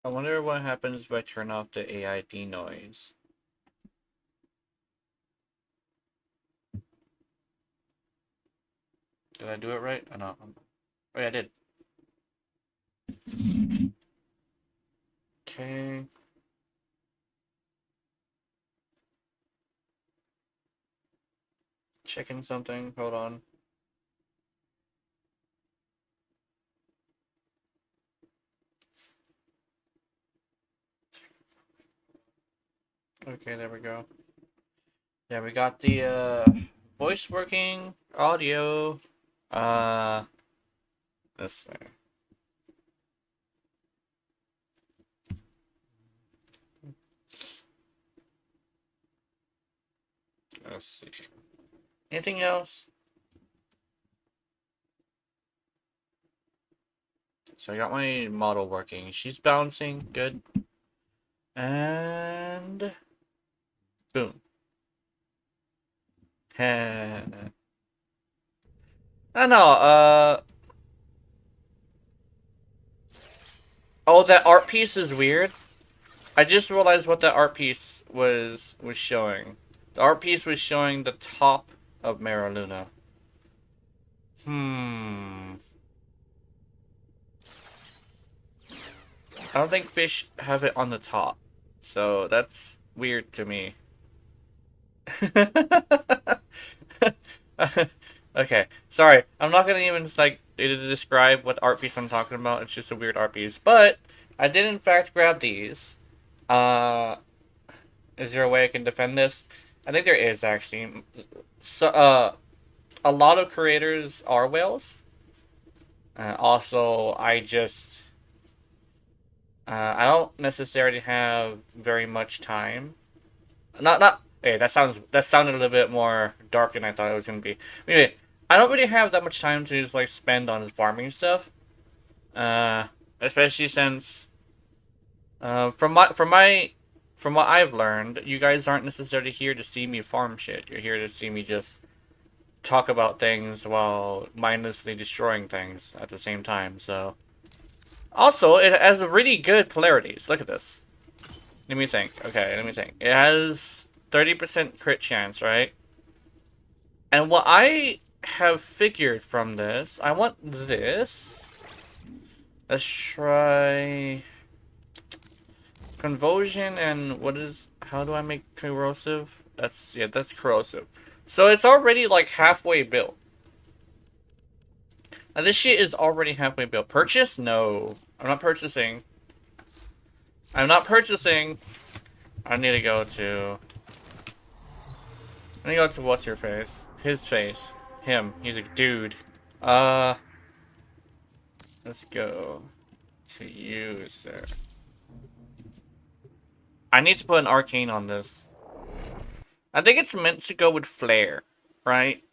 I wonder what happens if I turn off the AID noise. Did I do it right? Oh no. Oh yeah, I did. Okay. Checking something. Hold on. Okay, there we go. Yeah, we got the voice working, audio. Uh, let's see. Let's see. Anything else? So I got my model working. She's bouncing. Good. And boom. I don't know. Oh, that art piece is weird. I just realized what that art piece was showing. The art piece was showing the top of Mara Luna. I don't think fish have it on the top. So that's weird to me. Okay, sorry. I'm not gonna even like describe what art piece I'm talking about. It's just a weird art piece. But I did in fact grab these. Uh, is there a way I can defend this? I think there is actually. So, a lot of creators are whales. Also, I don't necessarily have very much time. Not. Hey, that sounded a little bit more dark than I thought it was gonna be. Anyway, I don't really have that much time to just like spend on farming stuff. Uh, Especially since, from what I've learned, you guys aren't necessarily here to see me farm shit. You're here to see me just talk about things while mindlessly destroying things at the same time. So, also it has really good polarities. Look at this. Let me think. Okay, let me think. It has 30% crit chance, right? And what I have figured from this, I want this. Let's try convulsion and how do I make corrosive? That's corrosive. So it's already like halfway built. Now this shit is already halfway built. Purchase? No. I'm not purchasing. I'm not purchasing. I need to go to... I need to go to what's your face? His face. Him. He's a dude. Let's go to you, sir. I need to put an arcane on this. I think it's meant to go with flare, right?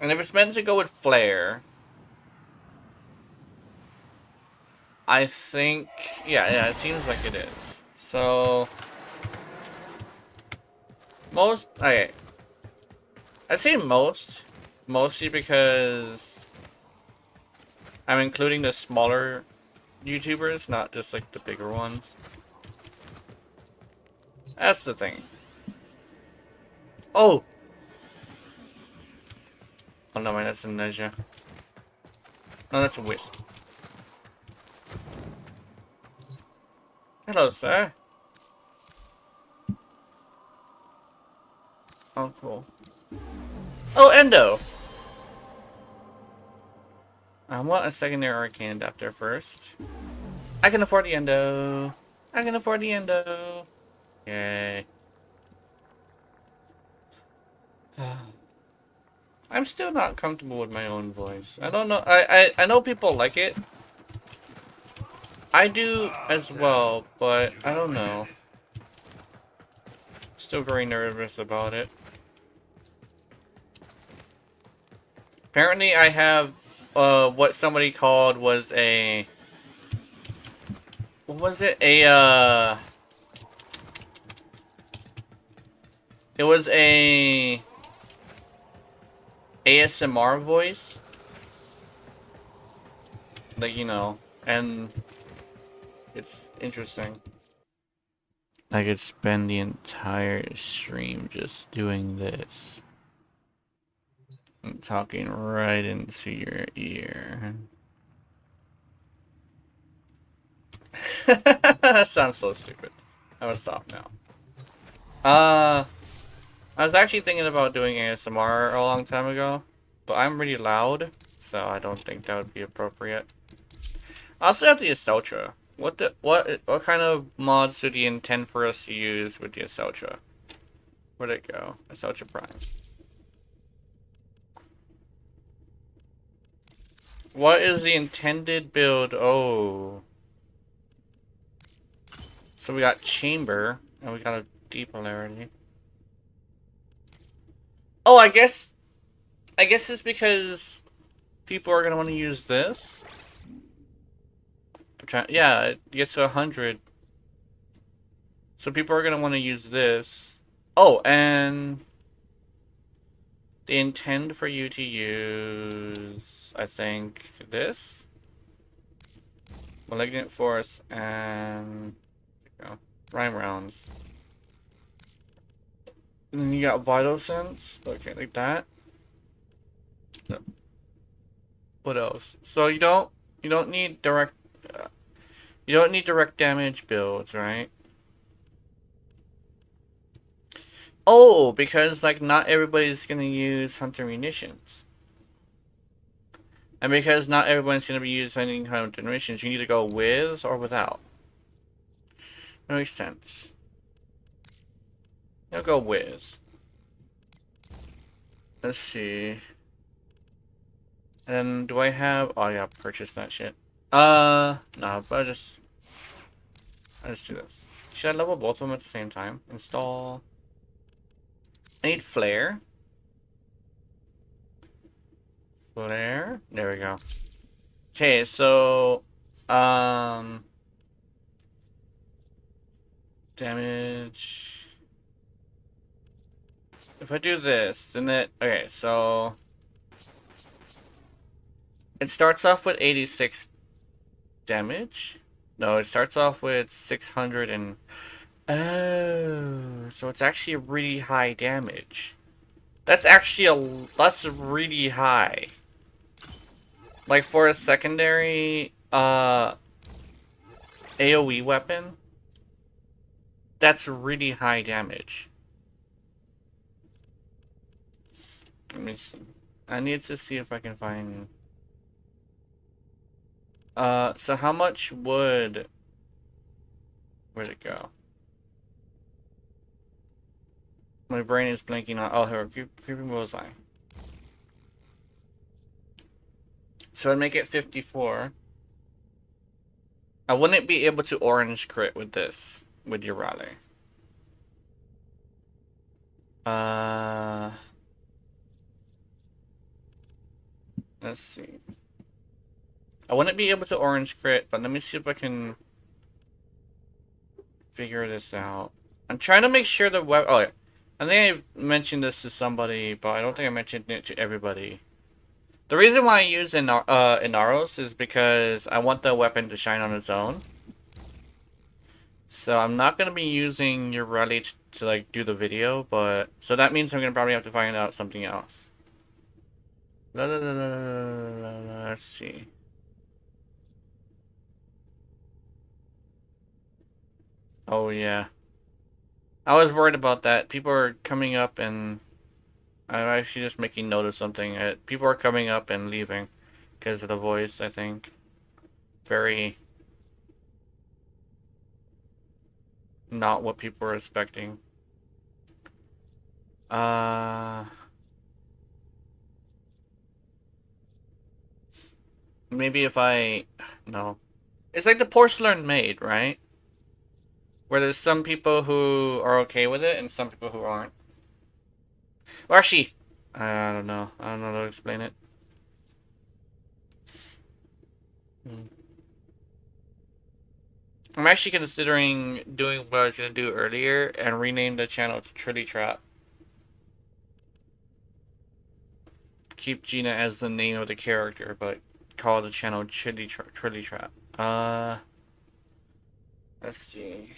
And if it's meant to go with flare, I think, yeah, it seems like it is. So, okay. I say mostly because I'm including the smaller YouTubers, not just like the bigger ones. That's the thing. Oh! Oh no, man, that's a Neja. No, that's a Wisp. Hello, sir. Oh, cool. Oh, Endo! I want a secondary arcane adapter first. I can afford the Endo. I can afford the Endo. Yay. I'm still not comfortable with my own voice. I don't know. I know people like it. I do as well, but I don't know. Still very nervous about it. Apparently I have what somebody called was a... What was it? It was a ASMR voice. Like, you know, And it's interesting. I could spend the entire stream just doing this. And talking right into your ear. That sounds so stupid. I'm gonna stop now. I was actually thinking about doing ASMR a long time ago, but I'm really loud, so I don't think that would be appropriate. I also have the Aceltra. What kind of mods do you intend for us to use with the Aceltra? Where'd it go? Aceltra Prime. What is the intended build? Oh. So we got chamber, and we got a deep polarity. Oh, I guess it's because people are gonna want to use this. Yeah, it gets to 100. So people are gonna want to use this. Oh, and they intend for you to use, I think, this. Malignant Force and Rhyme Rounds. And then you got Vital Sense. Okay, like that. What else? So you don't need direct damage builds, right? Oh, because like not everybody's gonna use Hunter Munitions. And because not everyone's gonna be using Hunter Munitions, you need to go with or without. That makes sense. I'll go with. Let's see. And do I have... Oh, yeah, purchase that shit. No, but I just do this. Should I level both of them at the same time? Install... I need flare. Flare. There we go. Okay, so... Damage... If I do this, then it... Okay, so... It starts off with 86 damage. No, it starts off with 600 and... Oh, so it's actually a really high damage. That's actually that's really high. Like for a secondary AoE weapon, that's really high damage. Let me see. I need to see if I can find... so how much would... Where'd it go? My brain is blanking on... Oh, here, creeping bullseye. So I'd make it 54. I wouldn't be able to orange crit with this, with your rally. Let's see. I wouldn't be able to orange crit, but let me see if I can figure this out. I'm trying to make sure the web... Oh, yeah. I think I mentioned this to somebody, but I don't think I mentioned it to everybody. The reason why I use Inaros is because I want the weapon to shine on its own. So I'm not going to be using your rally to like do the video, but... So that means I'm going to probably have to find out something else. Let's see. Oh, yeah. I was worried about that. People are coming up and... I'm actually just making note of something. People are coming up and leaving because of the voice, I think. Very... not what people are expecting. Maybe if I... No. It's like the porcelain maid, right? Where there's some people who are okay with it and some people who aren't. Or actually, I don't know. I don't know how to explain it. I'm actually considering doing what I was going to do earlier and rename the channel to Trilly Trap. Keep Gina as the name of the character, but call the channel Trilly Trap. Let's see.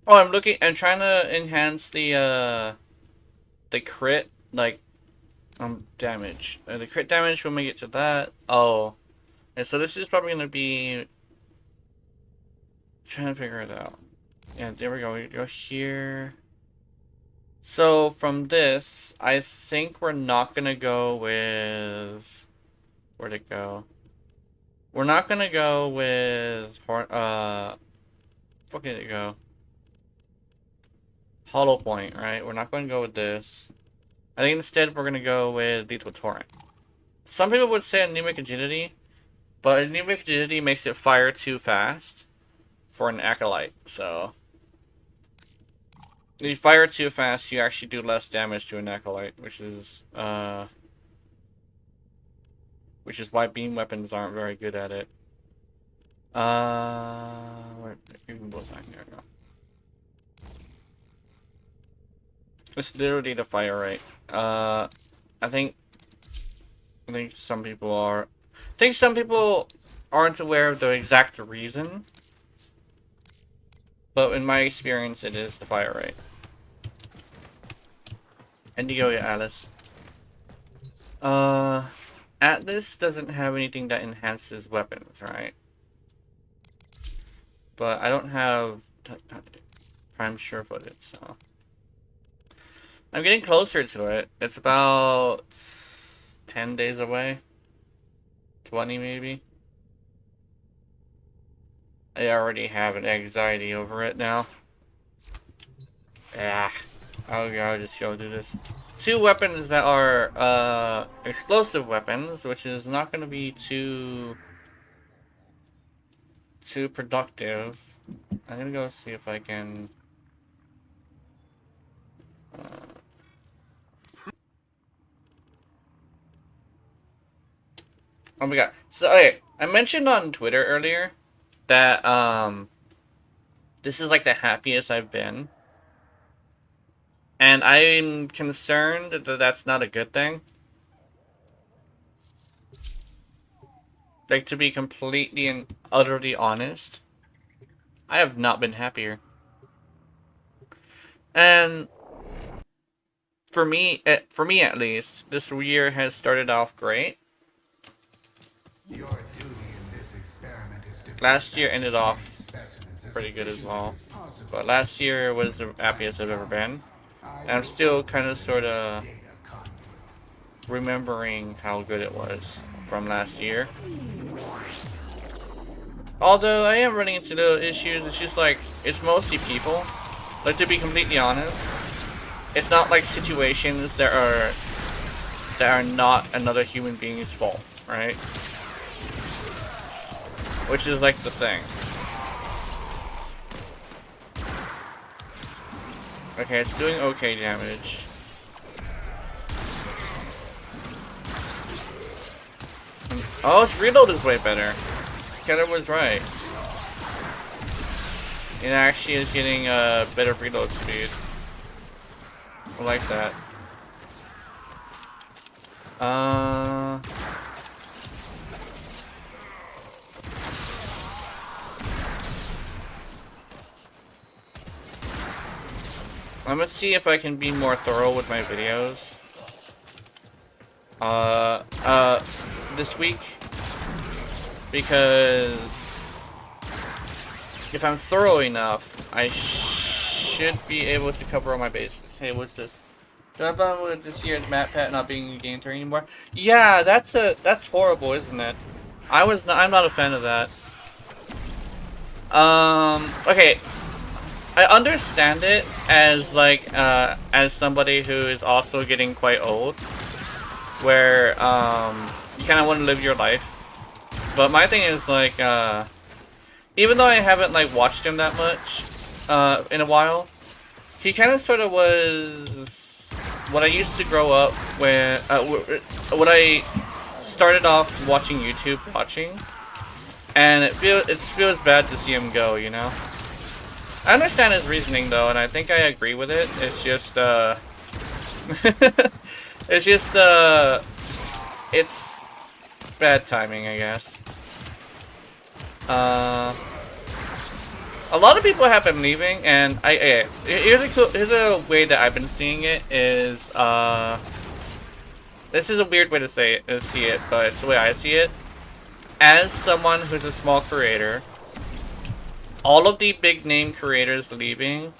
Oh, I'm trying to enhance the crit, like, damage. The crit damage will make it to that. Oh. And so this is probably gonna be... Trying to figure it out. Yeah, there we go. We go here. So from this, I think we're not gonna go with... Where'd it go? We're not gonna go with... Where did it go? Hollow Point, right? We're not going to go with this. I think instead we're going to go with Lethal Torrent. Some people would say Anemic Agility, but Anemic Agility makes it fire too fast for an Acolyte, so... If you fire too fast, you actually do less damage to an Acolyte, which is why beam weapons aren't very good at it. Where, you can both there we go. It's literally the fire rate. I think some people are. I think some people aren't aware of the exact reason. But in my experience, it is the fire rate. Indigo, yeah, Alice. Atlas doesn't have anything that enhances weapons, right? But I don't have prime sure-footed, so... I'm getting closer to it. It's about 10 days away. 20 maybe. I already have an anxiety over it now. Yeah. I'll just go do this. 2 weapons that are explosive weapons, which is not going to be too productive. I'm going to go see if I can... Oh my god. So, okay, I mentioned on Twitter earlier that, this is like the happiest I've been. And I'm concerned that that's not a good thing. Like, to be completely and utterly honest, I have not been happier. And for me at least, this year has started off great. Your duty in this experiment is to Last year ended off pretty good as well. But last year was the happiest I've ever been. And I'm still kind of sort of remembering how good it was from last year. Although I am running into the issues, it's just like, it's mostly people. Like, to be completely honest, it's not like situations that are not another human being's fault, right? Which is like the thing. Okay, it's doing okay damage. Oh, its reload is way better. Keller was right. It actually is getting a better reload speed. I like that. I'm gonna see if I can be more thorough with my videos. This week. Because if I'm thorough enough, I should be able to cover all my bases. Hey, what's this? Do I bother with this year's map pet not being a game turn anymore? Yeah, that's horrible, isn't it? I'm not a fan of that. Okay. I understand it as like as somebody who is also getting quite old, where you kind of want to live your life. But my thing is like even though I haven't like watched him that much in a while, he kind of sort of was what I used to grow up when what I started off watching YouTube watching. And it feels bad to see him go, you know? I understand his reasoning though, and I think I agree with it. It's just it's just it's bad timing, I guess. A lot of people have been leaving, and here's a way that I've been seeing it is this is a weird way to see it, but it's the way I see it. As someone who's a small creator, all of the big name creators leaving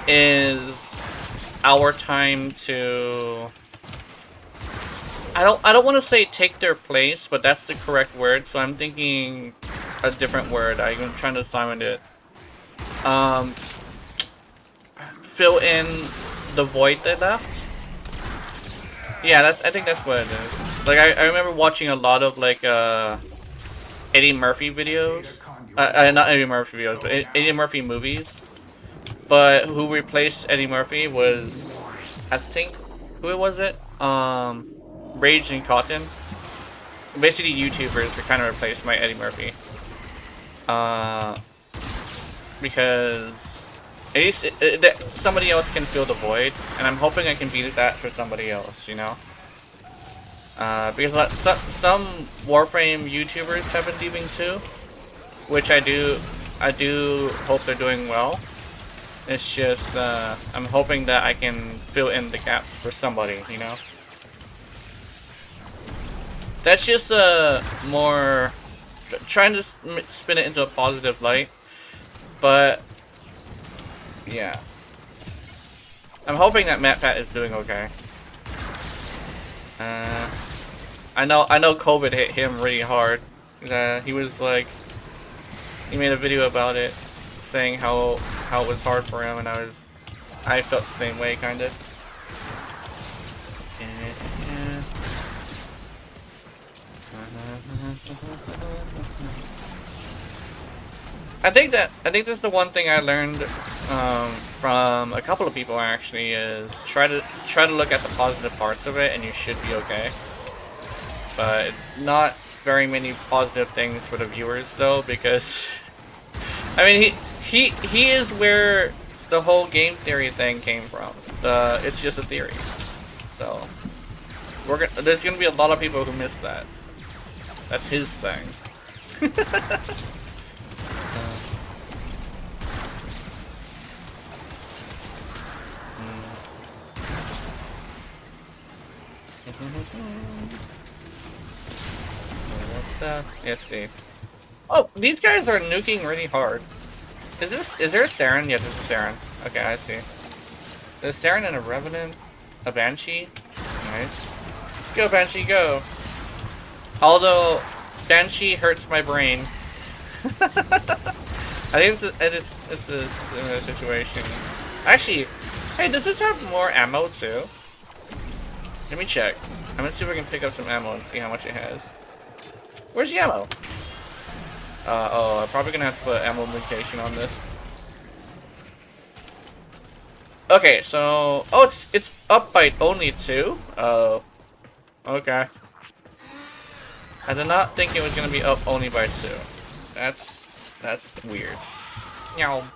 is our time to I don't want to say take their place, but that's the correct word, so I'm thinking a different word. I'm trying to find it. Fill in the void they left. Yeah, I think that's what it is. Like I remember watching a lot of like Eddie Murphy videos. Not Eddie Murphy videos, but Eddie Murphy movies. But who replaced Eddie Murphy was, I think, who was it? Rage and Cotton. Basically, YouTubers were kind of replaced by Eddie Murphy. Because at least somebody else can fill the void, and I'm hoping I can beat that for somebody else, you know? Because some Warframe YouTubers have been leaving too, which I do hope they're doing well. It's just, I'm hoping that I can fill in the gaps for somebody, you know? That's just more trying to spin it into a positive light, but yeah, I'm hoping that MatPat is doing okay. I know COVID hit him really hard. He was like, he made a video about it, saying how it was hard for him, and I felt the same way, kind of. I think that's the one thing I learned from a couple of people actually is try to look at the positive parts of it, and you should be okay. But not very many positive things for the viewers though, because I mean he is where the whole game theory thing came from. It's just a theory, so there's gonna be a lot of people who miss that. That's his thing. Let's see. Oh, these guys are nuking really hard. Is there a Saren? Yeah, there's a Saren. Okay, I see. There's a Saren and a Revenant, a Banshee. Nice. Go Banshee, go. Although Banshee hurts my brain. I think it's a similar situation. Actually, hey, does this have more ammo too? Let me check. I'm gonna see if I can pick up some ammo and see how much it has. Where's the ammo? Oh, I'm probably gonna have to put ammo limitation on this. Okay, so it's up by only 2. Oh, okay. I did not think it was gonna be up only by 2. That's weird. Meow.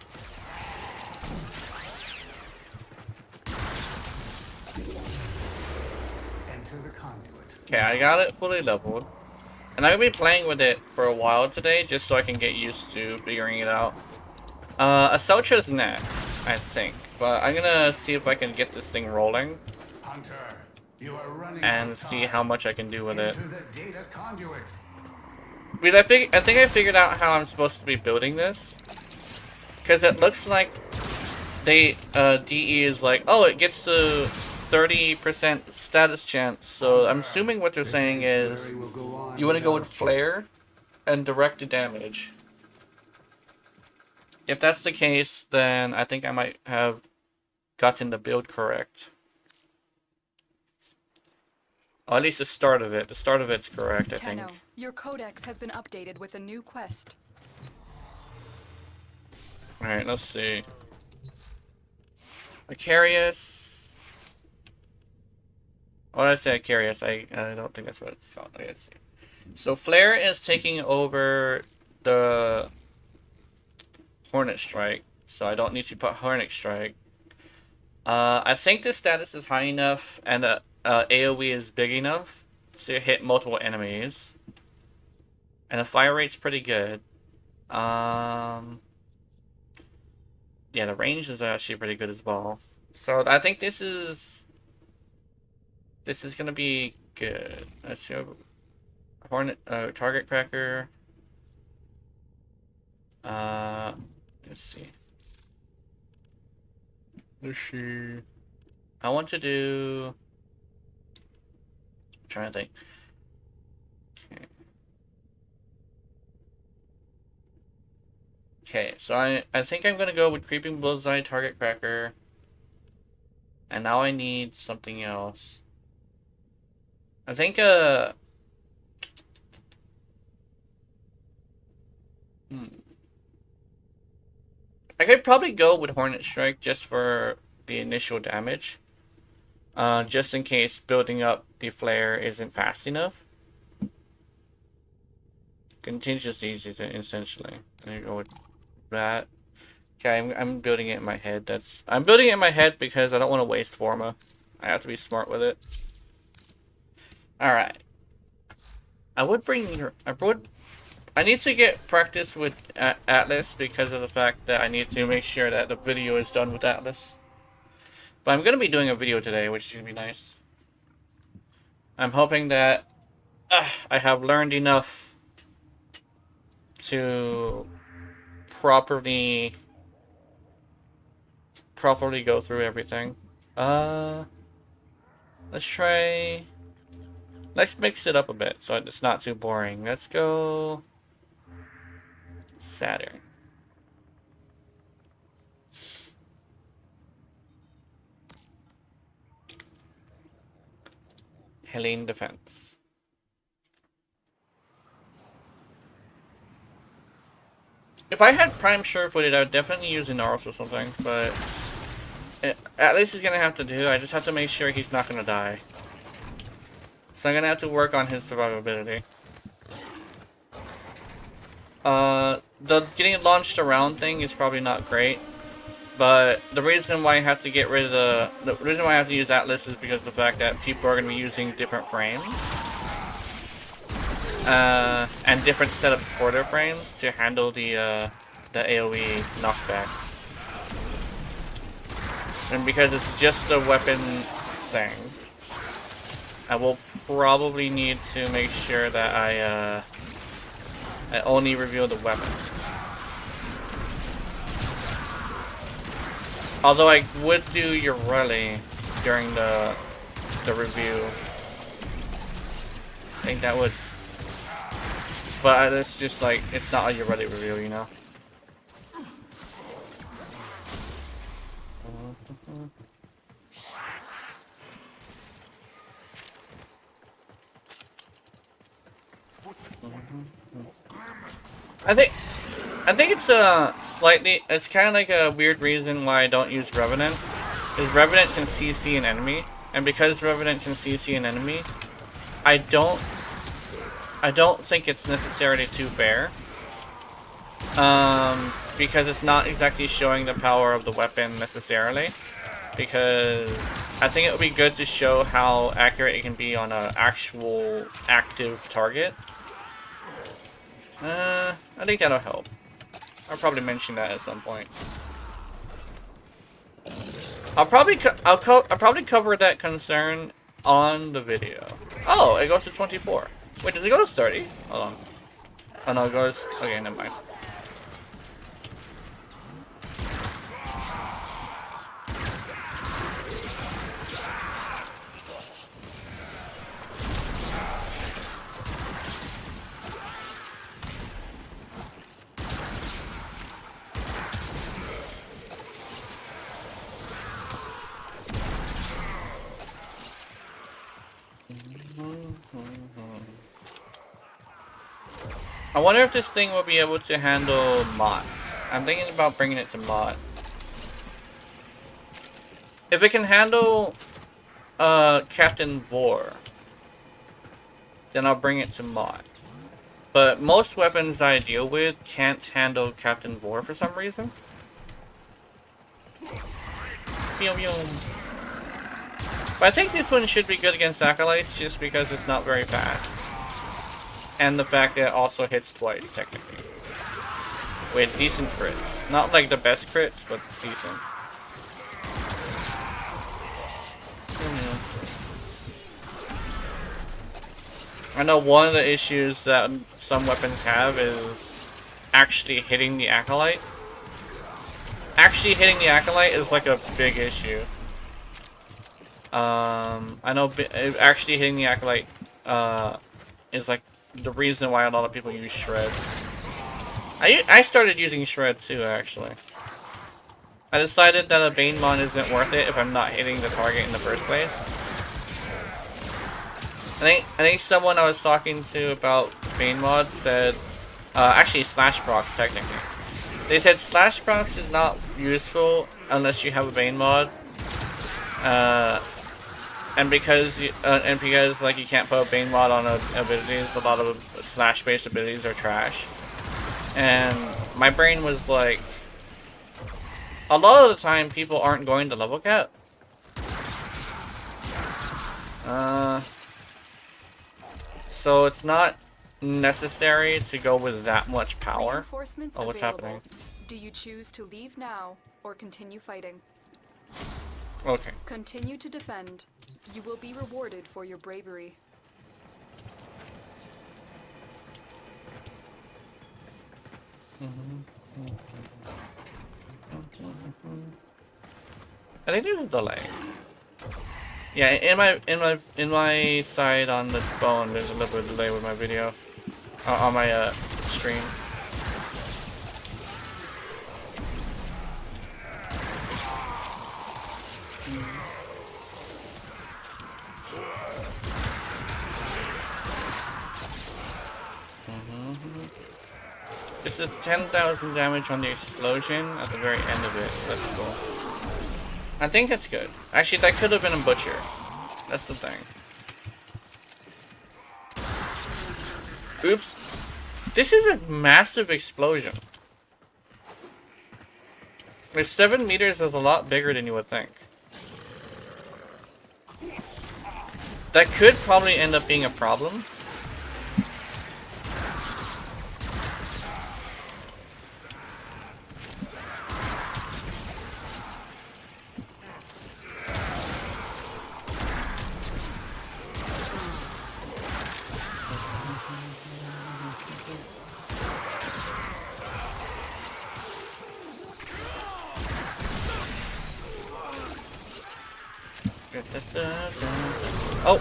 Enter the conduit. Okay, I got it fully leveled. And I'm gonna be playing with it for a while today, just so I can get used to figuring it out. Aceltra's next, I think. But I'm gonna see if I can get this thing rolling. Hunter, you are running And see how much I can do with it. into the data conduit. Because I think I figured out how I'm supposed to be building this. Because it looks like DE is like, oh, it gets to 30% status chance. So I'm assuming what they're saying is you want to go with flare and direct damage. If that's the case, then I think I might have gotten the build correct. Or at least the start of it. The start of it's correct, I think. Your codex has been updated with a new quest. Alright, let's see. Icarius. What did I say, Icarius? I don't think that's what it's called. Okay, let's see. So Flare is taking over the Hornet Strike, so I don't need to put Hornet Strike. I think the status is high enough and the AoE is big enough to hit multiple enemies. And the fire rate's pretty good. Yeah, the range is actually pretty good as well. So I think this is gonna be good. Let's go Hornet target cracker. Let's see. I want to do. I'm trying to think. Okay. Okay, so I think I'm gonna go with Creeping Bullseye, Target Cracker. And now I need something else. I think I could probably go with Hornet Strike just for the initial damage. Just in case building up the flare isn't fast enough. Contingencies essentially. I'm gonna go with that. Okay, I'm building it in my head. I'm building it in my head because I don't want to waste Forma. I have to be smart with it. Alright. I need to get practice with Atlas because of the fact that I need to make sure that the video is done with Atlas. But I'm going to be doing a video today, which is going to be nice. I'm hoping that I have learned enough to properly go through everything. Let's mix it up a bit so it's not too boring. Let's go Saturn. Helene Defense. If I had Prime Sure-Footed, I would definitely use Inaros or something, but at least he's gonna have to do. I just have to make sure he's not gonna die. So I'm gonna have to work on his survivability. The getting launched around thing is probably not great, but the reason why I have to get rid of the reason why I have to use Atlas is because of the fact that people are gonna be using different frames. And different setups for their frames to handle the AoE knockback. And because it's just a weapon thing, I will probably need to make sure that I only reveal the weapon. Although I would do your rally during the review. I think that would. But it's just like, it's not a ready review, you know? I think it's it's kind of like a weird reason why I don't use Revenant. Because Revenant can CC an enemy, and because Revenant can CC an enemy, I don't think it's necessarily too fair. Because it's not exactly showing the power of the weapon necessarily. Because I think it would be good to show how accurate it can be on an actual active target. I think that'll help. I'll probably mention that at some point. I'll probably cover that concern on the video. Oh, it goes to 24. Wait, does it go to 30? Hold on. Oh no, it goes. Okay, never mind. I wonder if this thing will be able to handle mods. I'm thinking about bringing it to mod. If it can handle Captain Vor, then I'll bring it to mod. But most weapons I deal with can't handle Captain Vor for some reason. But I think this one should be good against Acolytes just because it's not very fast. And the fact that it also hits twice, technically. With decent crits. Not like the best crits, but decent. I know one of the issues that some weapons have is actually hitting the Acolyte. Actually hitting the Acolyte is like a big issue. I know actually hitting the Acolyte is like the reason why a lot of people use Shred. I started using Shred too, actually. I decided that a Bane Mon isn't worth it if I'm not hitting the target in the first place. I think someone I was talking to about Bane Mod said, actually Slash Procs technically. They said Slash Procs is not useful unless you have a Bane Mod. And because like you can't put a Bane Mod on abilities, a lot of slash based abilities are trash. And my brain was like, a lot of the time people aren't going to level cap. So it's not necessary to go with that much power. Oh, what's happening? Do you choose to leave now or continue fighting? Okay. Continue to defend. You will be rewarded for your bravery. I think there's a delay. Yeah, in my side on the phone, there's a little bit of delay with my video on my stream. It's a 10,000 damage on the explosion at the very end of it, so that's cool. I think that's good. Actually, that could have been a butcher. That's the thing. Oops. This is a massive explosion. Like 7 meters is a lot bigger than you would think. That could probably end up being a problem. Oh!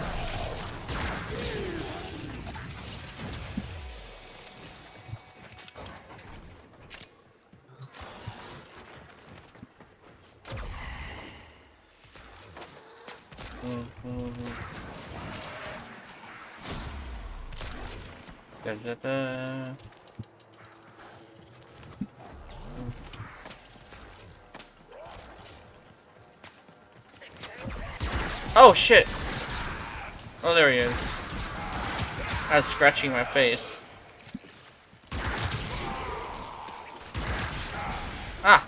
Oh shit! Oh, there he is. I was scratching my face. Ah!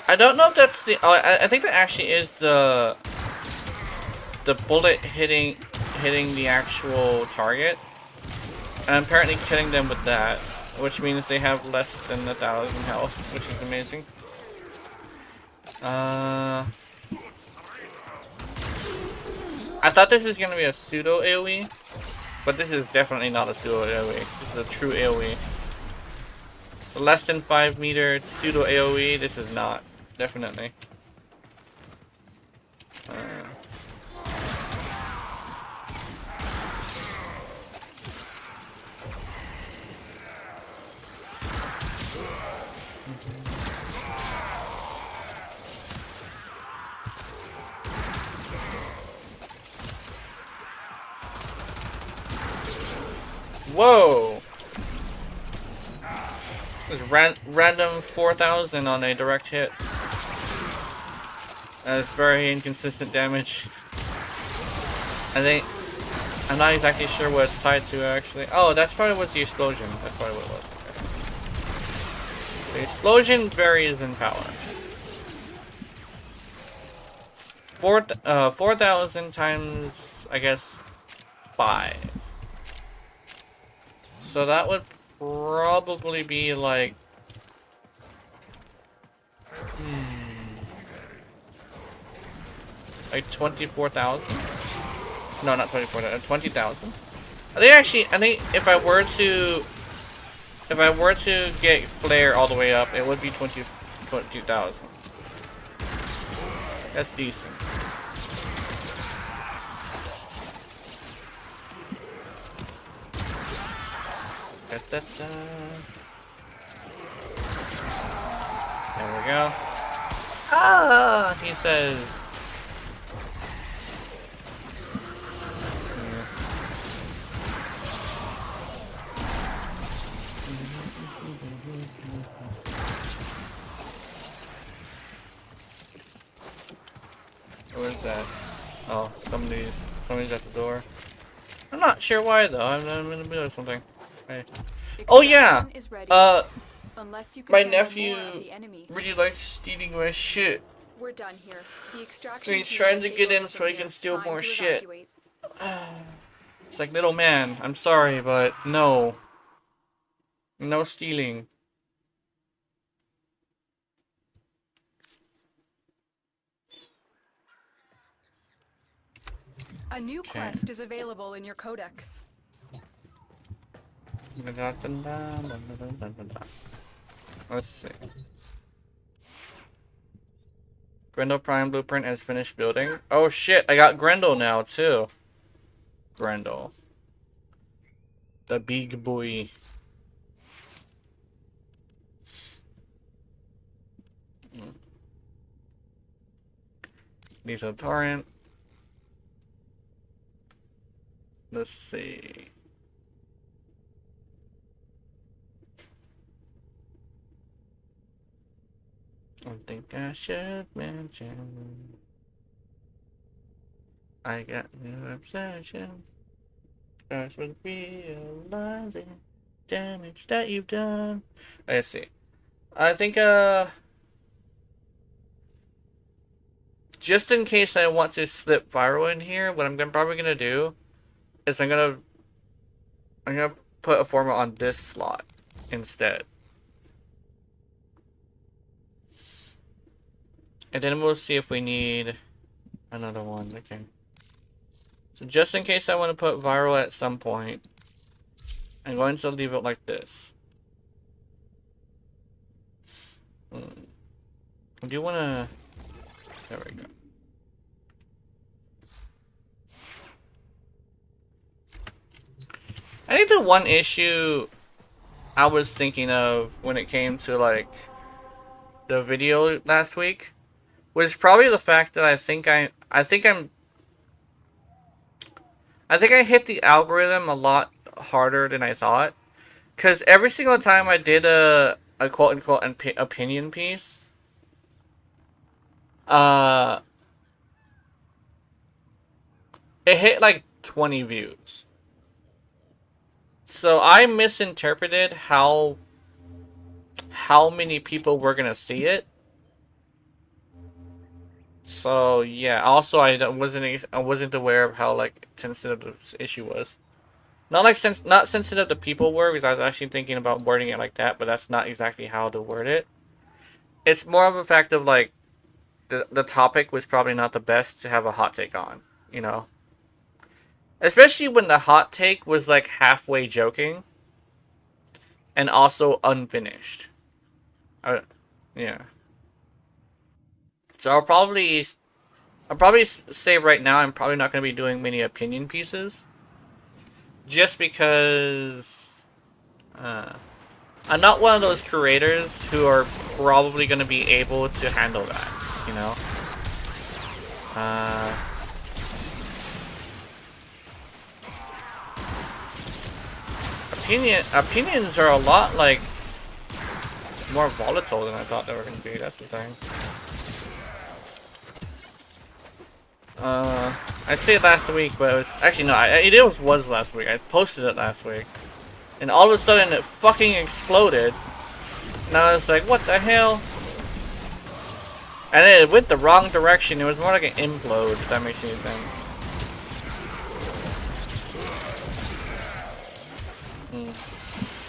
I don't know if that's the... Oh, I think that actually is the bullet hitting the actual target. And I'm apparently killing them with that. Which means they have less than 1,000 health, which is amazing. I thought this was gonna be a pseudo AoE, but this is definitely not a pseudo AoE. This is a true AoE. Less than 5 meter pseudo AoE, this is not. Definitely. Whoa! There's random 4,000 on a direct hit. That is very inconsistent damage. I I'm not exactly sure what it's tied to actually. Oh, that's probably what's the explosion. That's probably what it was. Okay. The explosion varies in power. 4,000 times, I guess, 5. So that would probably be like, like 24,000. No, not 24,000. 20,000. I think if I were to get flare all the way up, it would be 22,000. That's decent. Da, da, da. There we go. Ah, he says. Where's that? Oh, somebody's at the door. I'm not sure why though. I'm gonna do something. Hey. Oh yeah. Is ready. Unless you can My handle nephew more of the enemy. really likes stealing my shit. We're done here. The extraction. He's trying to get in so he can steal more shit. It's like, little man, I'm sorry, but no. No stealing. A new quest is available in your codex. Let's see. Grendel Prime Blueprint has finished building. Oh shit, I got Grendel now too. Grendel. The big boy. Lethal Torrent. Let's see. I think I should mention I got new obsession. Starts with realizing damage that you've done. Let's see. I think just in case I want to slip viral in here, what I'm probably gonna do is I'm gonna put a format on this slot instead. And then we'll see if we need another one. Okay. So just in case I want to put viral at some point, I'm going to leave it like this. I do want to... There we go. I think the one issue I was thinking of when it came to like the video last week was probably the fact that I think I hit the algorithm a lot harder than I thought. Cause every single time I did a quote unquote opinion piece, it hit like 20 views. So I misinterpreted how many people were gonna see it. So yeah. Also, I wasn't aware of how like sensitive this issue was. Not sensitive to people were, because I was actually thinking about wording it like that, but that's not exactly how to word it. It's more of a fact of like the topic was probably not the best to have a hot take on, you know. Especially when the hot take was like halfway joking and also unfinished. Yeah. So I'll probably say right now I'm probably not going to be doing many opinion pieces. Just because I'm not one of those creators who are probably going to be able to handle that, you know? Opinions are a lot, like, more volatile than I thought they were going to be. That's the thing. I say last week, but it was actually no. It was last week. I posted it last week, and all of a sudden it fucking exploded. And I was like, what the hell? And it went the wrong direction. It was more like an implode, if that makes any sense.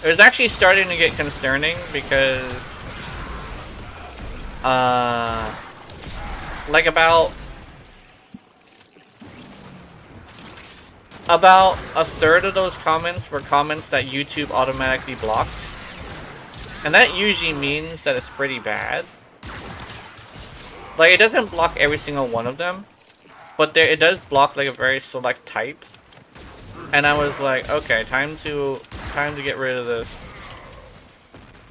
It was actually starting to get concerning because, like about a third of those comments were comments that YouTube automatically blocked. And that usually means that it's pretty bad. Like, it doesn't block every single one of them, but it does block like a very select type. And I was like, okay, time to get rid of this.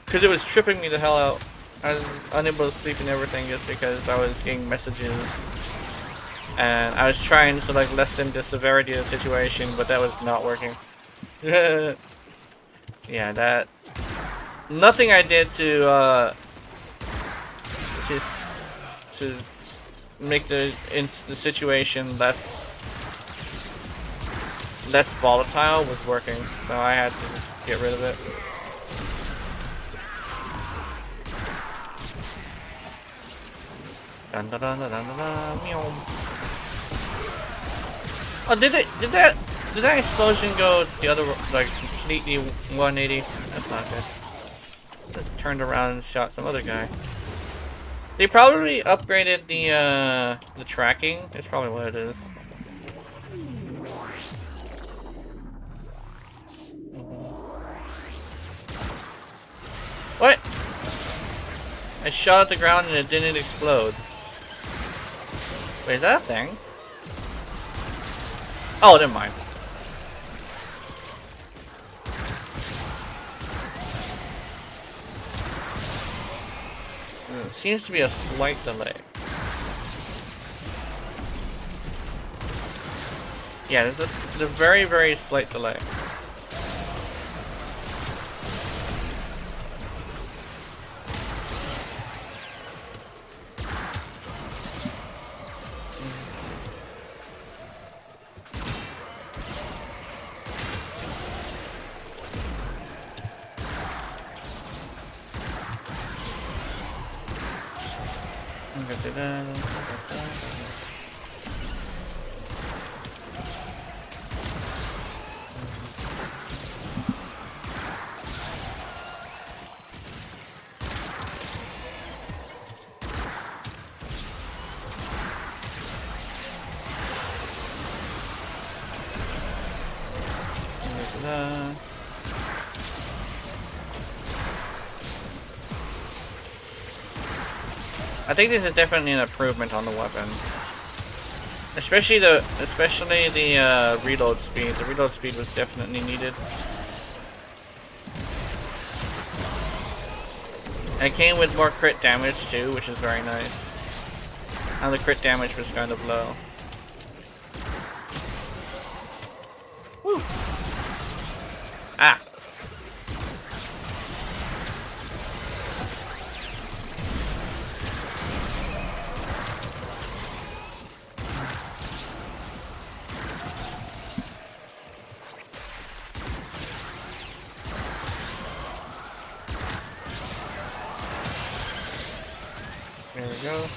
Because it was tripping me the hell out. I was unable to sleep and everything just because I was getting messages. And I was trying to like lessen the severity of the situation, but that was not working. Yeah, that... Nothing I did to make the situation less volatile was working, so I had to just get rid of it. Dun, dun, dun, dun, dun, dun, meow. Oh, did that explosion go the other, like, completely 180? That's not good. Just turned around and shot some other guy. They probably upgraded the tracking. It's probably what it is. What? I shot at the ground and it didn't explode. Wait, is that a thing? Oh, never mind. It seems to be a slight delay. Yeah, there's a very, very slight delay. I think this is definitely an improvement on the weapon. Especially the reload speed. The reload speed was definitely needed. And it came with more crit damage too, which is very nice. And the crit damage was kind of low. Woo. Ah. There we go.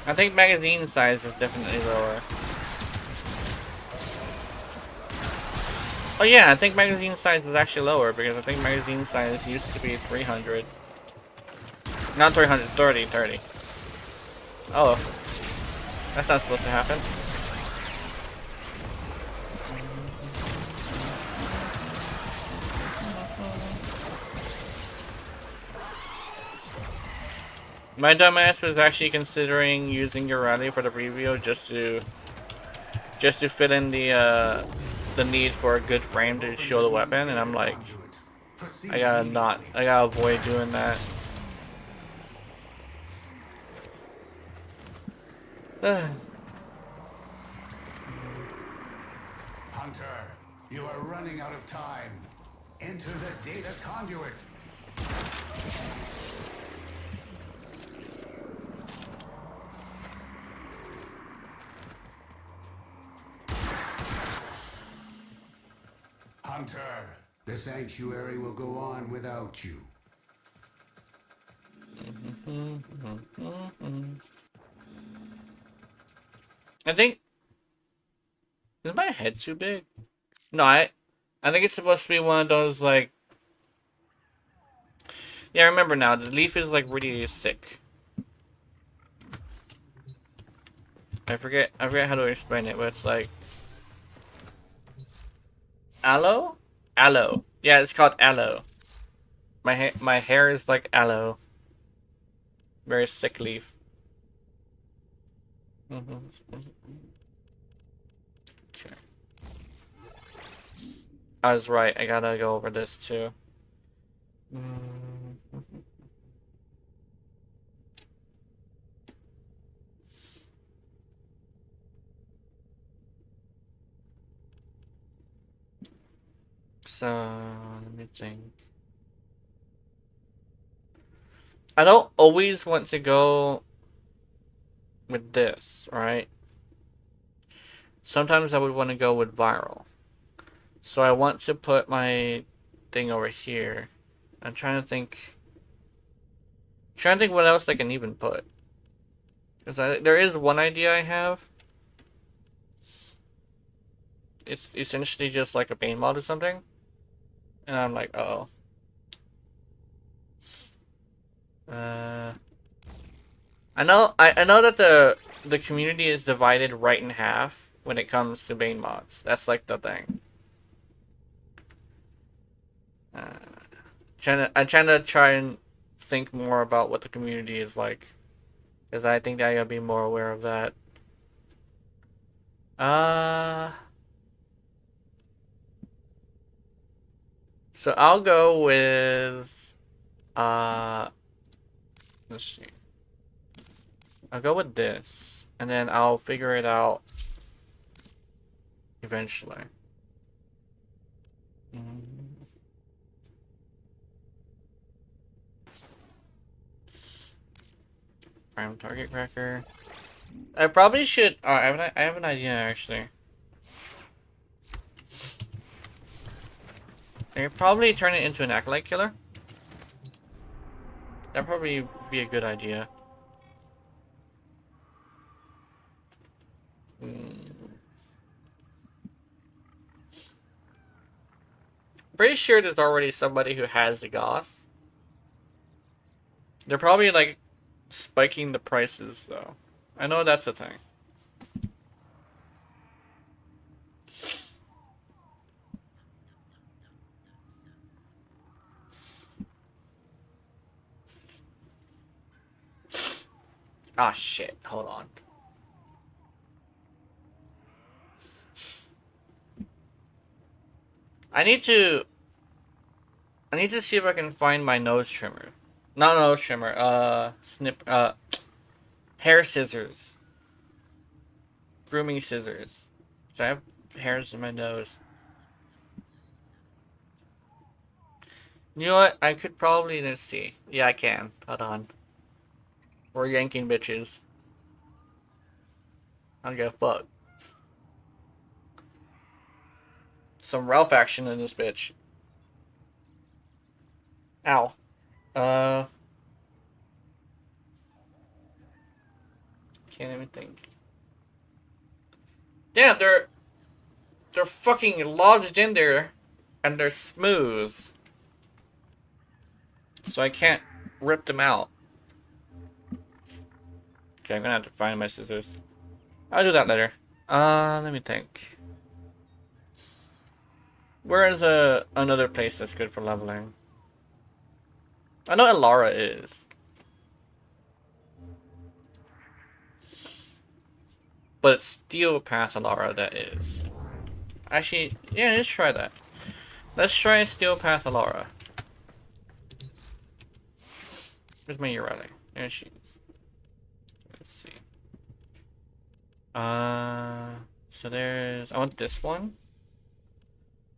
I think magazine size is definitely lower. Oh yeah, I think magazine size is actually lower because I think magazine size used to be 300. Not 300, 30. Oh. That's not supposed to happen. My dumbass was actually considering using your rally for the review just to fit in the need for a good frame to show the weapon, and I'm like, I gotta avoid doing that. Hunter, you are running out of time. Enter the data conduit. Hunter, the sanctuary will go on without you. I think... Is my head too big? No, I think it's supposed to be one of those, like... Yeah, I remember now. The leaf is, like, really thick. I forget how to explain it, but it's like... Aloe? Aloe. Yeah, it's called aloe. My hair is like aloe. Very thick leaf. Okay. I was right. I gotta go over this too. So, let me think. I don't always want to go with this, right? Sometimes I would want to go with viral. So I want to put my thing over here. I'm trying to think what else I can even put. Because there is one idea I have. It's essentially just like a paint mod or something. And I'm like, uh-oh. I know that the community is divided right in half when it comes to main mods. That's like the thing. I'm trying to try and think more about what the community is like, because I think that I gotta be more aware of that. So I'll go with let's see. I'll go with this, and then I'll figure it out eventually. Prime target cracker. I probably should. I have an idea actually. I could probably turn it into an acolyte killer. That'd probably be a good idea. Pretty sure there's already somebody who has the goss. They're probably like spiking the prices though. I know that's a thing. Ah, shit. Hold on. I need to see if I can find my nose trimmer. Not nose trimmer, hair scissors. Grooming scissors. So I have hairs in my nose. You know what? I could probably, let's see. Yeah, I can. Hold on. We're yanking bitches. I don't give a fuck. Some Ralph action in this bitch. Ow. Can't even think. Damn, they're fucking lodged in there, and they're smooth. So I can't rip them out. Okay, I'm gonna have to find my scissors. I'll do that later. Let me think. Where is another place that's good for leveling? I know Elara is. But it's Steel Path Elara that is. Actually, yeah, let's try that. Let's try Steel Path Elara. Where's my Urali? There she is. Let's see. So there's... I want this one.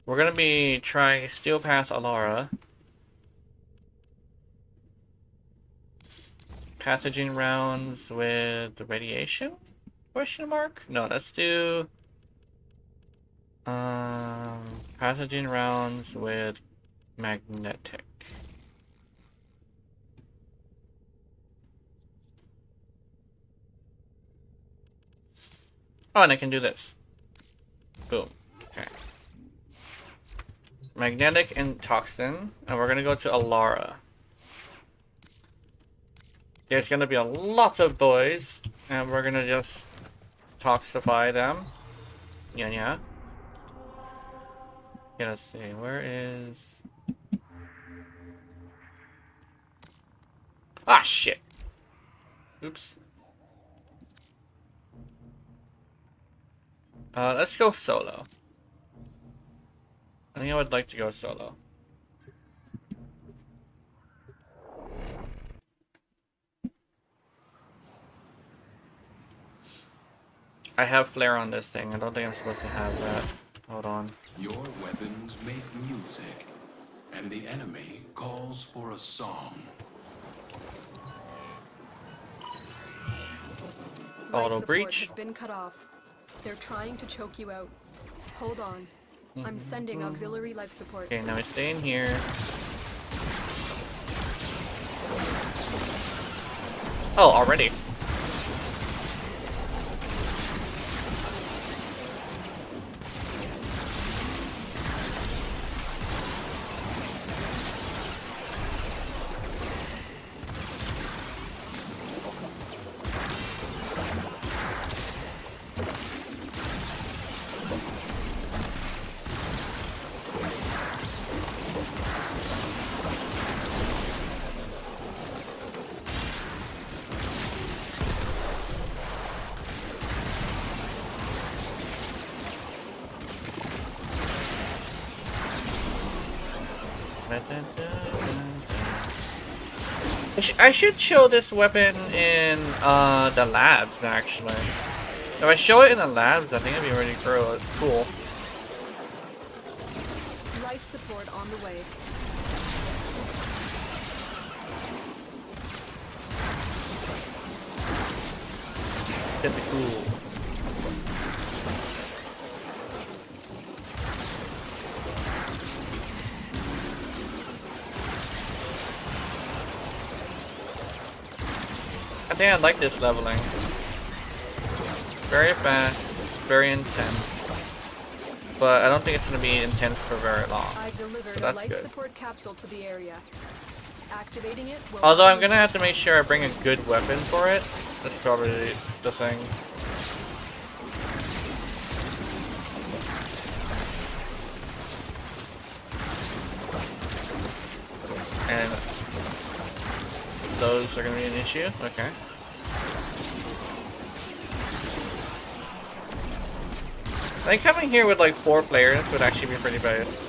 We're gonna be trying Steel Path Alara. Pathogen rounds with the radiation? Question mark? No, let's do pathogen rounds with magnetic. Oh, and I can do this. Boom. Okay. Magnetic and toxin, and we're gonna go to Alara. There's gonna be a lot of boys, and we're gonna just toxify them. Yeah. Okay, let's see. Where is... Ah, shit. Oops. Let's go solo. I think I would like to go solo. I have flare on this thing. I don't think I'm supposed to have that. Hold on. Your weapons make music, and the enemy calls for a song. Life Auto support breach. has been cut off. They're trying to choke you out. Hold on. I'm sending auxiliary life support. Okay, now I stay in here. Oh, already. I should show this weapon in the labs, actually. If I show it in the labs, I think it'd be really cool. Life support on the way. That'd be cool. I think I like this leveling. Very fast, very intense. But I don't think it's going to be intense for very long. I've delivered So a that's life good. support capsule to the area. Activating it will... Although I'm going to have to make sure I bring a good weapon for it. That's probably the thing. And those are going to be an issue. Okay. I think coming here with like 4 players would actually be pretty best.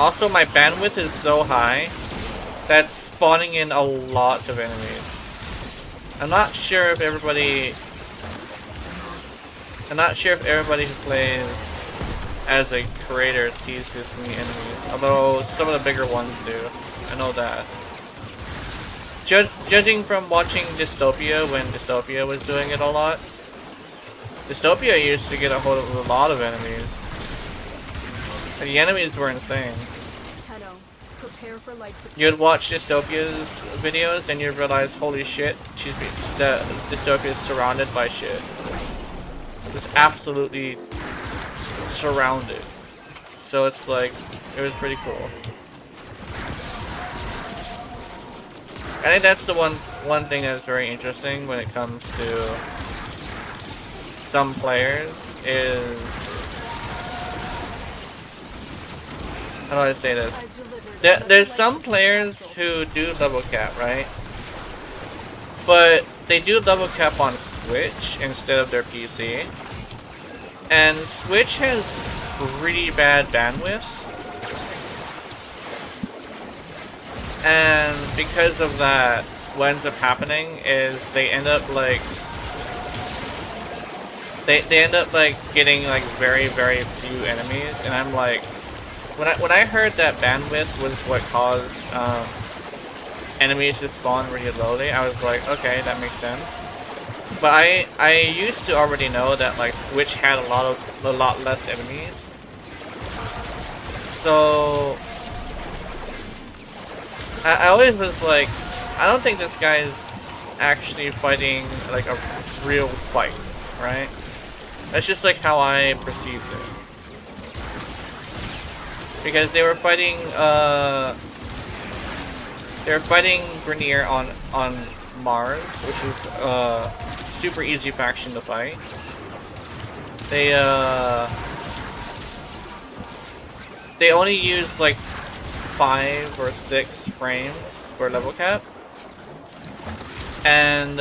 Also, my bandwidth is so high that's spawning in a lot of enemies. I'm not sure if everybody who plays as a creator sees this many enemies. Although some of the bigger ones do. I know that. Judging from watching Dystopia when Dystopia was doing it a lot, Dystopia used to get a hold of a lot of enemies. And the enemies were insane. Tenno, prepare for life support. You'd watch Dystopia's videos and you'd realize, holy shit, Dystopia is surrounded by shit. It's absolutely surrounded. So it's like, it was pretty cool. I think that's the one thing that's very interesting when it comes to some players is, how do I say this? There's some players who do double cap, right? But they do double cap on Switch instead of their PC. And Switch has pretty bad bandwidth. And because of that, what ends up happening is they end up like they end up like getting like very few enemies, and I'm like, when I heard that bandwidth was what caused enemies to spawn really slowly, I was like, okay, that makes sense. But I used to already know that like Switch had a lot less enemies, so I always was like, I don't think this guy's actually fighting like a real fight, right? That's just like how I perceived it. Because they were fighting Grenier on Mars, which is super easy faction to fight. They only use like 5 or 6 frames for level cap. And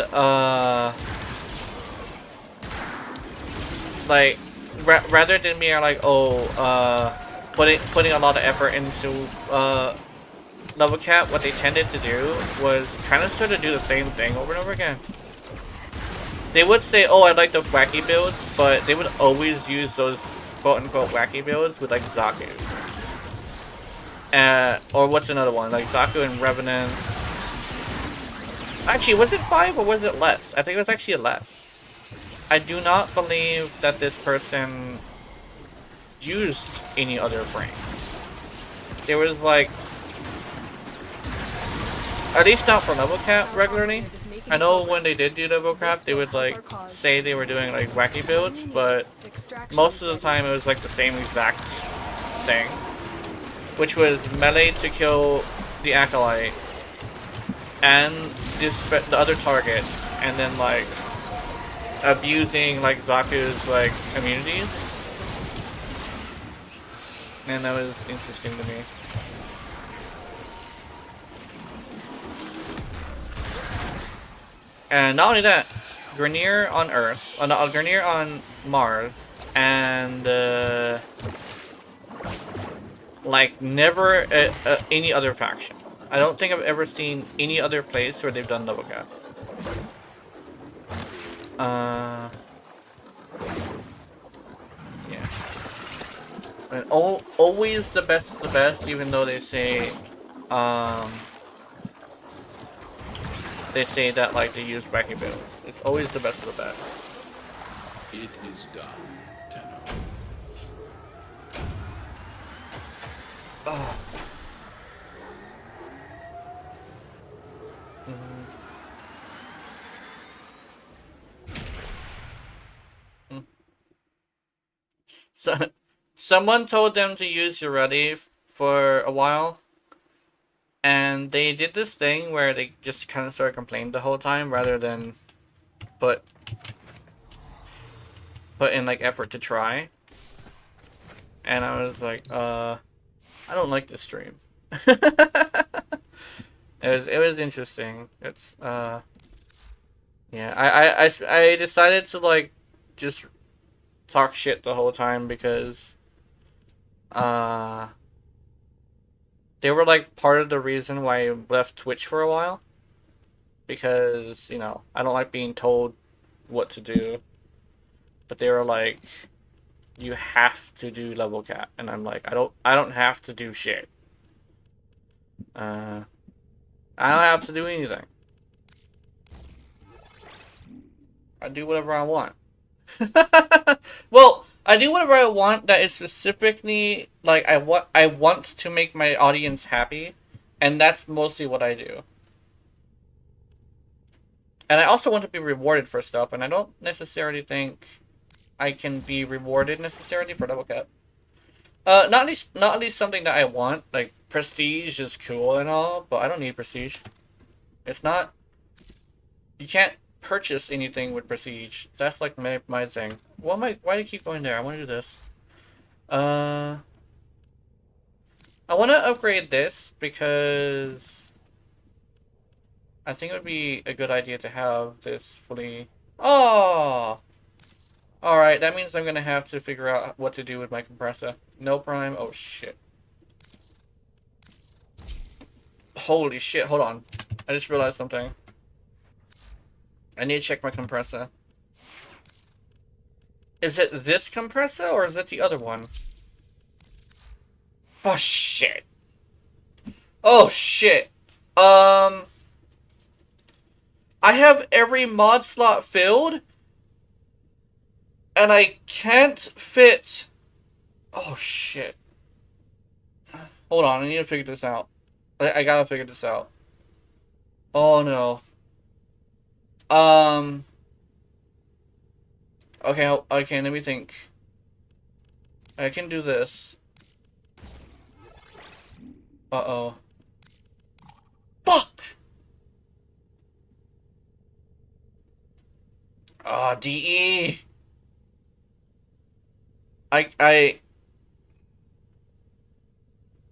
like rather than being like, oh, putting a lot of effort into level cap, what they tended to do was kind of sort of do the same thing over and over again. They would say, oh, I like the wacky builds, but they would always use those quote-unquote wacky builds with like Zaku. Or what's another one? Like Zaku and Revenant. Actually, was it 5 or was it less? I think it was actually less. I do not believe that this person used any other frames. There was like, at least not for level cap regularly. I know when they did do level cap, they would like say they were doing like wacky builds, but most of the time it was like the same exact thing, which was melee to kill the acolytes and the other targets, and then like abusing like Zaku's like immunities. And that was interesting to me. And not only that, Grenier on Earth, Grenier on Mars, and like never any other faction. I don't think I've ever seen any other place where they've done double cap. Yeah. And always the best of the best, even though they say that like they use wacky builds. It's always the best of the best. It is done, Tenno. Oh. So, someone told them to use Ureti for a while, and they did this thing where they just kind of started complaining the whole time rather than put in like effort to try. And I was like, I don't like this stream. It was interesting. It's yeah, I decided to like just talk shit the whole time because they were like part of the reason why I left Twitch for a while, because you know I don't like being told what to do, but they were like, you have to do level cap, and I'm like, I don't have to do shit. I don't have to do anything. I do whatever I want. Well, I do whatever I want that is specifically like I want to make my audience happy, and that's mostly what I do. And I also want to be rewarded for stuff, and I don't necessarily think I can be rewarded necessarily for double cap. Not at least something that I want. Like prestige is cool and all, but I don't need prestige. It's not. You can't purchase anything with prestige. That's like my thing. Why do you keep going there? I want to do this. I want to upgrade this because I think it would be a good idea to have this fully. Oh. Alright, that means I'm gonna have to figure out what to do with my compressor. No prime. Oh shit. Holy shit, hold on. I just realized something. I need to check my compressor. Is it this compressor or is it the other one? Oh shit. Oh shit. I have every mod slot filled and I can't fit. Oh shit. Hold on, I need to figure this out. I gotta figure this out. Oh no. Um. Okay, okay, let me think. I can do this. Uh-oh. Fuck! Ah, DE! I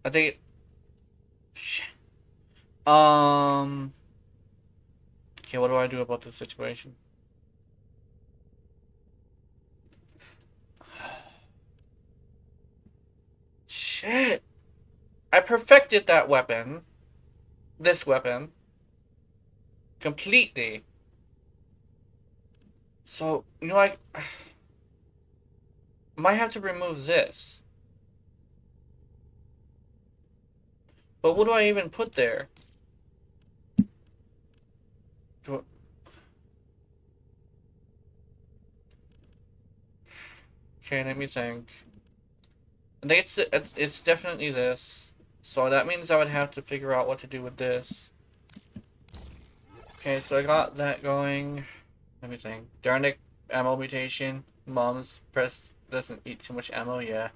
think... Shit. Okay, what do I do about this situation? Shit! I perfected that weapon. This weapon. Completely. So, you know, I might have to remove this. But what do I even put there? Okay, let me think. I think it's definitely this. So that means I would have to figure out what to do with this. Okay, so I got that going. Let me think. Darnic ammo mutation. Mom's press doesn't eat too much ammo, yeah.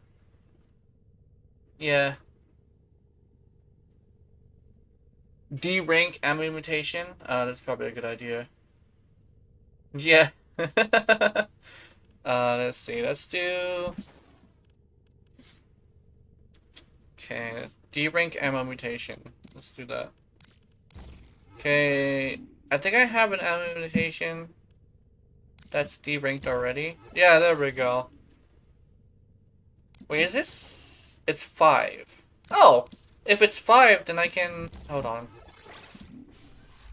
Yeah. D-rank ammo mutation. That's probably a good idea. Yeah. Let's see. Let's do... Okay. D-rank ammo mutation. Let's do that. Okay. I think I have an ammo mutation that's D-ranked already. Yeah, there we go. Wait, is this... It's 5. Oh! If it's 5, then I can... Hold on.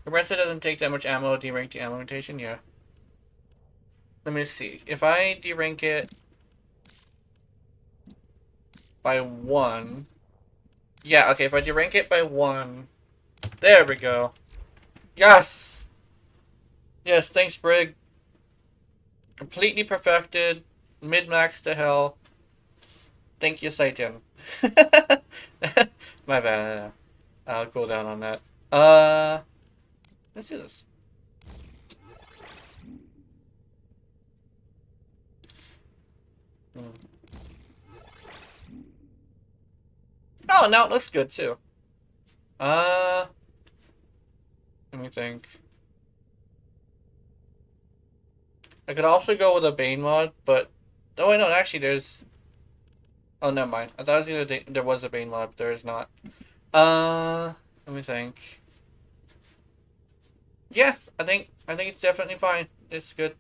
The rest of it doesn't take that much ammo, D-rank the ammo mutation, yeah. Let me see. If I D-rank it by 1... Yeah, okay, if I D-rank it by 1... There we go. Yes! Yes, thanks, Brig. Completely perfected. Mid-max to hell. Thank you, Satan. My bad. I'll cool down on that. Let's do this. Oh, now it looks good too. Let me think. I could also go with a Bane mod, but oh wait, no, actually there's. Oh, never mind. I thought there was a Bane mod, but there is not. Let me think. Yeah, I think it's definitely fine. It's good.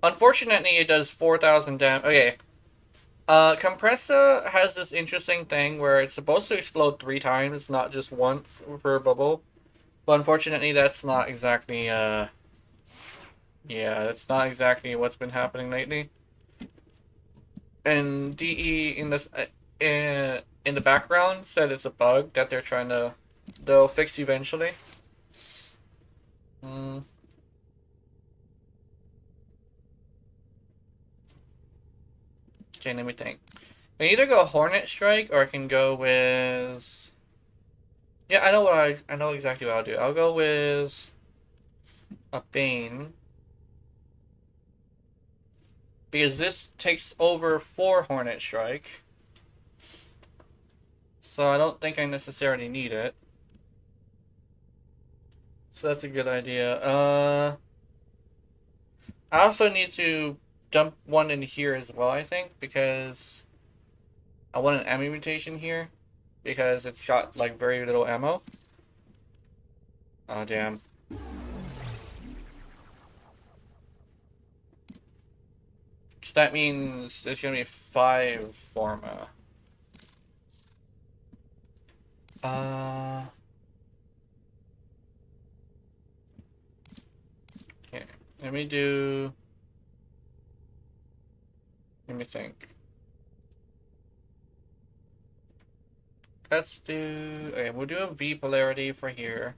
Unfortunately, it does 4,000 damage. Okay. Compressor has this interesting thing where it's supposed to explode 3 times, not just once per bubble. But unfortunately, that's not exactly, yeah, that's not exactly what's been happening lately. And DE in this, in the background said it's a bug that they'll fix eventually. Okay, let me think. I can either go Hornet Strike or I can go with... Yeah, I know exactly what I'll do. I'll go with a Bane. Because this takes over 4 Hornet Strike. So I don't think I necessarily need it. So that's a good idea. I also need to dump one in here as well, I think, because I want an ammo mutation here. Because it's got, like, very little ammo. Oh, damn. So that means there's gonna be 5 Forma. Okay. Let me do... Let me think. Let's do... Okay, we'll do a V polarity for here.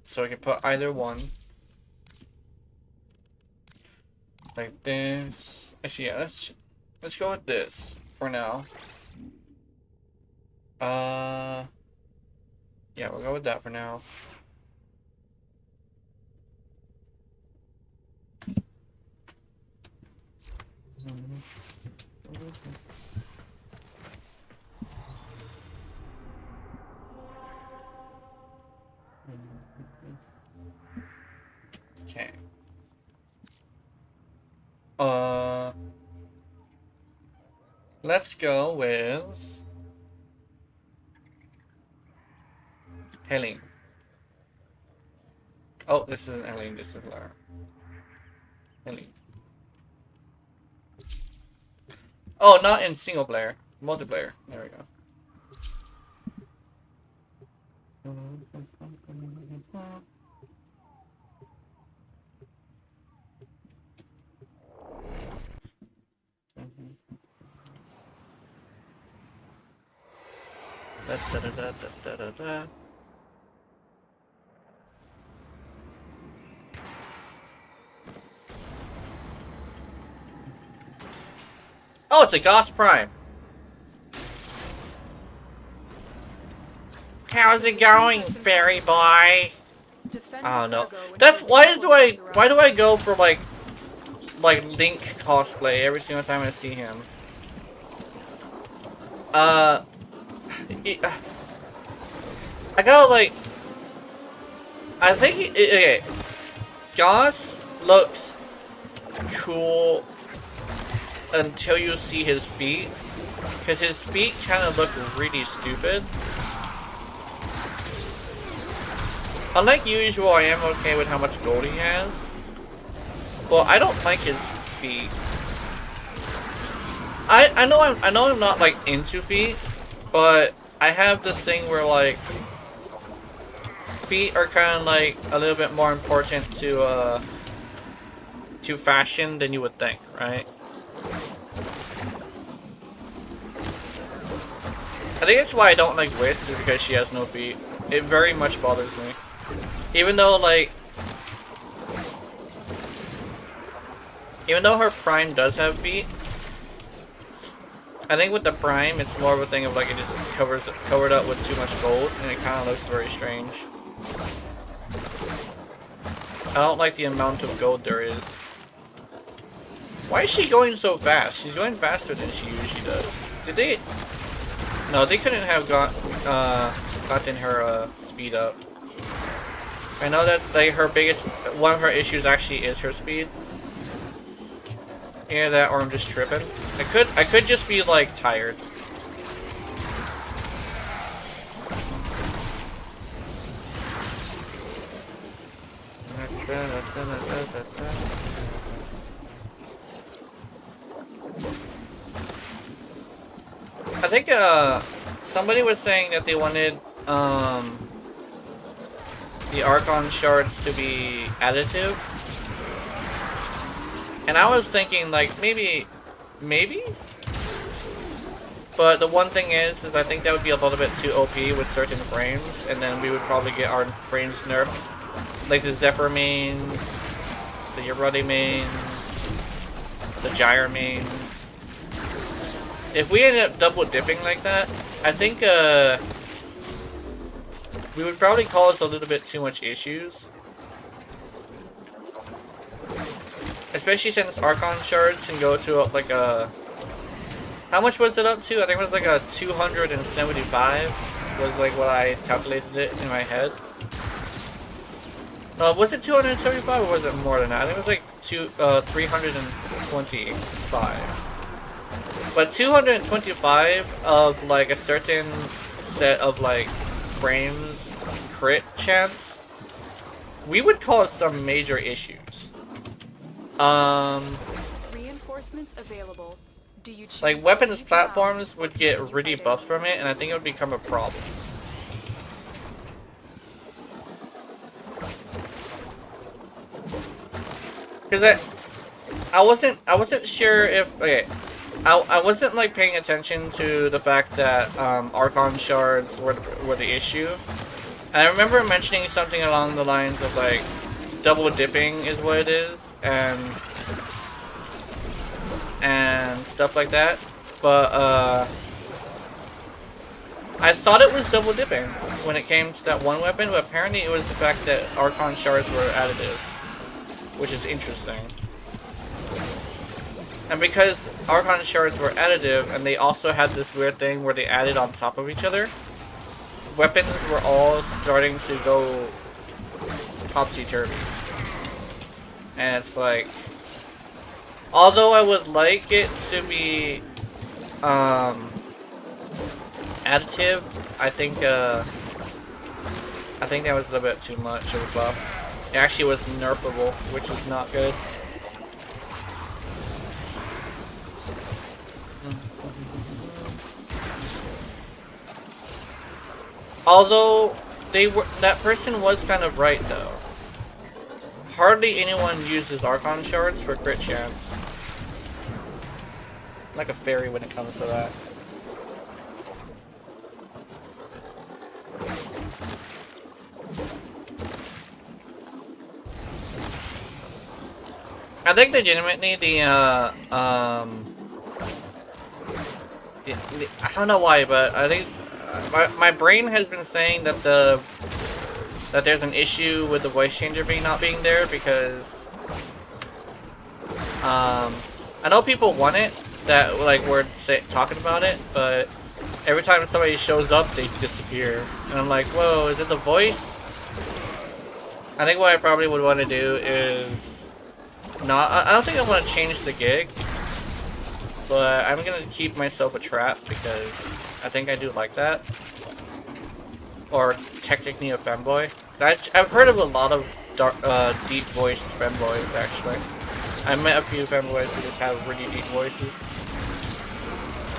So I can put either one. Like this. Actually, yeah, let's go with this for now. Yeah, we'll go with that for now. Okay. Let's go with Helene. Oh, this isn't Helene, this is Lara. Helene. Oh, not in single player. Multiplayer. There we go. Da, da, da, da, da, da, da. Oh, it's a Gauss Prime. How's it going, fairy boy? Defend I don't know. cargo until That's why reinforcements why do arrive. I go for like Link cosplay every single time I see him? I gotta like. I think okay. Gauss looks cool until you see his feet, because his feet kind of look really stupid. Unlike usual, I am okay with how much gold he has. Well, I don't like his feet. I know I'm not like into feet, but I have this thing where like feet are kind of like a little bit more important to fashion than you would think, right? I think that's why I don't like Whis, is because she has no feet. It very much bothers me. Even though her Prime does have feet, I think with the Prime, it's more of a thing of like it just covered up with too much gold, and it kind of looks very strange. I don't like the amount of gold there is. Why is she going so fast? She's going faster than she usually does. Did they? No, they couldn't have gotten her speed up. I know that like one of her issues actually is her speed. Yeah, that, or I'm just tripping. I could just be like tired. I think somebody was saying that they wanted the Archon shards to be additive. And I was thinking like maybe? But the one thing is I think that would be a little bit too OP with certain frames, and then we would probably get our frames nerfed. Like the Zephyr mains, the Yarudi mains, the Gyre mains. If we ended up double dipping like that, I think we would probably cause a little bit too much issues. Especially since Archon shards can go to like a... How much was it up to? I think it was like a 275 was like what I calculated it in my head. Was it 275 or was it more than that? I think it was like 325. But 225 of like a certain set of like frames crit chance, we would cause some major issues. Reinforcements available. Do you choose Like to weapons leave platforms now, would or get continue really fighting? buffed from it, and I think it would become a problem. Because I wasn't sure if okay. I wasn't like paying attention to the fact that Archon shards were the issue. And I remember mentioning something along the lines of like double dipping is what it is, and stuff like that. But I thought it was double dipping when it came to that one weapon, but apparently it was the fact that Archon shards were additive, which is interesting. And because Archon shards were additive, and they also had this weird thing where they added on top of each other, weapons were all starting to go topsy-turvy. And it's like, although I would like it to be additive, I think that was a little bit too much of a buff. It actually was nerfable, which is not good. Although that person was kind of right though. Hardly anyone uses Archon shards for crit chance. I'm like a fairy when it comes to that. I think legitimately I don't know why, but I think my brain has been saying that there's an issue with the voice changer not being there because I know people want it, that like we're talking about it, but every time somebody shows up they disappear, and I'm like, whoa, is it the voice? I think what I probably would want to do is I don't think I want to change the gig, but I'm gonna keep myself a trap because I think I do like that. Or technically a femboy. I've heard of a lot of deep voiced femboys actually. I met a few femboys who just have really deep voices.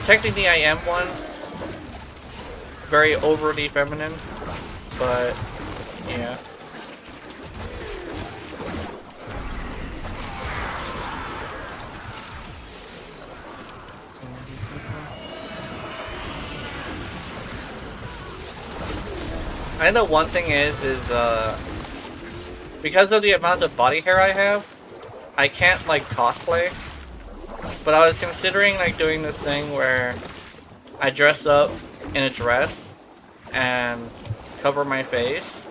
Technically I am one. Very overly feminine, but yeah. I know one thing is because of the amount of body hair I have, I can't like cosplay. But I was considering like doing this thing where I dress up in a dress and cover my face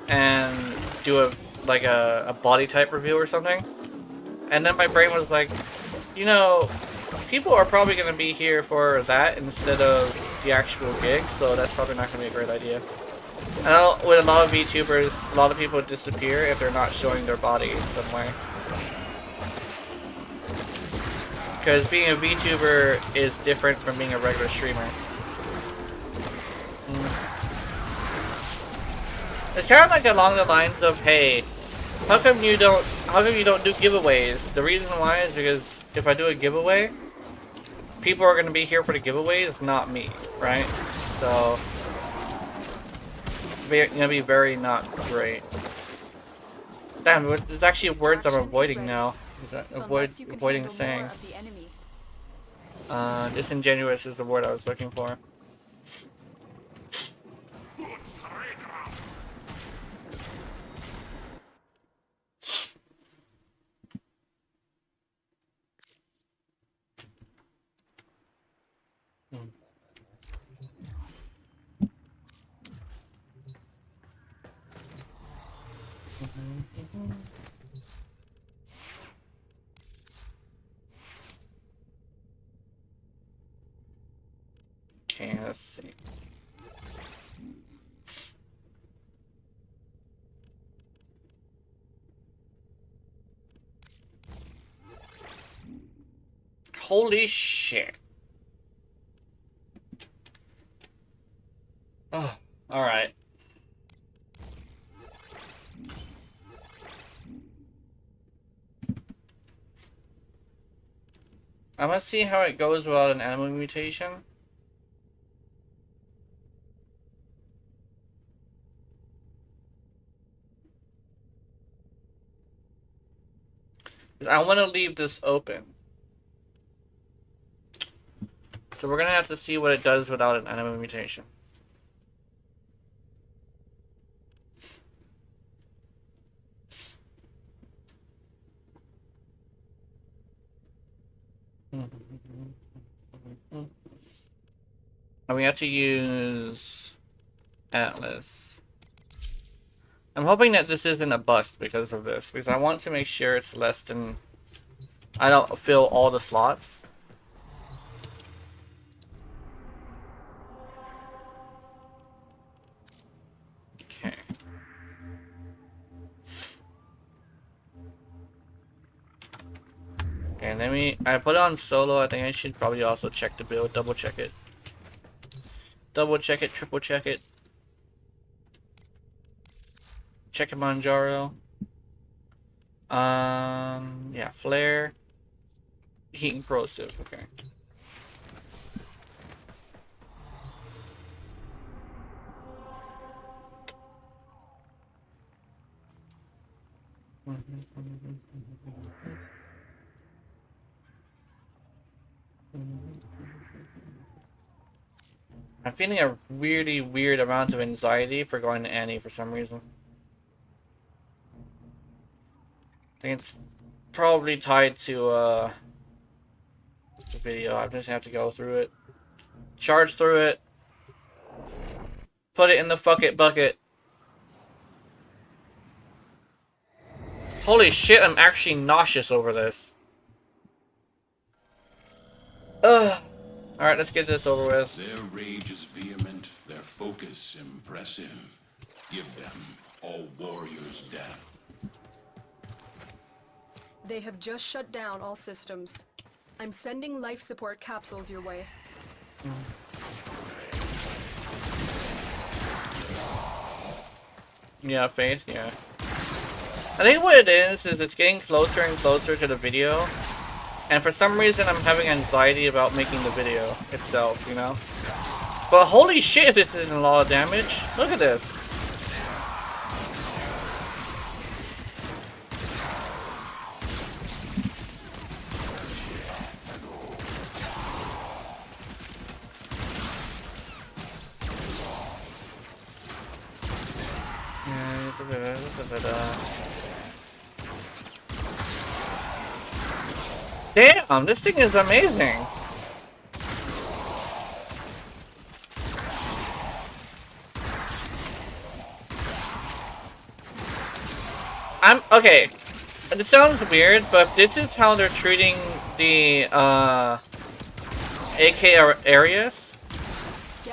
and do a body type review or something. And then my brain was like, you know, people are probably gonna be here for that instead of the actual gig, so that's probably not gonna be a great idea. I know with a lot of VTubers, a lot of people disappear if they're not showing their body in some way. Because being a VTuber is different from being a regular streamer. It's kind of like along the lines of, hey, how come you don't do giveaways? The reason why is because if I do a giveaway, people are going to be here for the giveaways, not me, right? So it's gonna be very not great. Damn, there's actually words I'm avoiding now. Avoiding saying. Disingenuous is the word I was looking for. Okay, let's see. Holy shit. Oh, alright. I'm gonna see how it goes without an animal mutation. I want to leave this open. So we're gonna have to see what it does without an enemy mutation. And we have to use Atlas. I'm hoping that this isn't a bust because of this, because I want to make sure it's less than... I don't fill all the slots. Okay. And then I put it on solo. I think I should probably also check the build, double check it. Double check it, triple check it. Check Manjaro. Yeah, flare. Heat and corrosive, okay. I'm feeling a really weird amount of anxiety for going to Annie for some reason. I think it's probably tied to the video. I'm just gonna have to go through it. Charge through it. Put it in the fuck it bucket. Holy shit, I'm actually nauseous over this. Ugh. Alright, let's get this over with. Their rage is vehement, their focus impressive. Give them all warriors' death. They have just shut down all systems. I'm sending life support capsules your way. Yeah, Faith, yeah. I think what it is it's getting closer and closer to the video. And for some reason, I'm having anxiety about making the video itself, you know? But holy shit, this is a lot of damage. Look at this. Damn, this thing is amazing. Okay. It sounds weird, but this is how they're treating the AK areas.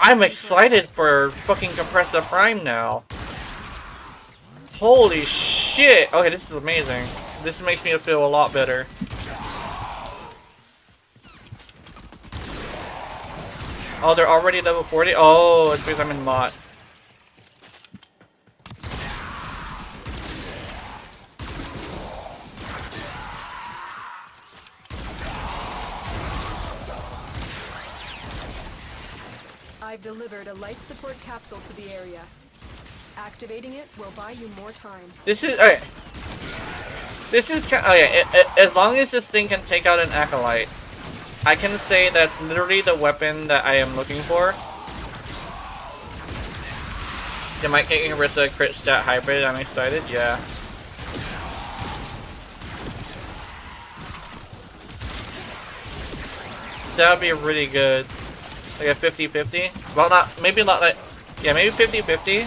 I'm excited for fucking Compressor Prime now. Holy shit! Okay, this is amazing. This makes me feel a lot better. Oh, they're already level 40? Oh, it's because I'm in mod. I've delivered a life support capsule to the area. Activating it will buy you more time. This is... Okay. This is... Okay, as long as this thing can take out an Acolyte, I can say that's literally the weapon that I am looking for. Am I taking a risk of crit stat hybrid? I'm excited, yeah. That would be really good. Like a 50-50. Well, maybe not like... Yeah, maybe 50-50.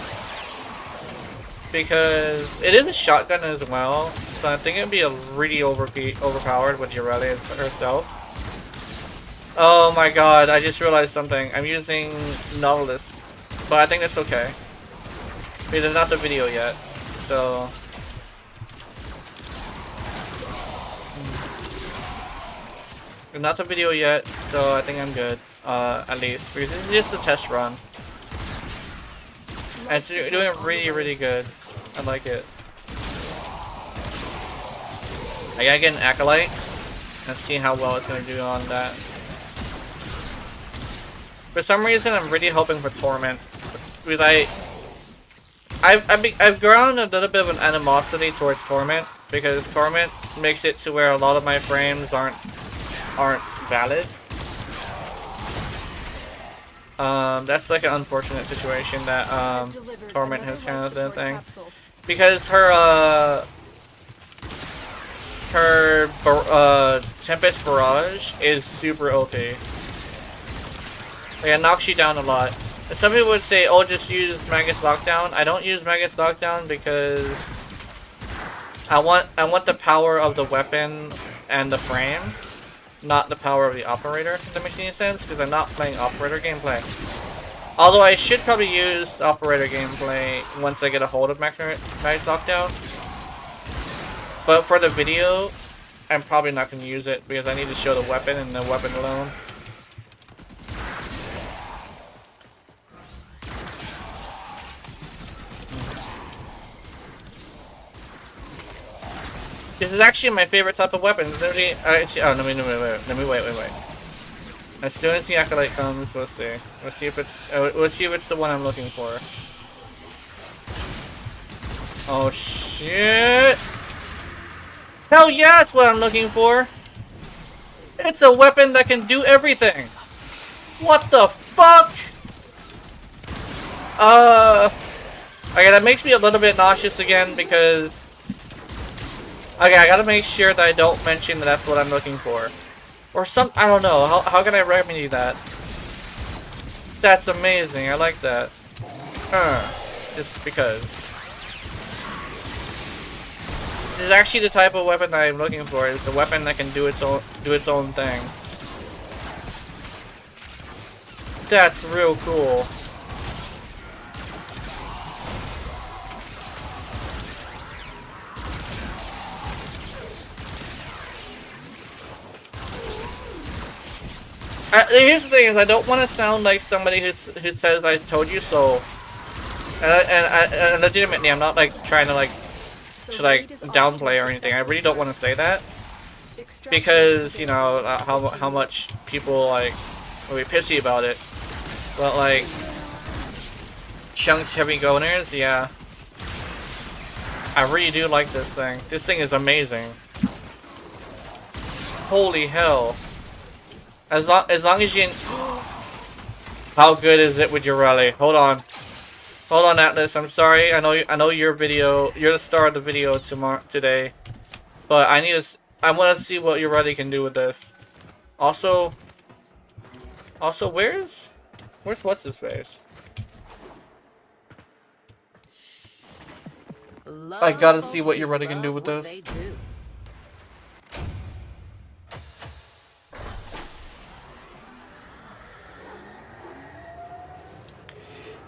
Because it is a shotgun as well. So I think it would be a really overpowered with Aurelia herself. Oh my god, I just realized something. I'm using Nautilus, but I think that's okay. Because it's not the video yet, so... It's not the video yet, so I think I'm good. At least, because it's just a test run. And it's doing really, really good. I like it. I gotta get an Acolyte and see how well it's gonna do on that. For some reason, I'm really hoping for Torment, because I've grown a little bit of an animosity towards Torment because Torment makes it to where a lot of my frames aren't valid. That's like an unfortunate situation that Torment has kind of the thing, because her Tempest Barrage is super OP. Like, it knocks you down a lot. Some people would say, oh, just use Magus Lockdown. I don't use Magus Lockdown because I want the power of the weapon and the frame, not the power of the operator, if that makes any sense, because I'm not playing operator gameplay. Although I should probably use operator gameplay once I get a hold of Magus Lockdown. But for the video, I'm probably not going to use it because I need to show the weapon and the weapon alone. This is actually my favorite type of weapon. Literally, let me wait. As soon as the Acolyte comes, we'll see. Let's see if it's the one I'm looking for. Oh shit! Hell yeah, that's what I'm looking for. It's a weapon that can do everything. What the fuck? Okay, that makes me a little bit nauseous again because. Okay, I gotta make sure that I don't mention that that's what I'm looking for. Or I don't know. How can I remedy that? That's amazing. I like that. Just because. This is actually the type of weapon that I'm looking for. Is the weapon that can do its own thing. That's real cool. Here's the thing: is I don't want to sound like somebody who says "I told you so," and legitimately, I'm not like trying to downplay or anything. I really don't want to say that because you know how much people like will be pissy about it. But like Chunks heavy goners, yeah, I really do like this thing. This thing is amazing. Holy hell! As long as you. How good is it with your rally? Hold on, Atlas. I'm sorry. I know your video. You're the star of the video today, but I want to see what your rally can do with this. Also, where's what's his face? I gotta see what your rally can do with this.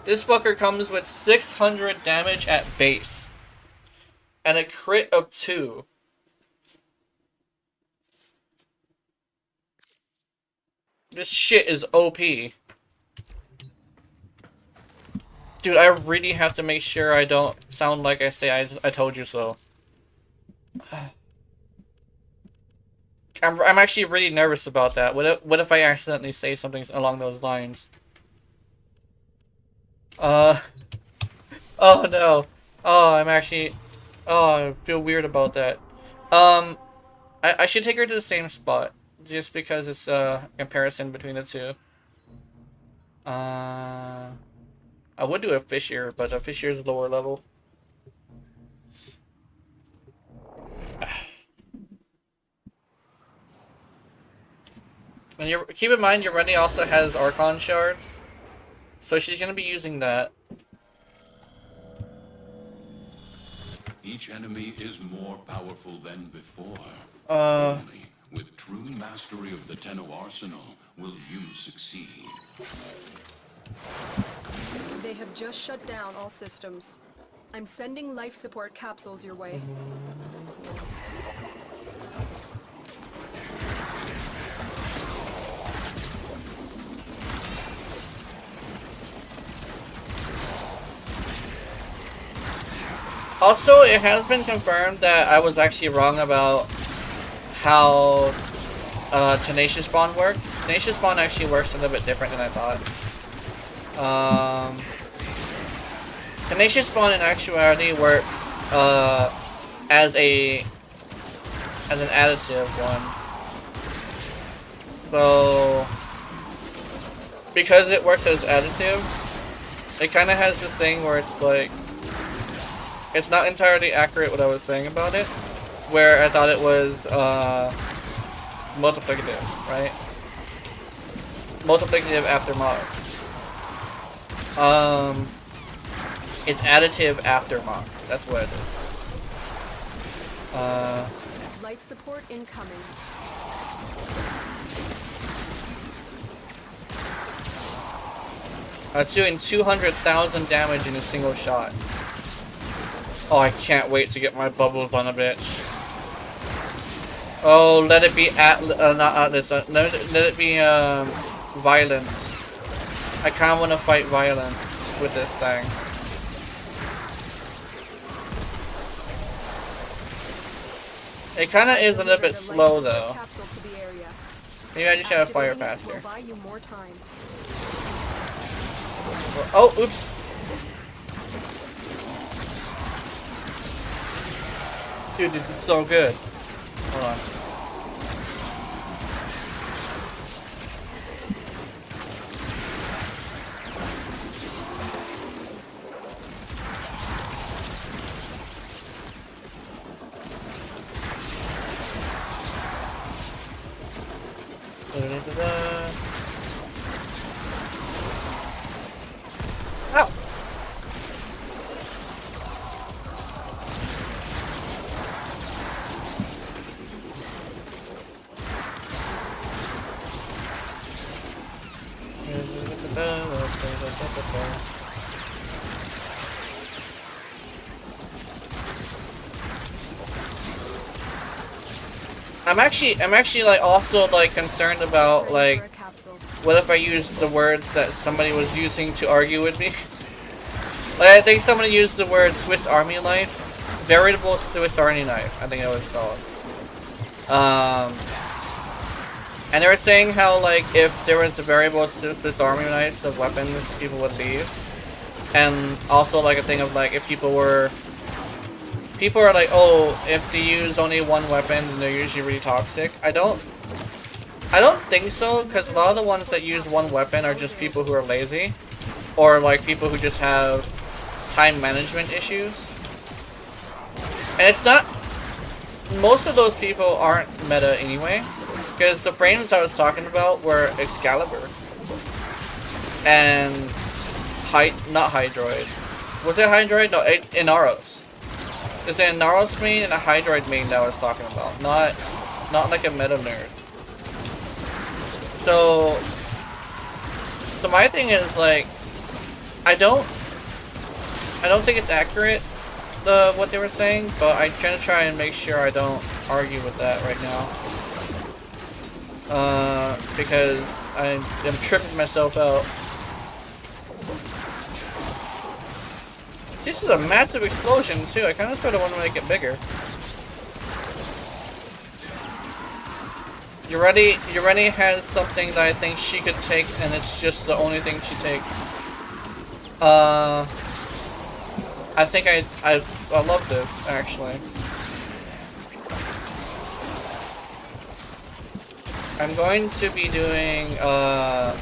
This fucker comes with 600 damage at base. And a crit of 2. This shit is OP. Dude, I really have to make sure I don't sound like I say I told you so. I'm actually really nervous about that. What if I accidentally say something along those lines? Oh no. Oh, I feel weird about that. I should take her to the same spot, just because it's a comparison between the two. I would do a Fissure, but a Fissure is lower level. And keep in mind, your Rennie also has Archon shards. So she's gonna be using that. Each enemy is more powerful than before. Only with true mastery of the Tenno arsenal will you succeed. They have just shut down all systems. I'm sending life support capsules your way. Also, it has been confirmed that I was actually wrong about how Tenacious Spawn works. Tenacious Spawn actually works a little bit different than I thought. Tenacious Spawn in actuality works as a as an additive one. So, because it works as additive, it kind of has this thing where it's like, it's not entirely accurate what I was saying about it, where I thought it was multiplicative, right? Multiplicative after mods. It's additive after mods. That's what it is. Life support incoming. It's doing 200,000 damage in a single shot. Oh, I can't wait to get my bubbles on a bitch. Oh, let it be not Atlas. Let it be violence. I kind of want to fight violence with this thing. It kind of is a little bit slow though. Maybe I just have a fire faster. Oh, oops. Dude, this is so good. Hold on. Ow! I'm actually like also like concerned about like what if I use the words that somebody was using to argue with me? Like I think somebody used the word Swiss Army knife, veritable Swiss Army knife. I think that was called. And they were saying how like if there was a variable Swiss Army knives of weapons, people would leave. And also like a thing of like if people are like, oh, if they use only one weapon, then they're usually really toxic. I don't think so, because a lot of the ones that use one weapon are just people who are lazy, or like people who just have time management issues. And it's not, most of those people aren't meta anyway, because the frames I was talking about were Excalibur and not Hydroid. Was it Hydroid? No, it's Inaros. It's an Inaros main and a Hydroid main that I was talking about, not like a meta nerd. So my thing is like, I don't think it's accurate what they were saying, but I'm trying to try and make sure I don't argue with that right now. Because I'm tripping myself out. This is a massive explosion too. I kind of sort of want to make it bigger. Ureni has something that I think she could take, and it's just the only thing she takes. I think I love this actually. I'm going to be doing I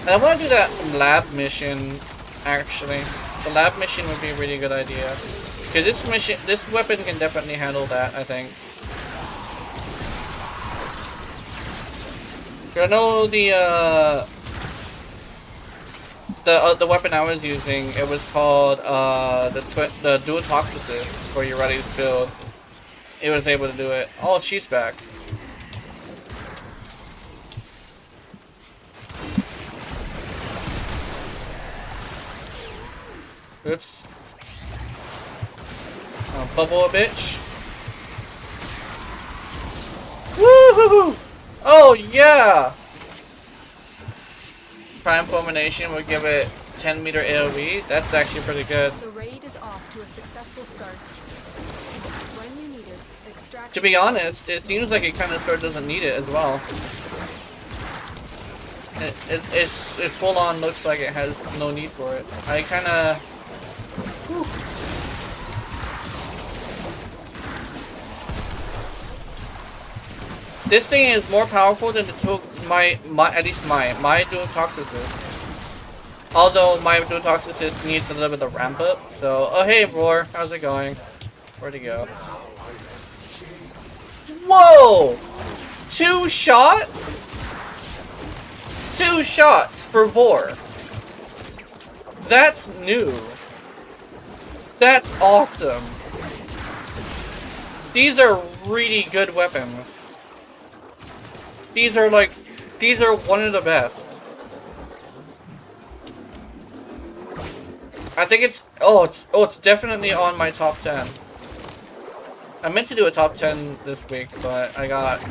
want to do that lab mission actually. The lab mission would be a really good idea. Because this weapon can definitely handle that, I think. I know the weapon I was using, it was called the dual toxicist for Ureti's build. It was able to do it. Oh, she's back. Oops. Bubble a bitch. Woohoo! Oh yeah! Prime Fulmination would give it 10 meter AoE. That's actually pretty good. The raid is off to a successful start. When you need it, extract. To be honest, it seems like it kind of sort of doesn't need it as well. It full on looks like it has no need for it. I kind of. This thing is more powerful than the at least my dual toxicist. Although my dual toxicist needs a little bit of ramp up. So, oh hey Roar, how's it going? Where'd he go? Whoa! 2 shots? 2 shots for Vor. That's new. That's awesome. These are really good weapons. These are one of the best. I think it's definitely on my top 10. I meant to do a top 10 this week, but I got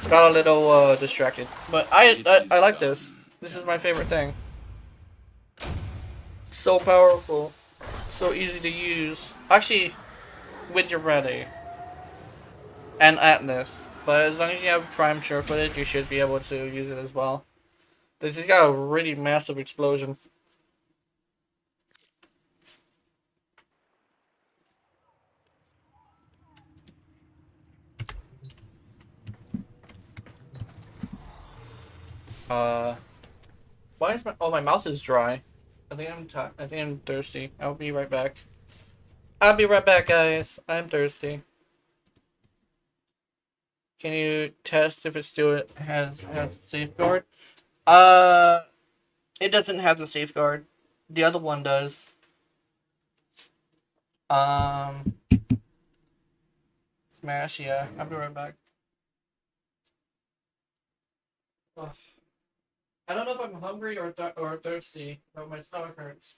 a little distracted. But I like this. This is my favorite thing. So powerful, so easy to use. Actually, with your ready and Atlas, but as long as you have Triumph sure footed, you should be able to use it as well. This has got a really massive explosion. Why is my mouth is dry? I think I'm thirsty. I'll be right back. I'll be right back, guys. I'm thirsty. Can you test if it still has safeguard? It doesn't have the safeguard. The other one does. Smash, yeah. I'll be right back. Ugh. I don't know if I'm hungry or thirsty, but my stomach hurts.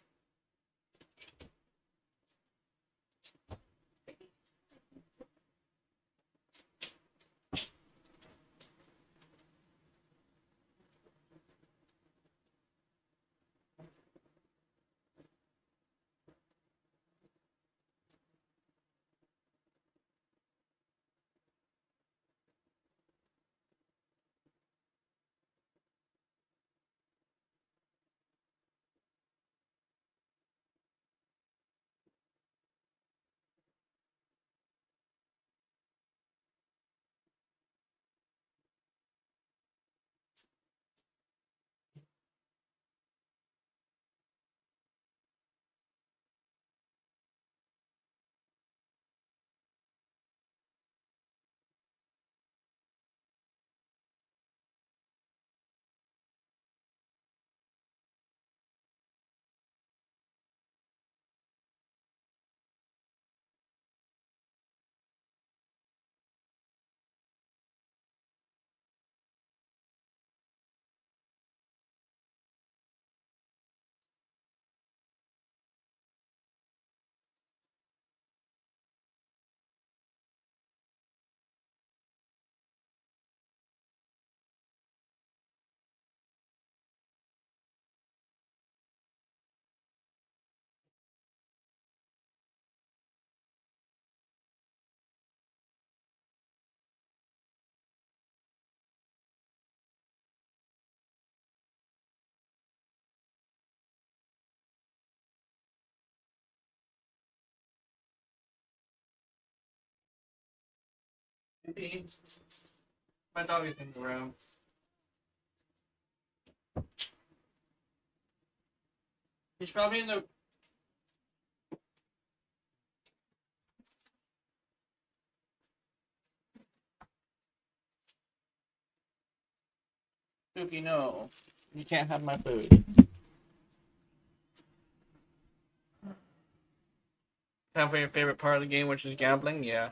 Maybe my dog is in the room. He's probably in the. Spooky, no. You can't have my food. Time for your favorite part of the game, which is gambling? Yeah.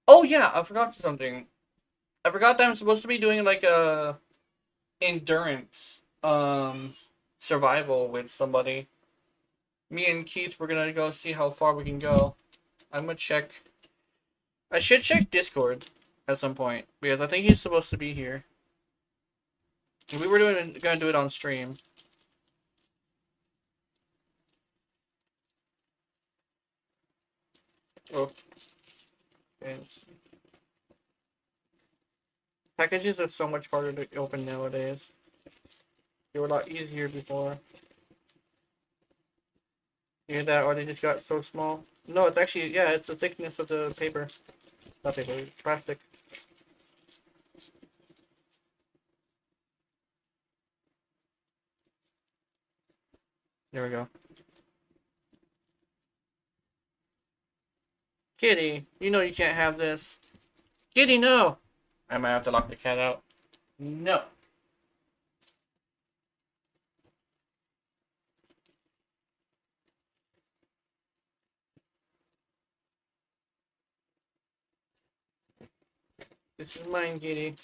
Oh, yeah, I forgot something. I forgot that I'm supposed to be doing like a endurance survival with somebody. Me and Keith, we're gonna go see how far we can go. I'm gonna check. I should check Discord at some point because I think he's supposed to be here. We were gonna do it on stream. Oh. Okay. Packages are so much harder to open nowadays. They were a lot easier before. You hear that? Or they just got so small. No, it's actually, yeah, it's the thickness of the paper. Not paper, it's plastic. There we go. Kitty, you know you can't have this. Kitty, no! I might have to lock the cat out. No. This is mine, Kitty.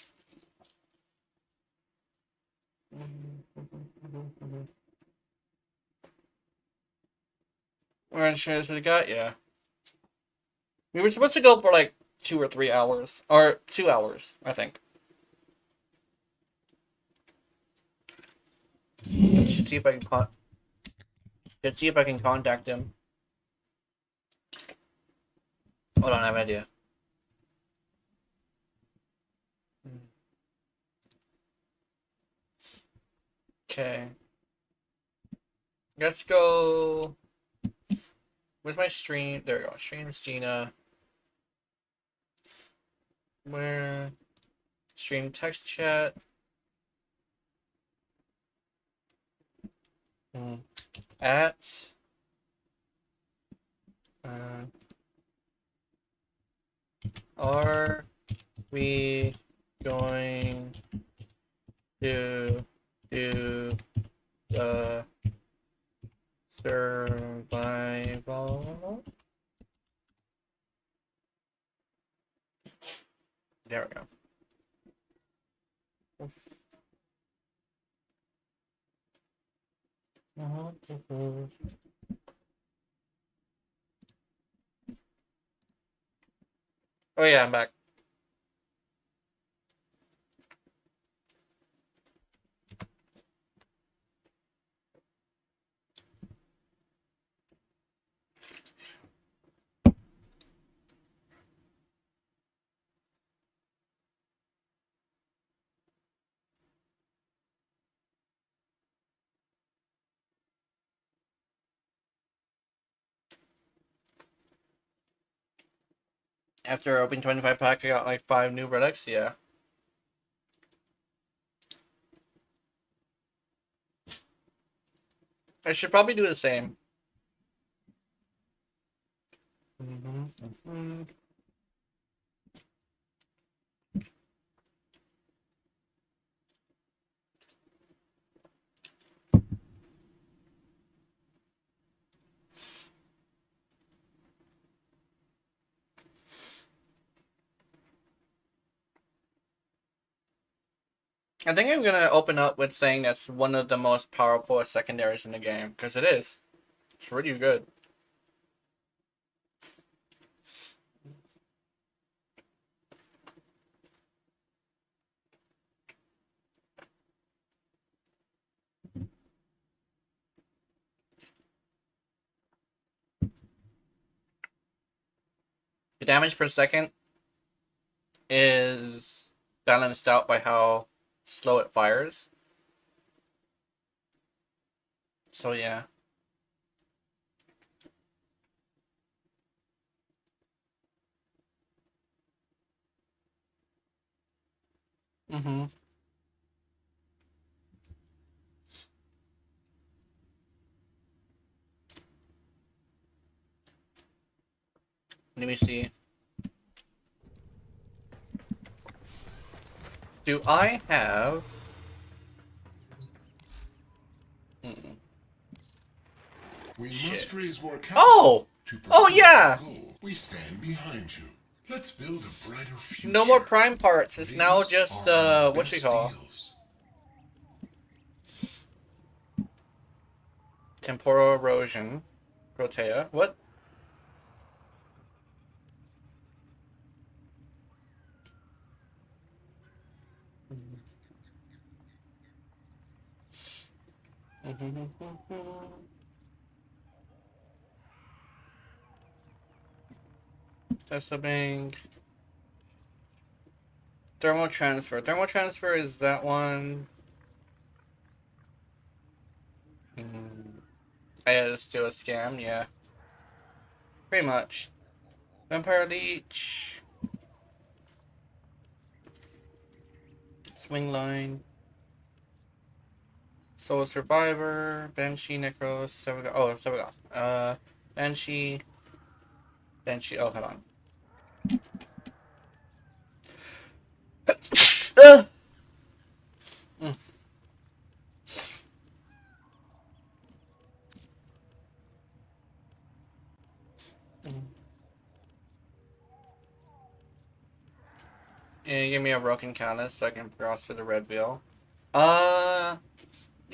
We're in shares we got, yeah. We were supposed to go for like 2 or 3 hours. Or 2 hours, I think. Should see if I can contact him. Hold on, I have an idea. Okay. Let's go. Where's my stream? There we go. Streams Gina. Where? Stream text chat. At. Are we going to do the survival? There we go. Oh yeah, I'm back. After opening 25 pack, I got like 5 new relics, yeah. I should probably do the same. I think I'm gonna open up with saying that's one of the most powerful secondaries in the game, because it is. It's really good. The damage per second is balanced out by how slow it fires. So yeah. Let me see. Do I have... We Shit. must raise more capital. Oh! To pursue Oh, yeah! our goal. We stand behind you. Let's build a brighter future. No more prime parts. It's now These just, are our what you best call? deals. Temporal erosion. Protea. What? That's the bang. Thermal transfer. Thermal transfer is that one. Yeah, it's still a scam, yeah. Pretty much. Vampire Leech. Swing line. Soul Survivor, Banshee, Necros, so we got, oh, so we got, Banshee, oh, hold on. Mm. Mm. Yeah, give me a broken catalyst so I can cross through the red wheel.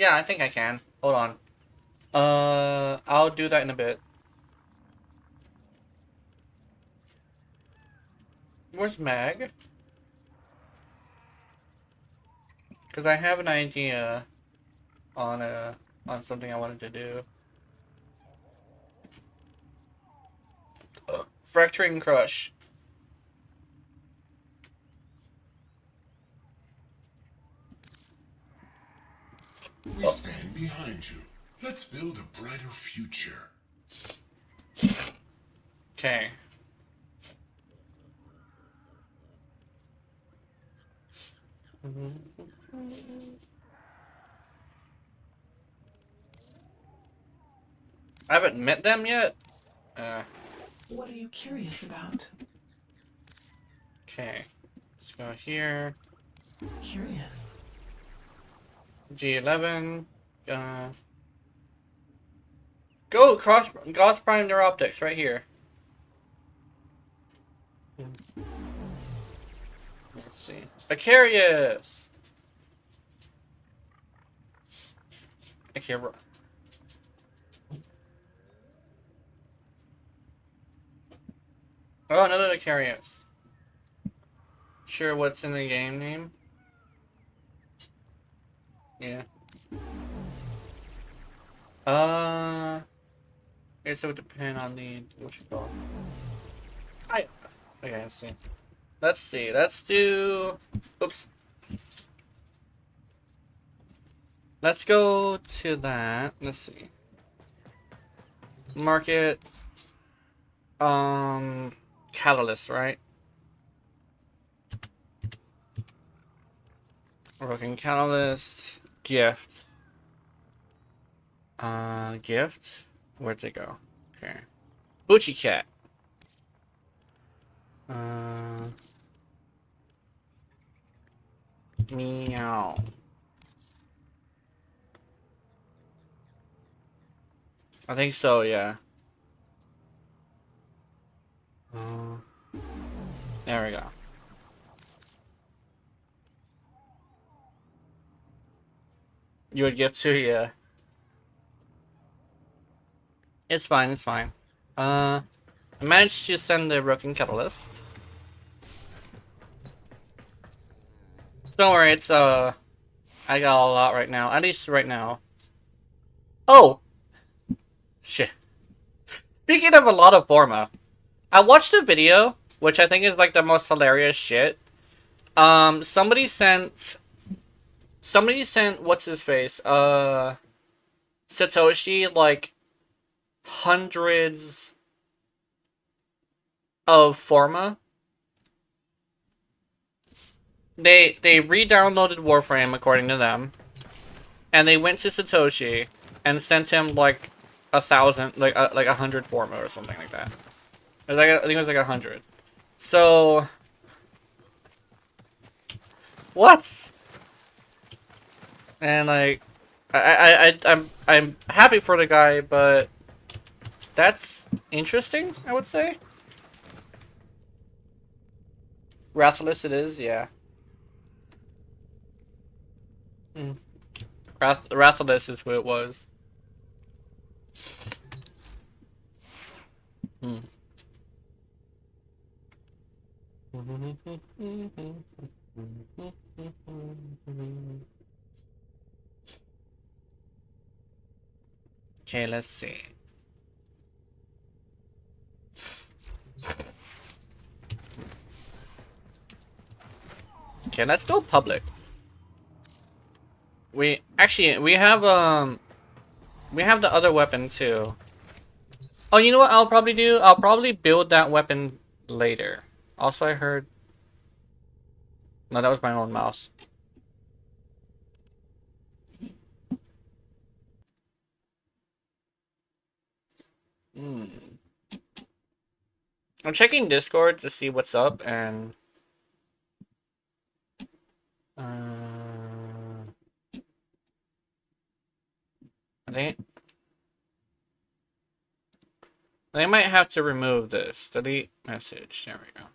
Yeah, I think I can. Hold on. I'll do that in a bit. Where's Mag? Because I have an idea on something I wanted to do. Fracturing Crush. We stand behind you. Let's build a brighter future. Okay. I haven't met them yet. What are you curious about? Okay. Let's go here. Curious. G11. Go cross Gauss Prime Neuroptics right here. Let's see. Acarius. Okay, oh, another Acarius. Sure, what's in the game name? Yeah. I guess it would depend on the what you call it. Okay, let's see. Let's see. Let's do. Oops. Let's go to that. Let's see. Market. Catalyst, right? Working catalyst. Gift. Gift. Where'd it go? Okay. Boochie Cat. Meow. I think so, yeah. There we go. You would get to, yeah. It's fine, it's fine. I managed to send the broken catalyst. Don't worry, it's, I got a lot right now. At least right now. Oh! Shit. Speaking of a lot of Forma, I watched a video, which I think is like the most hilarious shit. Somebody sent, what's his face? Satoshi, like, hundreds of Forma. They re-downloaded Warframe according to them, and they went to Satoshi and sent him like 1,000, like 100 Forma or something like that. It was like, I think it was like 100. So what? And like, I'm happy for the guy, but that's interesting, I would say. Wrathless it is, yeah. Wrathless is who it was. Okay, let's see. Okay, let's go public. We have the other weapon too. Oh, you know what I'll probably do? I'll probably build that weapon later. Also, I heard. No, that was my own mouse. I'm checking Discord to see what's up, and I think they might have to remove this. Delete message. There we go.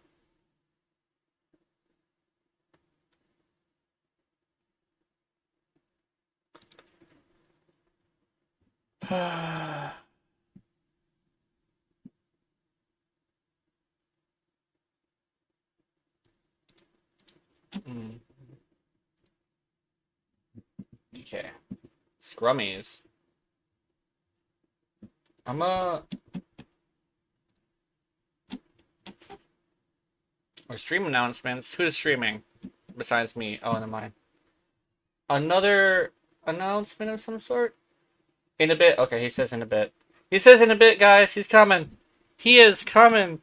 Okay. Scrummies. Or stream announcements. Who's streaming? Besides me. Oh, never mind. Another announcement of some sort? In a bit. Okay, he says in a bit. He says in a bit, guys. He's coming. He is coming.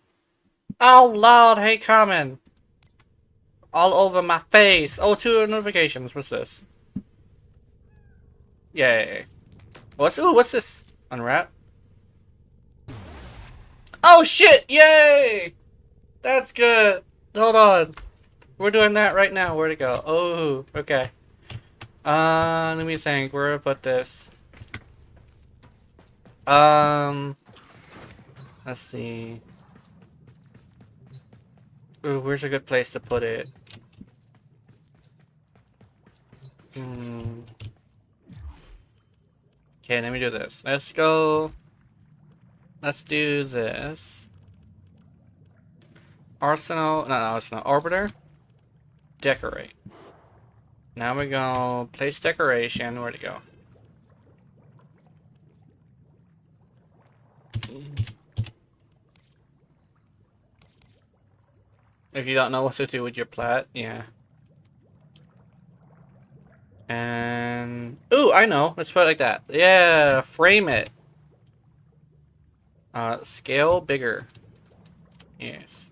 Oh, Lord, he coming. All over my face. Oh, 2 notifications. What's this? Yay. What's this? Unwrap? Oh, shit! Yay! That's good. Hold on. We're doing that right now. Where'd it go? Oh, okay. Let me think. Where to put this? Let's see. Ooh, where's a good place to put it? Okay, let me do this. Let's go. Let's do this. Arsenal, not Arsenal, Orbiter. Decorate. Now we go place decoration. Where'd it go? If you don't know what to do with your plat, yeah. And ooh, I know. Let's put it like that. Yeah, frame it. Scale bigger. Yes.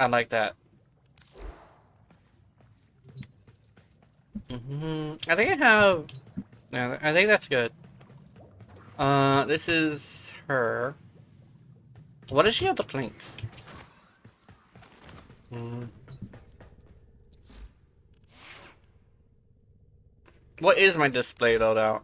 I like that. I think I have. Yeah, I think that's good. This is her. What does she have the planks? What is my display loadout?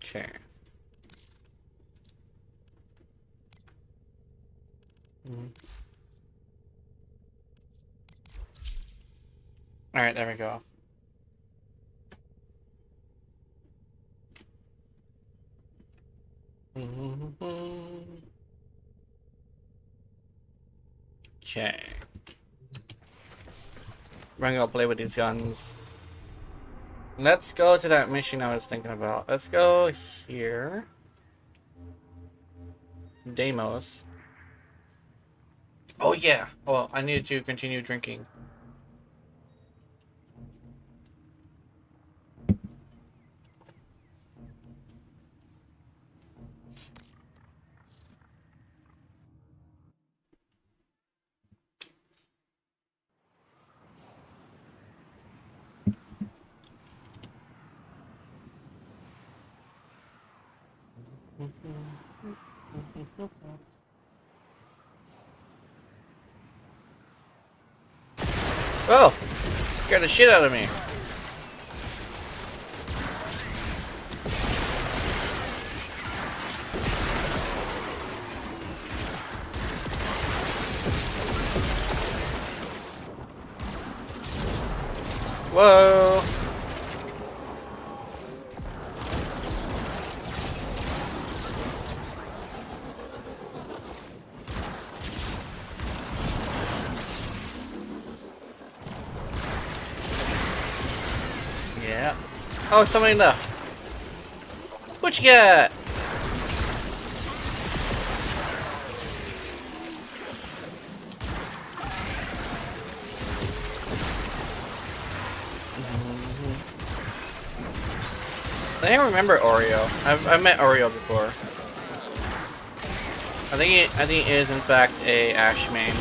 Okay. All right, there we go. Okay. We're gonna go play with these guns. Let's go to that mission I was thinking about. Let's go here. Deimos. Oh yeah. Well, I need to continue drinking. Oh! Scared the shit out of me. Whoa! Yeah. Oh, somebody left. What you got? I think I remember Oreo. I've met Oreo before. I think it is in fact a Ash main,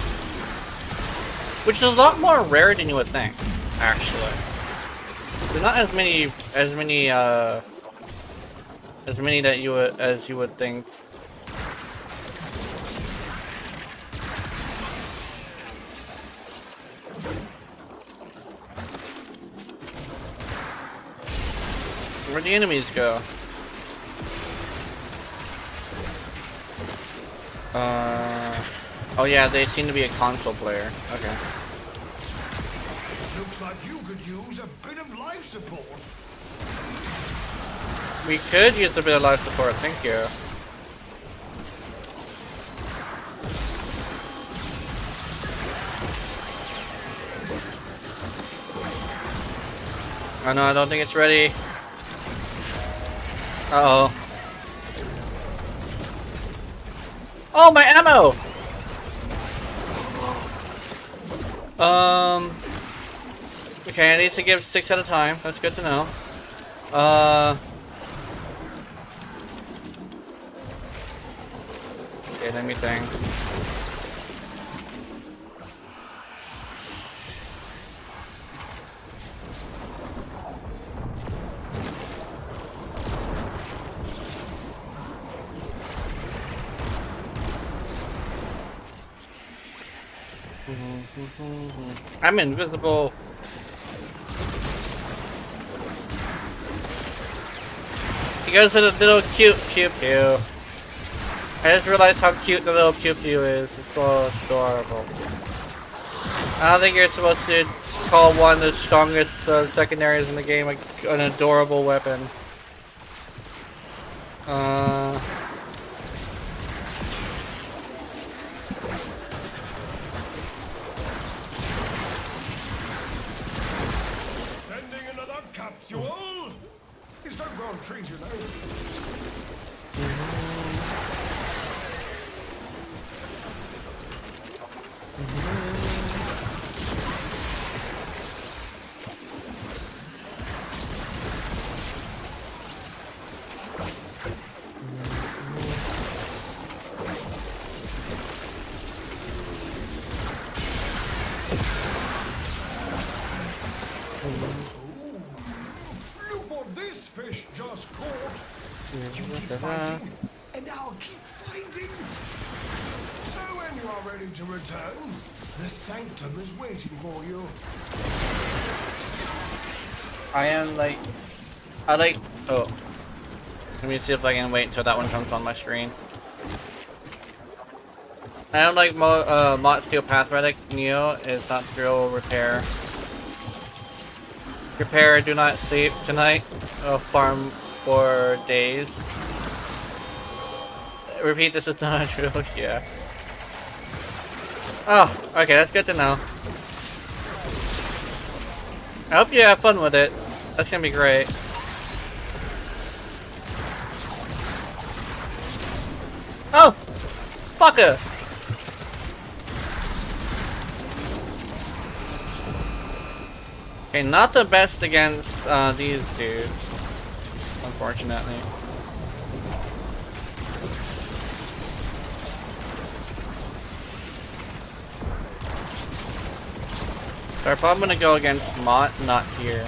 which is a lot more rare than you would think. Actually, there's not as many that you would think. Where'd the enemies go? Oh yeah, they seem to be a console player. Okay. Looks like you could use a bit of life support. We could use a bit of life support, thank you. Oh no, I don't think it's ready. Uh-oh. Oh, my ammo! Okay, I need to give 6 at a time. That's good to know. Okay, let me think. I'm invisible. He goes to the little cute pew pew. I just realized how cute the little pew pew is. It's so adorable. I don't think you're supposed to call one of the strongest secondaries in the game an adorable weapon. Sending another capsule? Is that going to treat you now? Look what this fish just caught. You keep fighting, and I'll keep fighting. So when you are ready to return, the sanctum is waiting for you. Oh. Let me see if I can wait until that one comes on my screen. I don't like Mott Steel Pathmedic Neo. It's not drill repair. Repair, do not sleep tonight. Farm for days. Repeat, this is not a drill. Yeah. Oh, okay, that's good to know. I hope you have fun with it. That's gonna be great. Oh! Fucker! Okay, not the best against these dudes, unfortunately. So I'm probably gonna go against Mott, not here.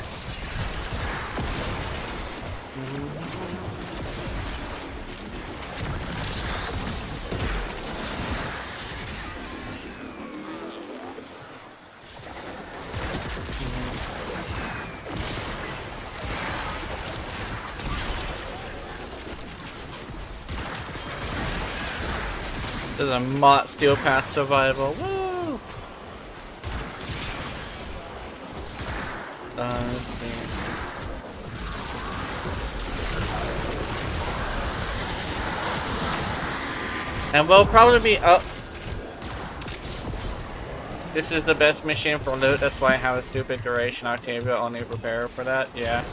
This is a Mott Steel Path survival. Woo! Let's see. And we'll probably be up. This is the best mission for loot. That's why I have a stupid duration. Octavia only prepare for that. Yeah.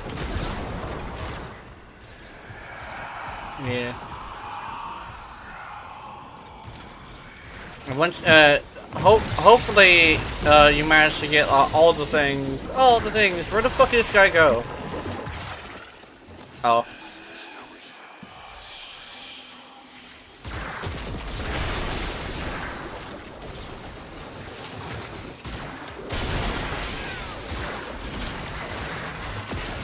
Yeah. Once, hopefully, you manage to get all the things. All the things. Where the fuck did this guy go? Oh.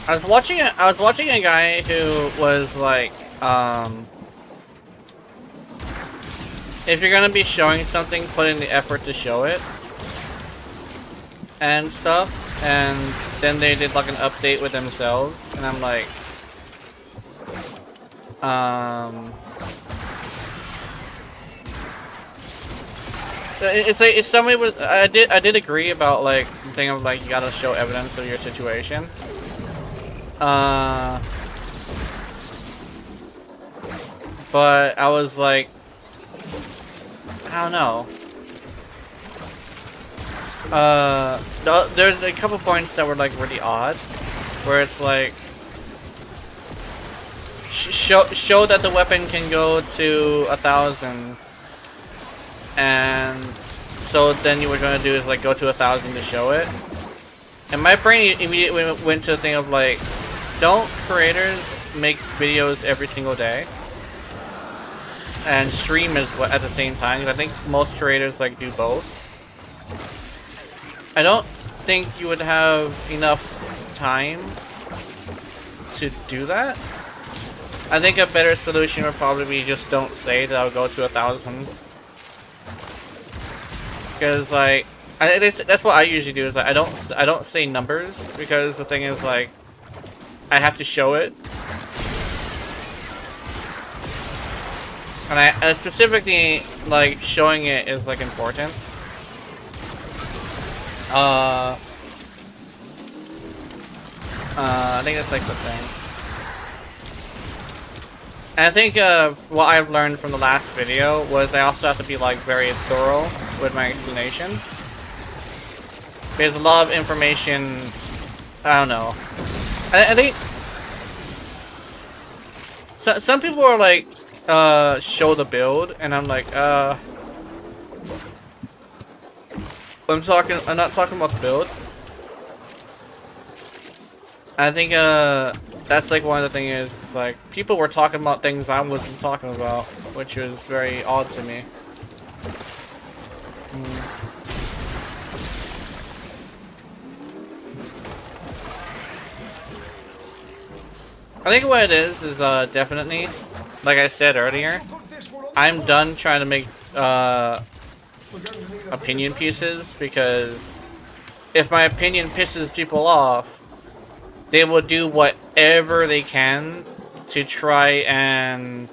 I was watching a guy who was like, if you're gonna be showing something, put in the effort to show it and stuff, and then they did like an update with themselves, and I'm like, it's somebody with I did agree about like the thing of like you gotta show evidence of your situation. But I was like, I don't know. There's a couple points that were like really odd, where it's like, show that the weapon can go to 1,000, and so then you were gonna do is like go to 1,000 to show it, and my brain immediately went to the thing of like, don't creators make videos every single day and stream as well at the same time? Because I think most creators like do both. I don't think you would have enough time to do that. I think a better solution would probably be just don't say that I'll go to 1,000. Because like, that's what I usually do. Is like I don't say numbers, because the thing is like, I have to show it. And I specifically like showing it is like important. I think that's like the thing. And I think what I've learned from the last video was I also have to be like very thorough with my explanation. There's a lot of information, I don't know. I think some people are like, show the build, and I'm like, I'm not talking about the build. I think, that's like one of the things is like, people were talking about things I wasn't talking about, which was very odd to me. I think what it is definitely, like I said earlier, I'm done trying to make opinion pieces, because if my opinion pisses people off, they will do whatever they can to try and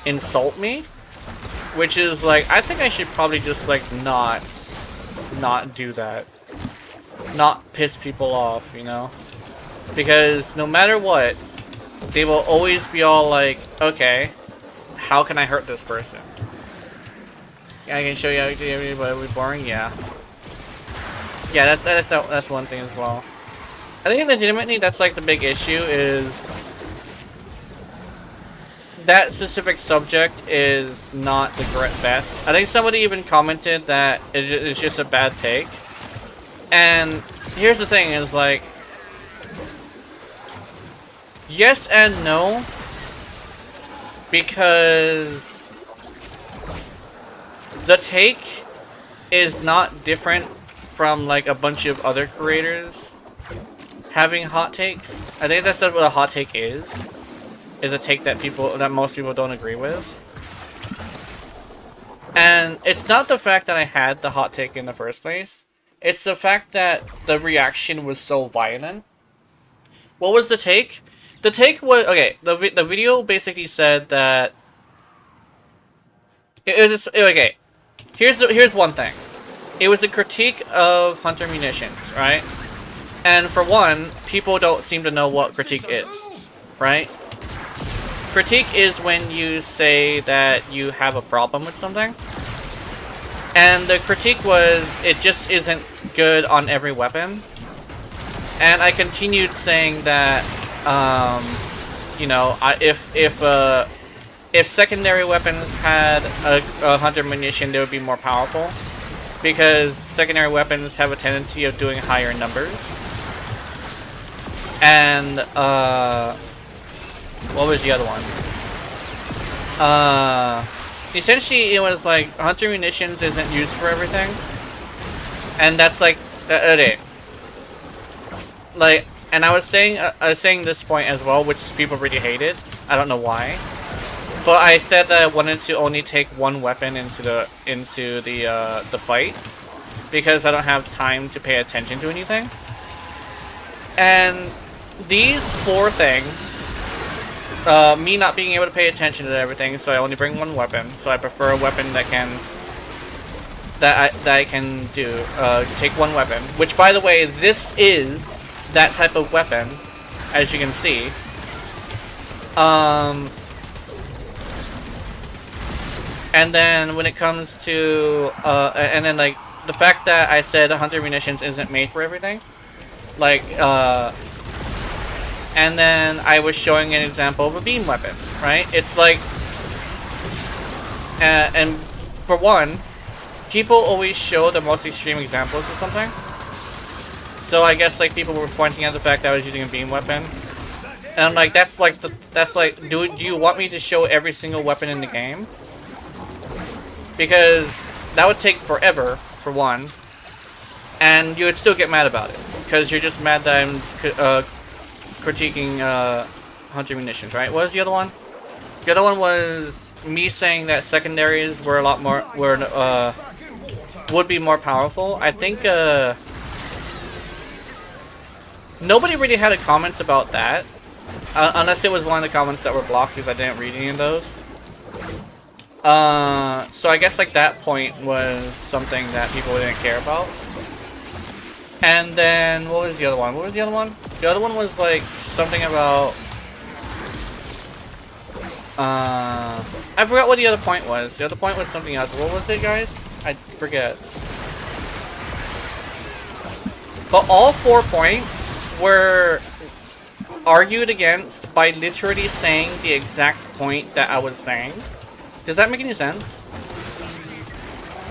insult me, which is like, I think I should probably just like not do that, not piss people off, you know. Because no matter what, they will always be all like, okay, how can I hurt this person? Yeah, I can show you how to do it, but it'll be boring, yeah. Yeah, that's one thing as well. I think legitimately that's like the big issue, is that specific subject is not the best. I think somebody even commented that it's just a bad take. And here's the thing, is like, yes and no, because the take is not different from like a bunch of other creators having hot takes. I think that's what a hot take is a take that most people don't agree with. And it's not the fact that I had the hot take in the first place, it's the fact that the reaction was so violent. What was the take? The take was, okay, the video basically said that it was, okay, here's one thing. It was a critique of Hunter munitions, right? And for one, people don't seem to know what critique is, right? Critique is when you say that you have a problem with something. And the critique was, it just isn't good on every weapon. And I continued saying that, you know, if secondary weapons had a Hunter munition, they would be more powerful, because secondary weapons have a tendency of doing higher numbers. And what was the other one? Essentially it was like hunter munitions isn't used for everything, and that's like okay. Like, and I was saying this point as well, which people really hated. I don't know why, but I said that I wanted to only take one weapon into the fight because I don't have time to pay attention to anything. And these 4 things, me not being able to pay attention to everything, so I only bring one weapon. So I prefer a weapon that I can do. Take one weapon, which by the way, this is that type of weapon, as you can see. And then when it comes to and then like the fact that I said hunter munitions isn't made for everything, like and then I was showing an example of a beam weapon, right? It's like and for one, people always show the most extreme examples of something. So I guess like people were pointing out the fact that I was using a beam weapon, and I'm like, that's like do you want me to show every single weapon in the game? Because that would take forever, for one, and you would still get mad about it because you're just mad that I'm critiquing hunter munitions, right? What was the other one? The other one was me saying that secondaries were a lot more would be more powerful. I think nobody really had a comment about that, unless it was one of the comments that were blocked because I didn't read any of those. So I guess like that point was something that people didn't care about. And then what was the other one? What was the other one? The other one was like something about I forgot what the other point was. The other point was something else. What was it, guys? I forget. But all 4 points were argued against by literally saying the exact point that I was saying. Does that make any sense?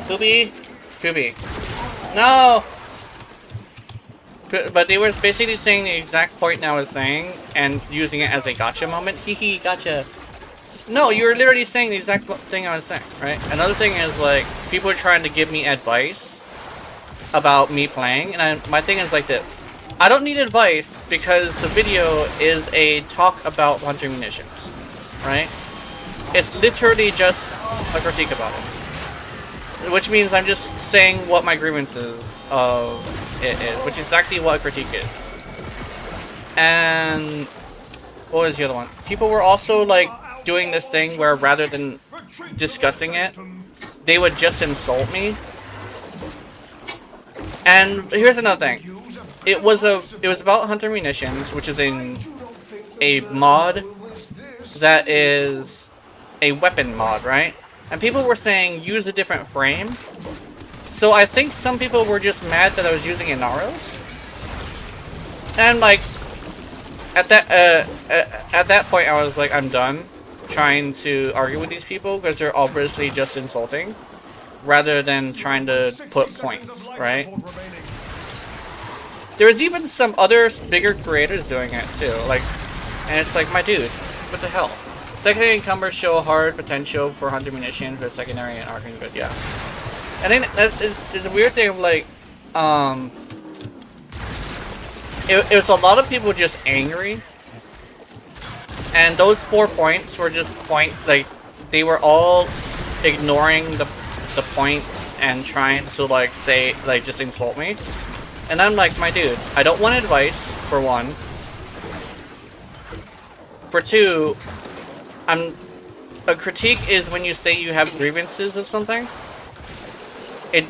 Poopy? Poopy. No! But they were basically saying the exact point I was saying and using it as a gotcha moment. Hee gotcha. No, you were literally saying the exact thing I was saying, right? Another thing is like, people are trying to give me advice about me playing, and my thing is like this. I don't need advice because the video is a talk about hunter munitions, right? It's literally just a critique about it. Which means I'm just saying what my grievances of it is, which is exactly what a critique is. And what was the other one? People were also like doing this thing where rather than discussing it, they would just insult me. And here's another thing. It was about hunter munitions, which is a mod that is a weapon mod, right? And people were saying use a different frame. So I think some people were just mad that I was using Inaros. And like at that point I was like, I'm done trying to argue with these people because they're obviously just insulting rather than trying to put points, right? There was even some other bigger creators doing it too, like, and it's like, my dude, what the hell? Secondary encumbrers show hard potential for hunter munition for secondary and arcane good, yeah. And then there's a weird thing of like, it was a lot of people just angry, and those 4 points were just like, they were all ignoring the points and trying to like say, like, just insult me. And I'm like, my dude, I don't want advice, for one. For two, a critique is when you say you have grievances of something. And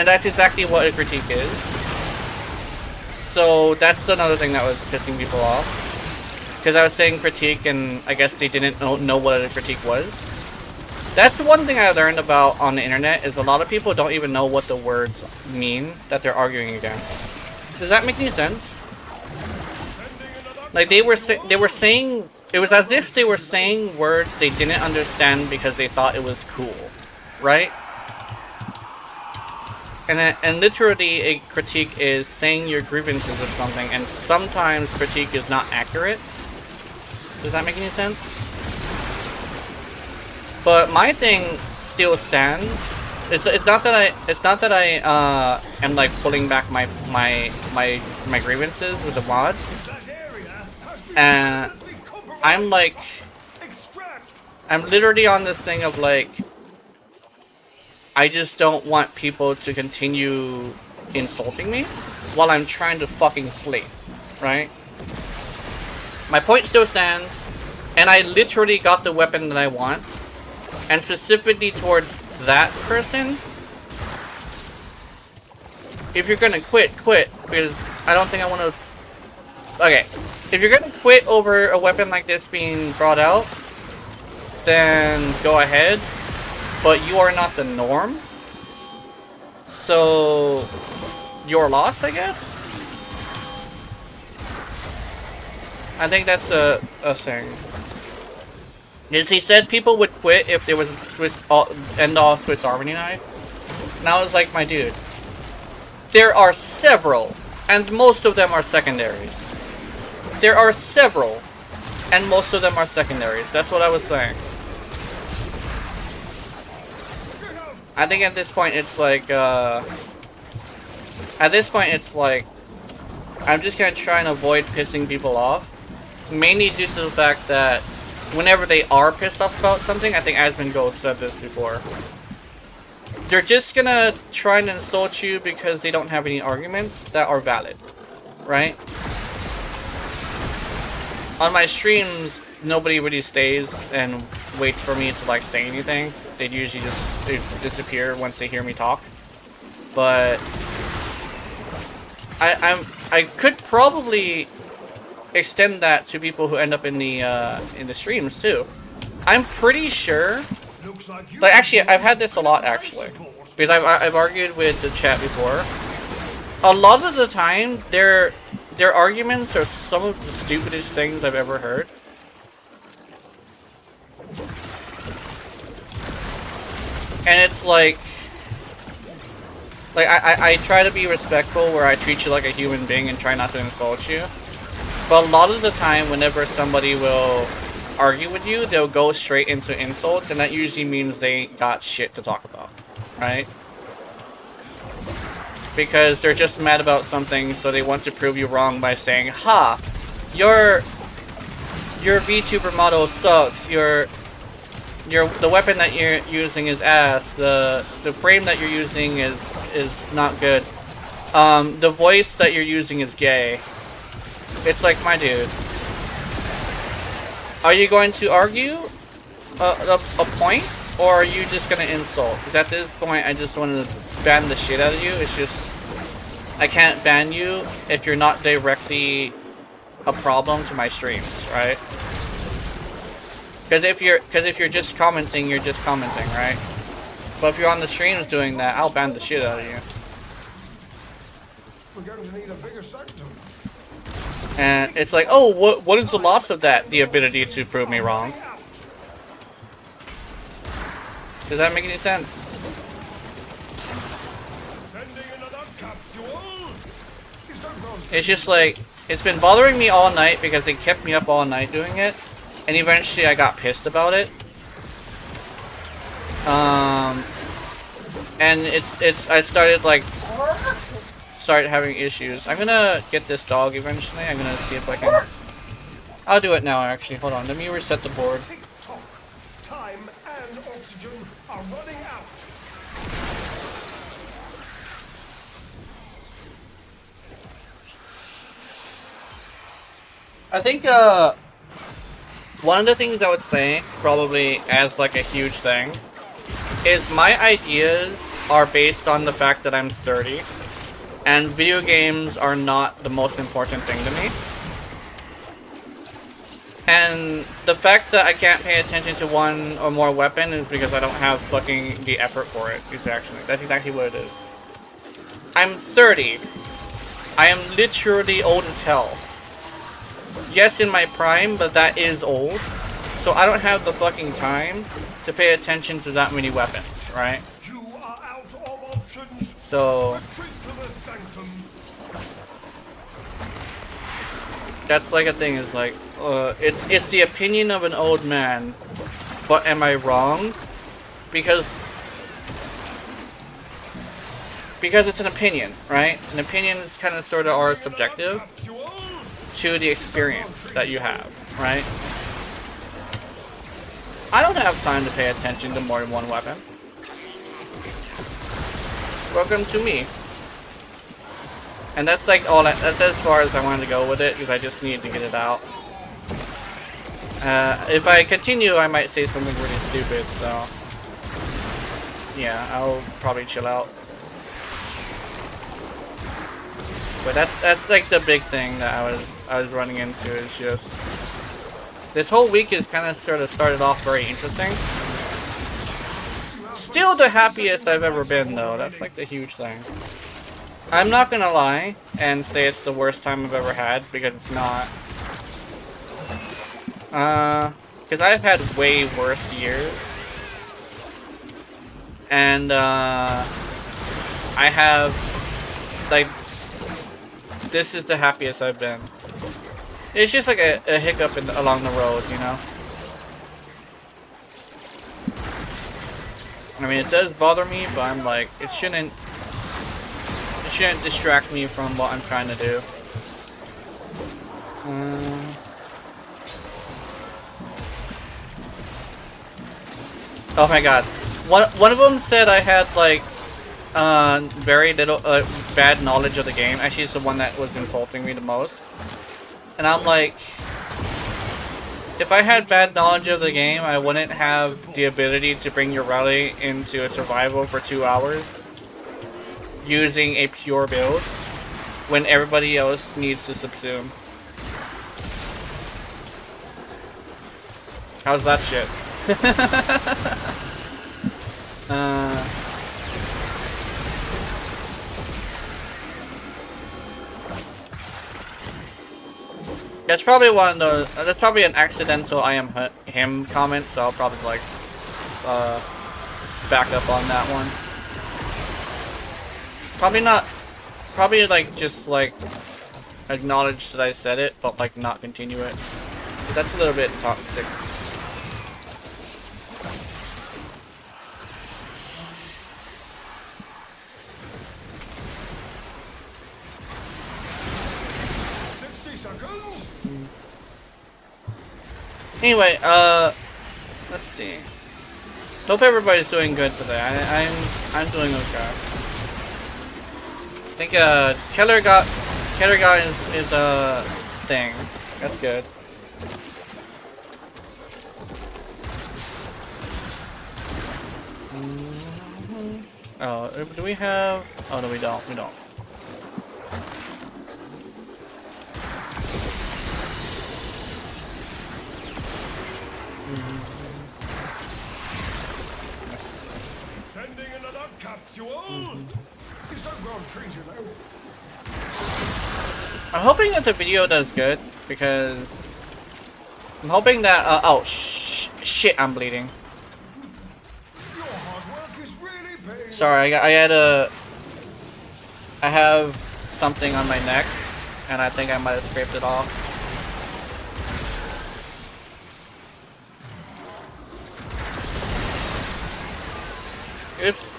that's exactly what a critique is. So that's another thing that was pissing people off. Because I was saying critique and I guess they didn't know what a critique was. That's one thing I learned about on the internet, is a lot of people don't even know what the words mean that they're arguing against. Does that make any sense? Like they were saying, it was as if they were saying words they didn't understand because they thought it was cool, right? And literally a critique is saying your grievances with something, and sometimes critique is not accurate. Does that make any sense? But my thing still stands. It's not that I am like pulling back my grievances with the mod. And I'm like, I'm literally on this thing of like, I just don't want people to continue insulting me while I'm trying to fucking sleep, right? My point still stands, and I literally got the weapon that I want, and specifically towards that person. If you're gonna quit, because I don't think I want to... Okay, if you're gonna quit over a weapon like this being brought out, then go ahead. But you are not the norm. So, you're lost, I guess? I think that's a thing. Because he said people would quit if there was a Swiss end-all Swiss Army knife. And I was like, my dude, there are several, and most of them are secondaries. There are several, and most of them are secondaries. That's what I was saying. I think at this point it's like, I'm just gonna try and avoid pissing people off. Mainly due to the fact that whenever they are pissed off about something, I think Asmongold said this before, they're just gonna try and insult you because they don't have any arguments that are valid, right? On my streams, nobody really stays and waits for me to like say anything. They usually just disappear once they hear me talk. But I could probably extend that to people who end up in the streams too. I'm pretty sure. Like actually, I've had this a lot actually, because I've argued with the chat before. A lot of the time, their arguments are some of the stupidest things I've ever heard. And it's like I try to be respectful where I treat you like a human being and try not to insult you. But a lot of the time, whenever somebody will argue with you, they'll go straight into insults, and that usually means they got shit to talk about, right? Because they're just mad about something, so they want to prove you wrong by saying, "Ha, your VTuber model sucks. The weapon that you're using is ass. The frame that you're using is not good. The voice that you're using is gay." It's like, my dude, are you going to argue a point, or are you just gonna insult? Because at this point, I just want to ban the shit out of you. It's just, I can't ban you if you're not directly a problem to my streams, right? Because if you're just commenting, you're just commenting, right? But if you're on the streams doing that, I'll ban the shit out of you. We're going to need a bigger sanctum. And it's like, oh, what is the loss of that? The ability to prove me wrong. Does that make any sense? It's just like, it's been bothering me all night because they kept me up all night doing it. And eventually I got pissed about it. And I started having issues. I'm gonna get this dog eventually. I'm gonna see if I can. I'll do it now actually. Hold on, let me reset the board. Time and oxygen are running out. I think one of the things I would say, probably as like a huge thing, is my ideas are based on the fact that I'm 30. And video games are not the most important thing to me. And the fact that I can't pay attention to one or more weapon is because I don't have fucking the effort for it, That's exactly what it is. I'm 30. I am literally old as hell. Yes, in my prime, but that is old. So I don't have the fucking time to pay attention to that many weapons, right? You are out of options. So Retreat to the sanctum. that's like a thing is like, it's the opinion of an old man, but am I wrong? Because it's an opinion, right? An opinion is kind of sort of are subjective to the experience that you have, right? I don't have time to pay attention to more than one weapon. Welcome to me. And that's like all that's as far as I wanted to go with it, because I just needed to get it out. If I continue, I might say something really stupid, so yeah, I'll probably chill out. But that's like the big thing that I was running into, is just this whole week is kind of sort of started off very interesting. Still the happiest I've ever been though. That's like the huge thing. I'm not gonna lie and say it's the worst time I've ever had, because it's not. Because I've had way worse years. And I have like, this is the happiest I've been. It's just like a hiccup along the road, you know? I mean, it does bother me, but I'm like, it shouldn't distract me from what I'm trying to do. Oh my god. One of them said I had like very little bad knowledge of the game. Actually, it's the one that was insulting me the most. And I'm like, if I had bad knowledge of the game, I wouldn't have the ability to bring your rally into a survival for 2 hours using a pure build when everybody else needs to subsume. How's that shit? That's probably one of those. That's probably an accidental "I am him" comment, so I'll probably like back up on that one. Probably not. Probably like just like acknowledge that I said it, but like not continue it. That's a little bit toxic. Anyway, let's see. Hope everybody's doing good today. I'm doing okay. I think Keller got his thing. That's good. Oh, do we have? Oh no, we don't. We don't. Sending another capsule. It's no ground treat, you know. I'm hoping that the video does good, because I'm hoping that oh shit, I'm bleeding. Your hard work is really paying. Sorry, I have something on my neck, and I think I might have scraped it off. Oops.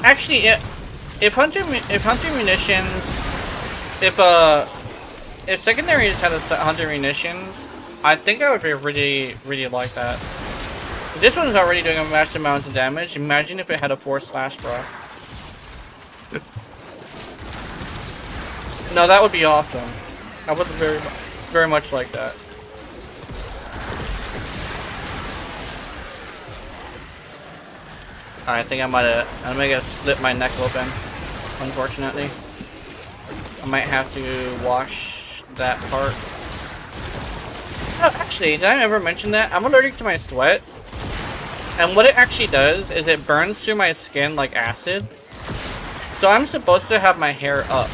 Actually, if hunter munitions, if secondaries had a hunter munitions, I think I would be really like that. This one's already doing a massive amount of damage. Imagine if it had a force slash, bro. No, that would be awesome. I would very much like that. I think I might have split my neck open, unfortunately. I might have to wash that part. Oh, actually, did I ever mention that? I'm allergic to my sweat. And what it actually does is it burns through my skin like acid. So I'm supposed to have my hair up.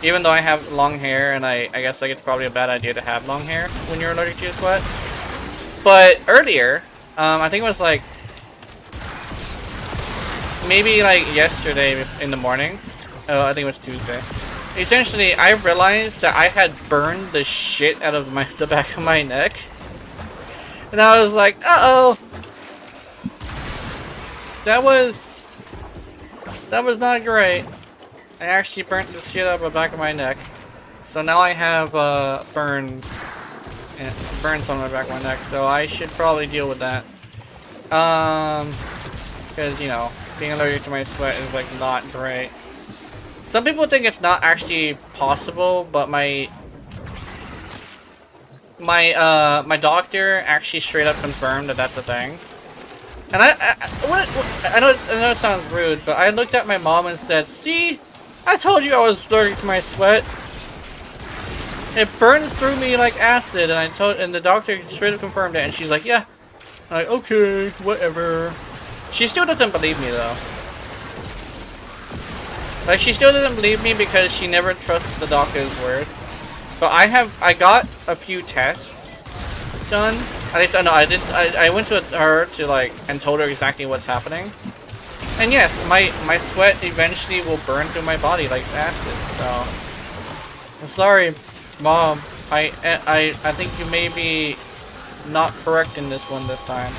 Even though I have long hair, and I guess like it's probably a bad idea to have long hair when you're allergic to sweat. But earlier, I think it was like maybe like yesterday in the morning. Oh, I think it was Tuesday. Essentially, I realized that I had burned the shit out of the back of my neck, and I was like, "Uh-oh, that was not great." I actually burnt the shit out of the back of my neck, so now I have burns on my back of my neck. So I should probably deal with that, because you know, being allergic to my sweat is like not great. Some people think it's not actually possible, but my doctor actually straight up confirmed that that's a thing. And I know it sounds rude, but I looked at my mom and said, "See, I told you I was allergic to my sweat. It burns through me like acid." And the doctor straight up confirmed it, and she's like, "Yeah." I'm like, okay, whatever. She still doesn't believe me though. Like, she still doesn't believe me because she never trusts the doctor's word. But I got a few tests done. At least, no, I went to her to, like, and told her exactly what's happening. And yes, my sweat eventually will burn through my body like acid, so. I'm sorry, Mom. I think you may be not correct in this one this time.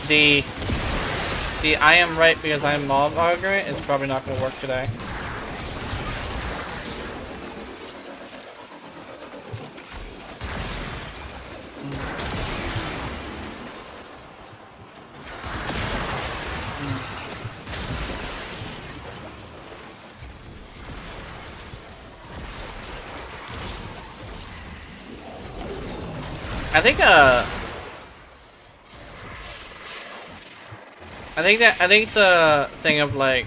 The I am right because I'm mom argument is probably not going to work today. I think it's a thing of like,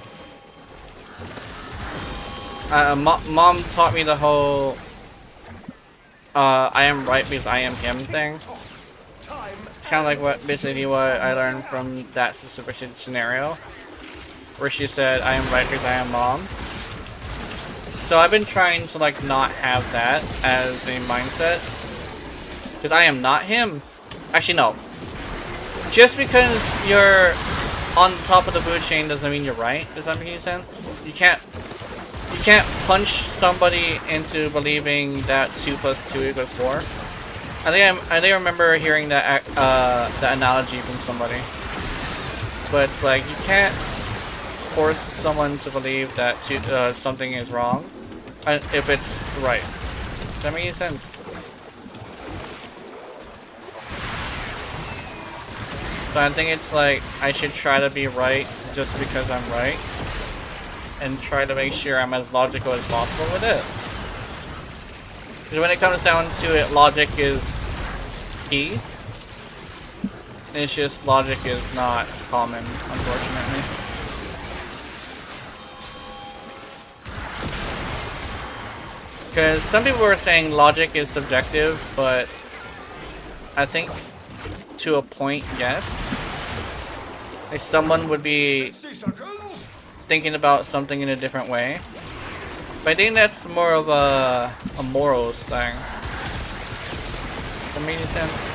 mom taught me the whole, I am right because I am him thing. It's kind of like basically what I learned from that specific scenario, where she said, I am right because I am mom. So I've been trying to like not have that as a mindset. Because I am not him. Actually, no. Just because you're on the top of the food chain doesn't mean you're right. Does that make any sense? You can't punch somebody into believing that 2 + 2 = 4. I think I remember hearing that analogy from somebody. But it's like you can't force someone to believe that something is wrong if it's right. Does that make any sense? So I think it's like, I should try to be right just because I'm right. And try to make sure I'm as logical as possible with it. Because when it comes down to it, logic is key. It's just, logic is not common, unfortunately. Because some people were saying logic is subjective, but I think to a point, yes. Like someone would be thinking about something in a different way. But I think that's more of a morals thing. Does that make any sense?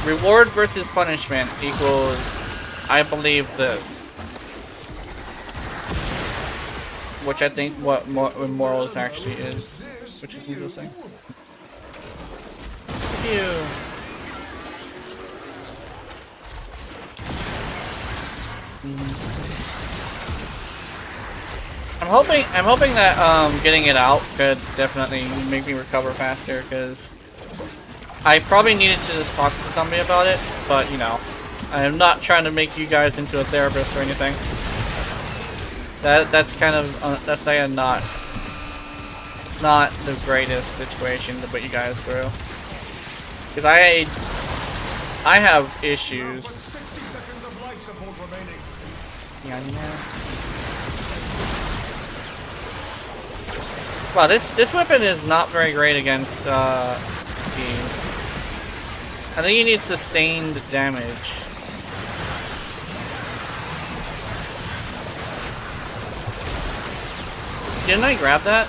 Reward versus punishment equals, I believe this. Which I think what morals actually is. Which is interesting. Ew. I'm hoping that getting it out could definitely make me recover faster, because I probably needed to just talk to somebody about it, but you know, I am not trying to make you guys into a therapist or anything. That's kind of that's like not, it's not the greatest situation to put you guys through. Because I have issues. Yeah. Wow, this weapon is not very great against these. I think you need sustained damage. Didn't I grab that?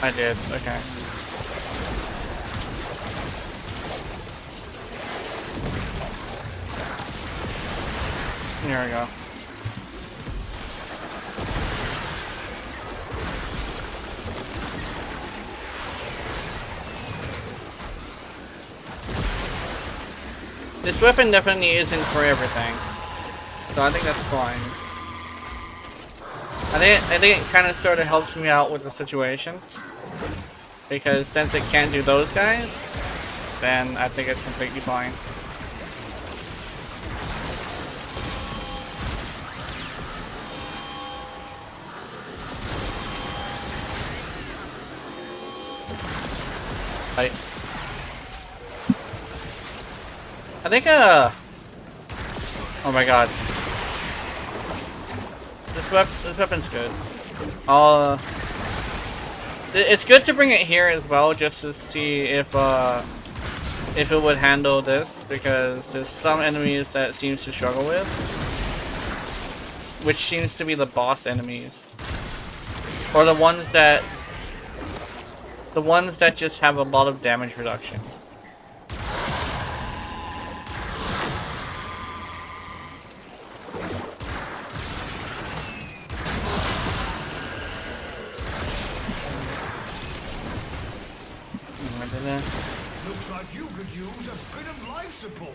I did. Okay. Here we go. This weapon definitely isn't for everything, so I think that's fine. I think it kind of sort of helps me out with the situation, because since it can't do those guys, then I think it's completely fine. I think, oh my god. This weapon's good. It's good to bring it here as well, just to see if it would handle this, because there's some enemies that it seems to struggle with, which seems to be the boss enemies, or the ones that just have a lot of damage reduction. Looks like you could use a bit of life support.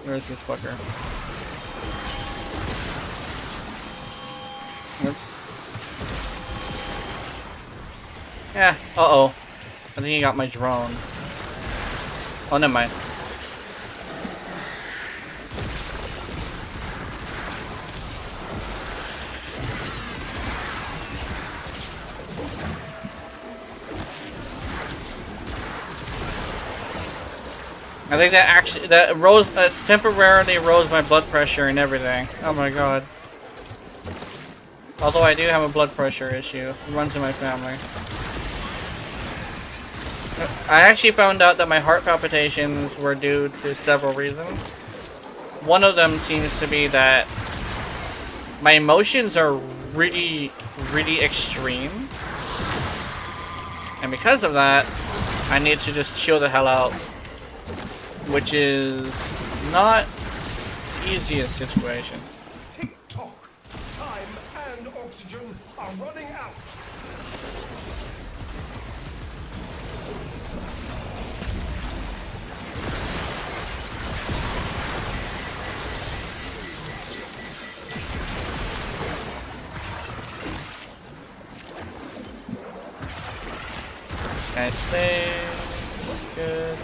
Where's this fucker? Oops. Yeah, uh-oh. I think he got my drone. Oh, never mind. I think that temporarily rose my blood pressure and everything. Oh my god. Although I do have a blood pressure issue. It runs in my family. I actually found out that my heart palpitations were due to several reasons. One of them seems to be that my emotions are really, really extreme. And because of that, I need to just chill the hell out. Which is not the easiest situation. Tick-tock. Time and oxygen are running out. I save. Looks good.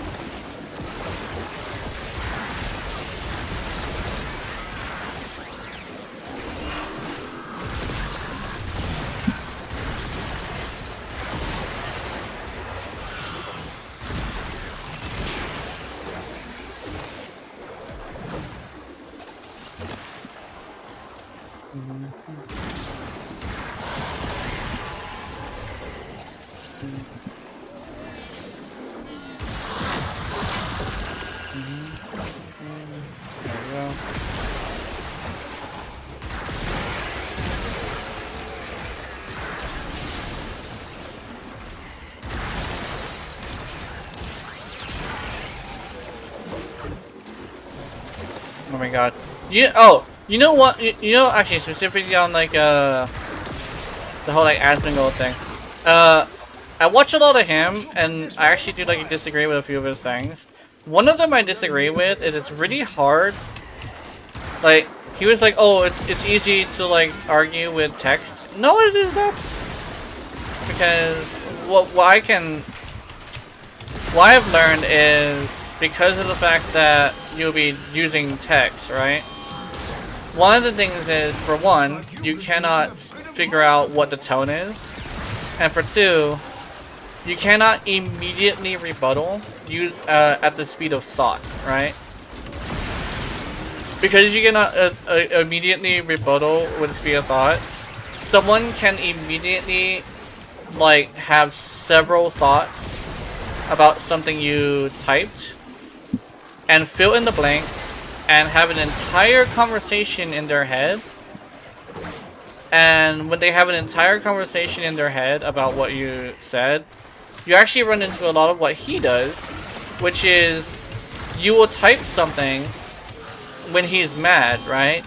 Oh my god. You know what? You know, actually, specifically on like the whole like Asmongold thing. I watch a lot of him, and I actually do like disagree with a few of his things. One of them I disagree with is it's really hard. Like he was like, oh, it's easy to like argue with text. No, it is not. Because what I've learned is because of the fact that you'll be using text, right? One of the things is, for one, you cannot figure out what the tone is, and for two, you cannot immediately rebuttal at the speed of thought, right? Because you cannot immediately rebuttal with the speed of thought, someone can immediately like have several thoughts about something you typed and fill in the blanks and have an entire conversation in their head. And when they have an entire conversation in their head about what you said, you actually run into a lot of what he does, which is you will type something when he's mad, right?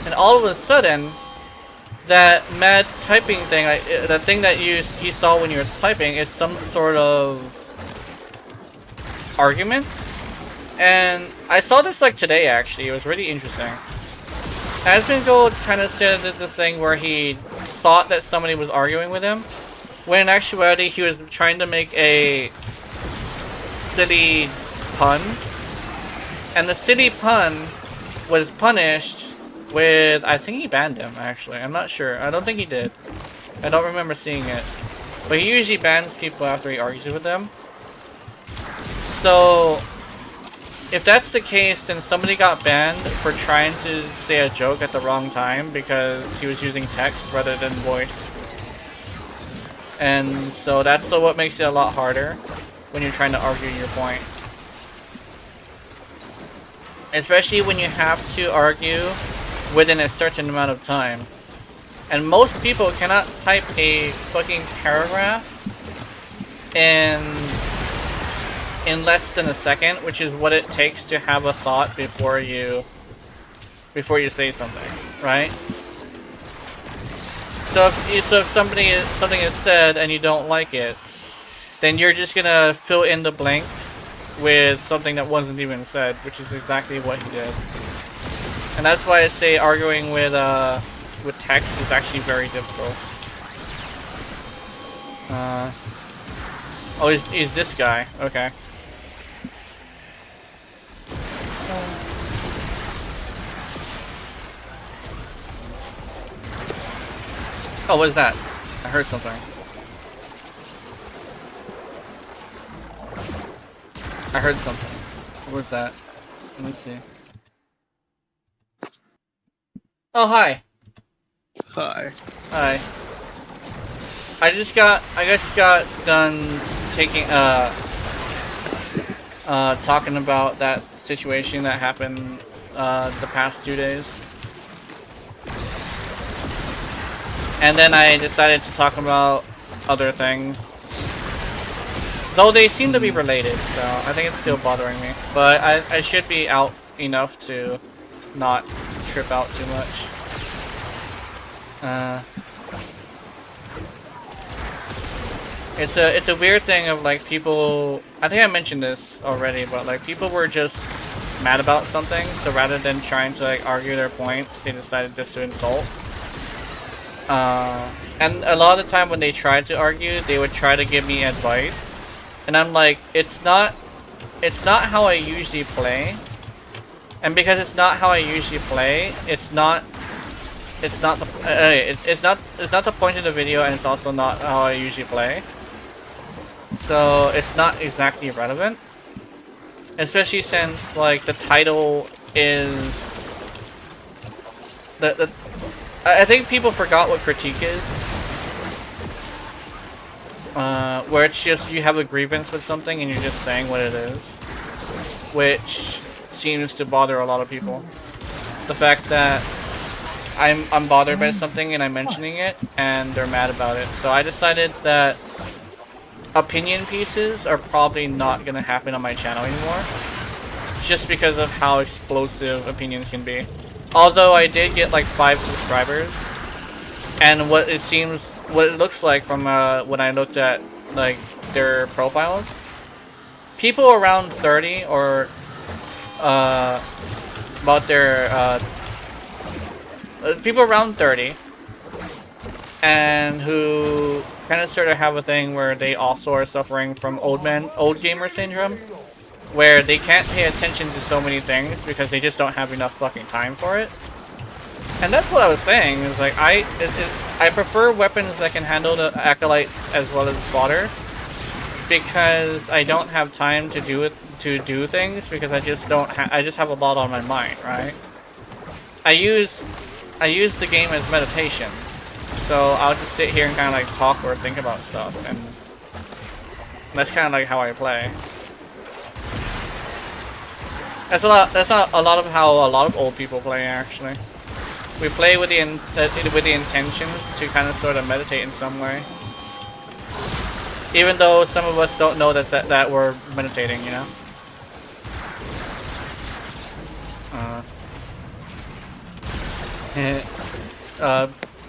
And all of a sudden, that mad typing thing, the thing that he saw when you were typing, is some sort of argument. And I saw this like today actually. It was really interesting. Asmongold kind of said this thing where he thought that somebody was arguing with him, when in actuality he was trying to make a silly pun. And the silly pun was punished with, I think he banned him actually. I'm not sure. I don't think he did. I don't remember seeing it. But he usually bans people after he argues with them. So if that's the case, then somebody got banned for trying to say a joke at the wrong time because he was using text rather than voice. And so that's what makes it a lot harder when you're trying to argue your point. Especially when you have to argue within a certain amount of time. And most people cannot type a fucking paragraph in less than a second, which is what it takes to have a thought before you say something, right? So if something is said and you don't like it, then you're just gonna fill in the blanks with something that wasn't even said, which is exactly what he did. And that's why I say arguing with text is actually very difficult. Oh, he's this guy. Okay. Oh, what is that? I heard something. I heard something. What was that? Let me see. Oh, hi. Hi. Hi. I just got done taking talking about that situation that happened the past 2 days. And then I decided to talk about other things. Though they seem to be related, so I think it's still bothering me. But I should be out enough to not trip out too much. It's a weird thing of like people, I think I mentioned this already, but like people were just mad about something, so rather than trying to like argue their points, they decided just to insult. And a lot of the time when they tried to argue, they would try to give me advice, and I'm like, it's not how I usually play, and because it's not how I usually play, it's not the point of the video, and it's also not how I usually play. So it's not exactly relevant, especially since like the title is I think people forgot what critique is, where it's just you have a grievance with something and you're just saying what it is, which seems to bother a lot of people. The fact that I'm bothered by something and I'm mentioning it and they're mad about it. So I decided that opinion pieces are probably not going to happen on my channel anymore, just because of how explosive opinions can be. Although I did get like 5 subscribers, and what it looks like from when I looked at like their profiles, people around 30 or about their people around 30 and who kind of sort of have a thing where they also are suffering from old gamer syndrome, where they can't pay attention to so many things because they just don't have enough fucking time for it. And that's what I was saying, is like I prefer weapons that can handle the acolytes as well as fodder, because I don't have time to do things, because I just have a lot on my mind, right? I use the game as meditation. So I'll just sit here and kind of like talk or think about stuff, and That's kind of like how I play. That's a lot. That's not a lot of how a lot of old people play. Actually, we play with the intentions to kind of sort of meditate in some way. Even though some of us don't know that we're meditating, you know.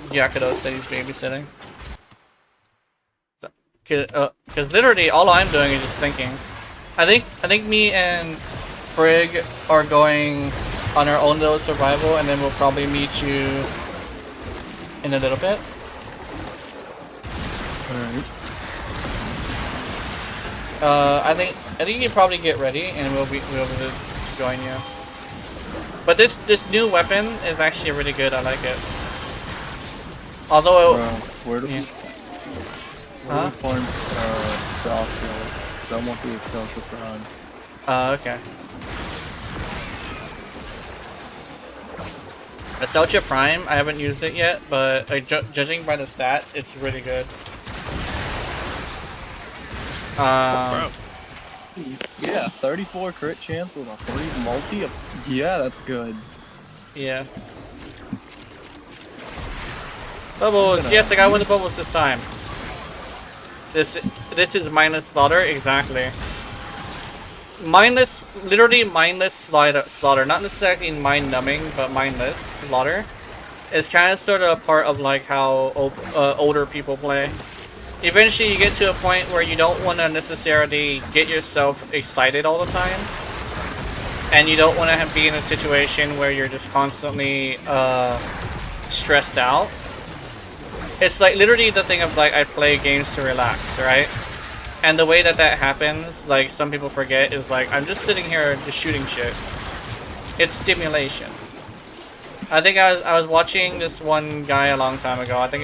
Yakudo said he's babysitting. Because literally all I'm doing is just thinking. I think me and Brig are going on our own little survival, and then we'll probably meet you in a little bit. Alright. I think you probably get ready, and we'll be able to join you. But this new weapon is actually really good. I like it. Although, where do we find crossroads? Because I want the Excelsior Prime. Okay. Nostalgia Prime, I haven't used it yet, but judging by the stats, it's really good. Yeah, 34 crit chance with a 3 multi. Yeah, that's good. Yeah. Bubbles, yes, I got one of the bubbles this time. This is mindless slaughter, exactly. Literally mindless slaughter, not necessarily mind numbing, but mindless slaughter. Is kind of sort of a part of like how older people play. Eventually you get to a point where you don't want to necessarily get yourself excited all the time. And you don't want to be in a situation where you're just constantly stressed out. It's like literally the thing of like I play games to relax, right? And the way that happens, like some people forget, is like I'm just sitting here just shooting shit. It's stimulation. I think I was watching this one guy a long time ago. I think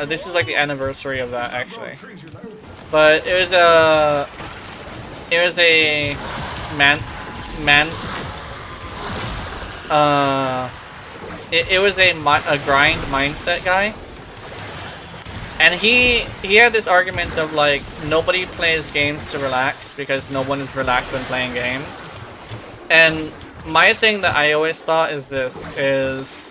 this is like the anniversary of that actually. But it was a man. It was a grind mindset guy. And he had this argument of like nobody plays games to relax because no one is relaxed when playing games. And my thing that I always thought is this is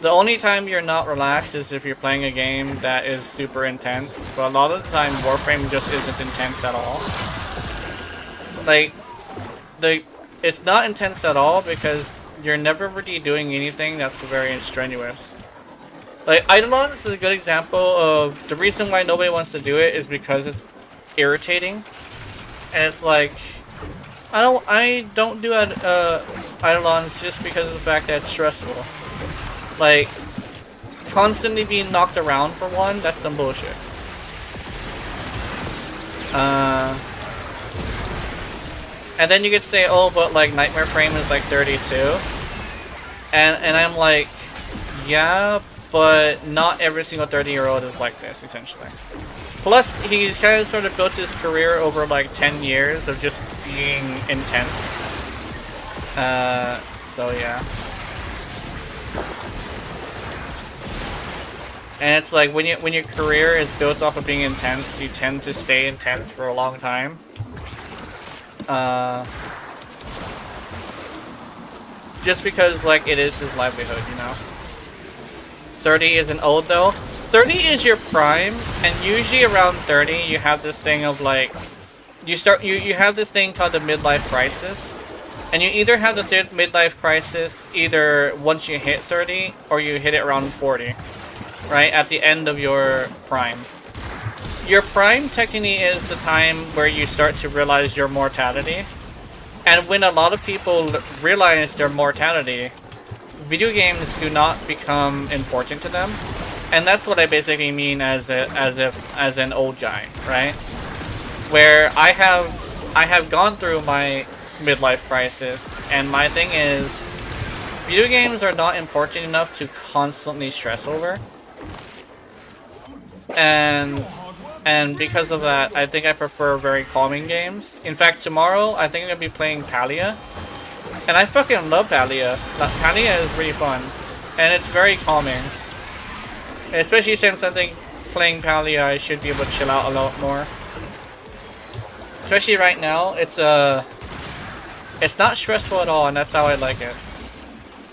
the only time you're not relaxed is if you're playing a game that is super intense. But a lot of the time Warframe just isn't intense at all. Like it's not intense at all because you're never really doing anything that's very strenuous. Like, Eidolon is a good example of the reason why nobody wants to do it is because it's irritating. And it's like, I don't do Eidolons just because of the fact that it's stressful. Like, constantly being knocked around for one, that's some bullshit. And then you could say, oh, but like Nightmare Frame is like 32. And I'm like, yeah, but not every single 30-year-old is like this, essentially. Plus, he's kind of sort of built his career over like 10 years of just being intense. So yeah. And it's like when your career is built off of being intense, you tend to stay intense for a long time. Just because like it is his livelihood, you know. 30 isn't old though. 30 is your prime, and usually around 30 you have this thing of like you have this thing called the midlife crisis. And you either have the midlife crisis either once you hit 30 or you hit it around 40. Right? At the end of your prime. Your prime technically is the time where you start to realize your mortality. And when a lot of people realize their mortality, video games do not become important to them. And that's what I basically mean as an old guy, right? Where I have gone through my midlife crisis, and my thing is video games are not important enough to constantly stress over. And because of that, I think I prefer very calming games. In fact, tomorrow, I think I'm going to be playing Palia. And I fucking love Palia. Palia is really fun. And it's very calming. Especially since I think playing Palia, I should be able to chill out a lot more. Especially right now, it's not stressful at all, and that's how I like it.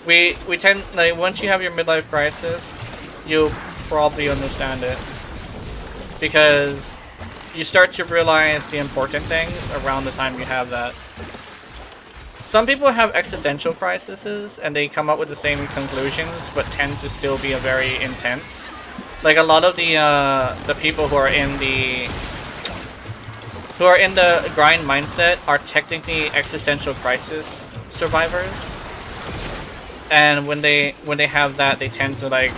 We tend, like, once you have your midlife crisis, you'll probably understand it. Because you start to realize the important things around the time you have that. Some people have existential crises, and they come up with the same conclusions, but tend to still be very intense. Like a lot of the people who are in the grind mindset are technically existential crisis survivors. And when they have that, they tend to like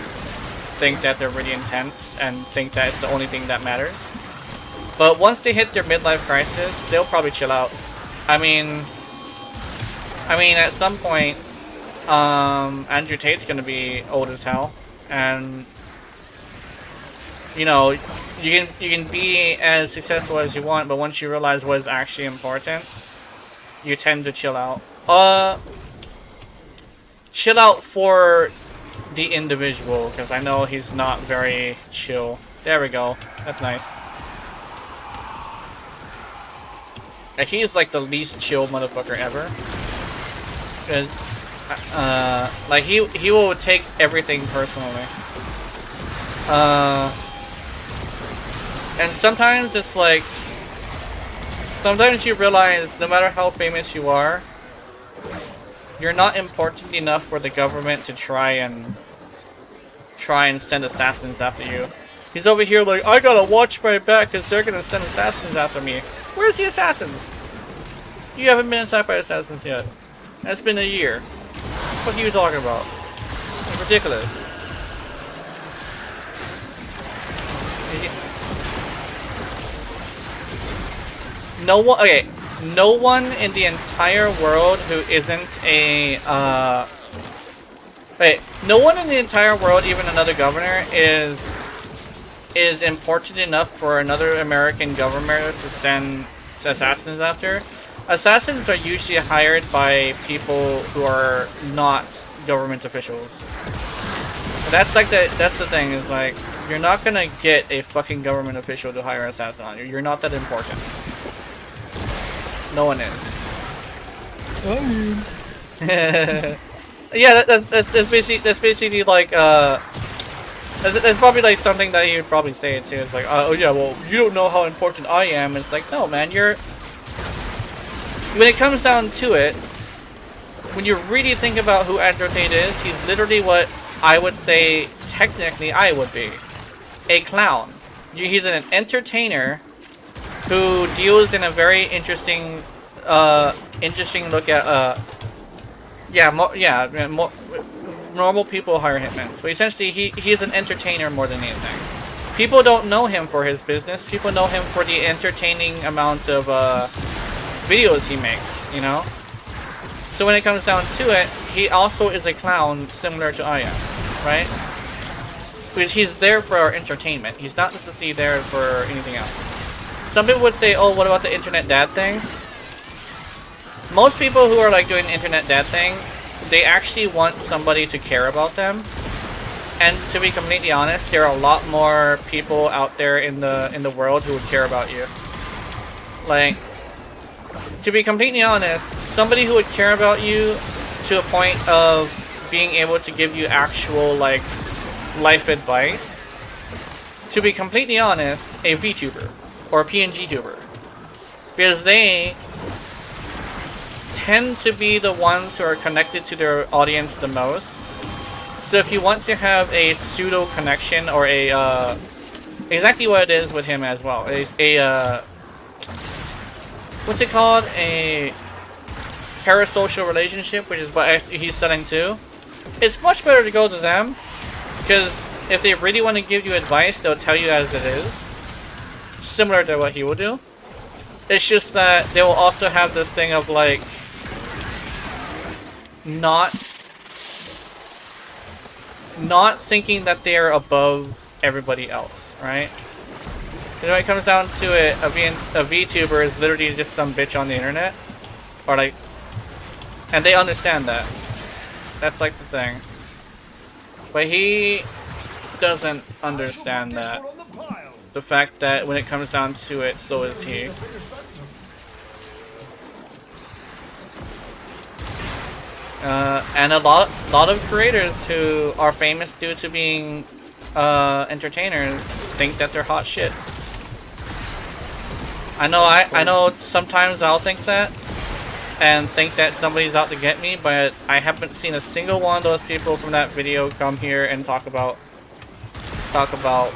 think that they're really intense and think that it's the only thing that matters. But once they hit their midlife crisis, they'll probably chill out. I mean, at some point, Andrew Tate's gonna be old as hell, and you know, you can be as successful as you want, but once you realize what is actually important, you tend to chill out. Chill out for the individual, because I know he's not very chill. There we go. That's nice. He's like the least chill motherfucker ever. Like he will take everything personally. And sometimes it's like, sometimes you realize no matter how famous you are, you're not important enough for the government to try and send assassins after you. He's over here like, I gotta watch my back because they're gonna send assassins after me. Where's the assassins? You haven't been attacked by assassins yet. It's been a year. What are you talking about? It's ridiculous. No one, okay, no one in the entire world who isn't a, no one in the entire world, even another governor, is important enough for another American government to send assassins after. Assassins are usually hired by people who are not government officials. That's like that's the thing, is like, you're not gonna get a fucking government official to hire an assassin on you. You're not that important. No one is. Yeah, that's basically like that's probably like something that you would probably say too. It's like, oh yeah, well, you don't know how important I am. It's like, no man, when it comes down to it, when you really think about who Andrew Tate is, he's literally what I would say technically I would be. A clown. He's an entertainer who deals in a very interesting look at, normal people hire hitmen. So essentially, he's an entertainer more than anything. People don't know him for his business. People know him for the entertaining amount of videos he makes, you know? So when it comes down to it, he also is a clown similar to I am, right? Because he's there for our entertainment. He's not necessarily there for anything else. Some people would say, oh, what about the internet dad thing? Most people who are like doing the internet dad thing, they actually want somebody to care about them. And to be completely honest, there are a lot more people out there in the world who would care about you. Like, to be completely honest, somebody who would care about you to a point of being able to give you actual, like, life advice. To be completely honest, a VTuber or a PNG tuber. Because they tend to be the ones who are connected to their audience the most. So if you want to have a pseudo connection or a exactly what it is with him as well, what's it called? A parasocial relationship, which is what he's selling to. It's much better to go to them, because if they really want to give you advice, they'll tell you as it is. Similar to what he will do. It's just that they will also have this thing of like not thinking that they're above everybody else, right? And when it comes down to it, a VTuber is literally just some bitch on the internet, or like, and they understand that. That's like the thing. But he doesn't understand that. The fact that when it comes down to it, so is he. And a lot of creators who are famous due to being entertainers think that they're hot shit. I know sometimes I'll think that and think that somebody's out to get me, but I haven't seen a single one of those people from that video come here and talk about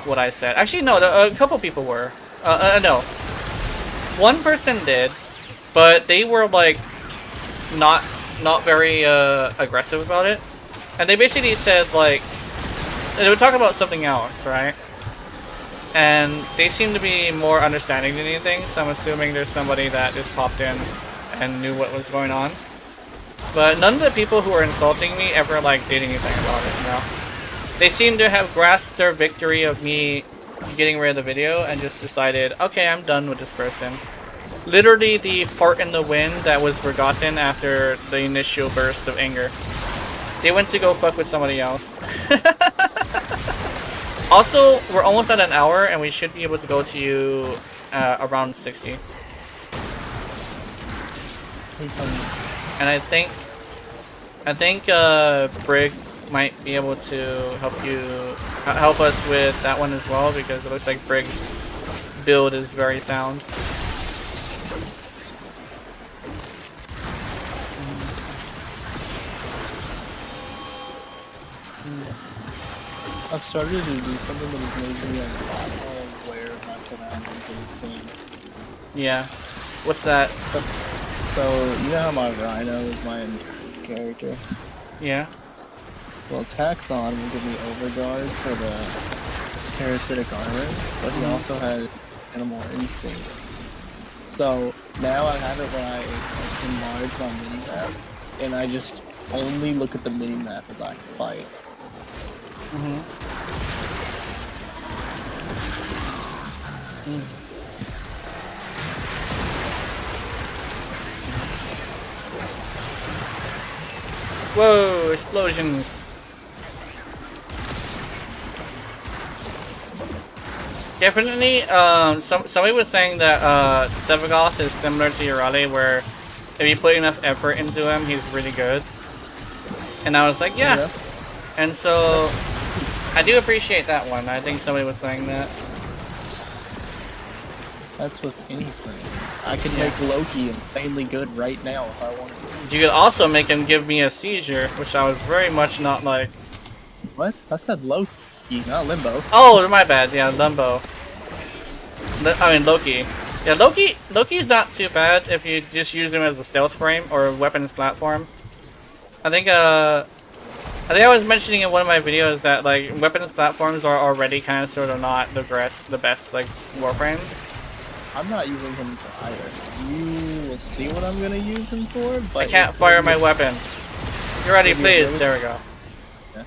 what I said. Actually, no, a couple people were. No. One person did, but they were like not very aggressive about it. And they basically said like they would talk about something else, right? And they seem to be more understanding than anything, so I'm assuming there's somebody that just popped in and knew what was going on. But none of the people who were insulting me ever like did anything about it, you know? They seem to have grasped their victory of me getting rid of the video and just decided, okay, I'm done with this person. Literally the fart in the wind that was forgotten after the initial burst of anger. They went to go fuck with somebody else. Also, we're almost at an hour and we should be able to go to you around 60. And I think Brig might be able to help us with that one as well, because it looks like Brig's build is very sound. I've started to do something that has made me a lot more aware of my surroundings in this game. Yeah. What's that? So, you know how my Rhino is my endurance character? Yeah. Well, Taxon will give me Overguard for the parasitic armor, but he also has animal instincts. So, now I have it where I enlarge my minimap, and I just only look at the minimap as I fight. Whoa, explosions. Definitely, somebody was saying that Sevagoth is similar to Urali, where if you put enough effort into him, he's really good. And I was like, yeah. And so, I do appreciate that one. I think somebody was saying that. That's with anything. I could make Loki insanely good right now if I wanted to. You could also make him give me a seizure, which I was very much not like. What? I said Loki, not Limbo. Oh, my bad. Yeah, Limbo. I mean Loki. Yeah, Loki's not too bad if you just use him as a stealth frame or a weapons platform. I think I was mentioning in one of my videos that like weapons platforms are already kind of sort of not the best like warframes. I'm not using him for either. You will see what I'm gonna use him for, but I can't fire my weapon. You ready, please? There we go. Yeah.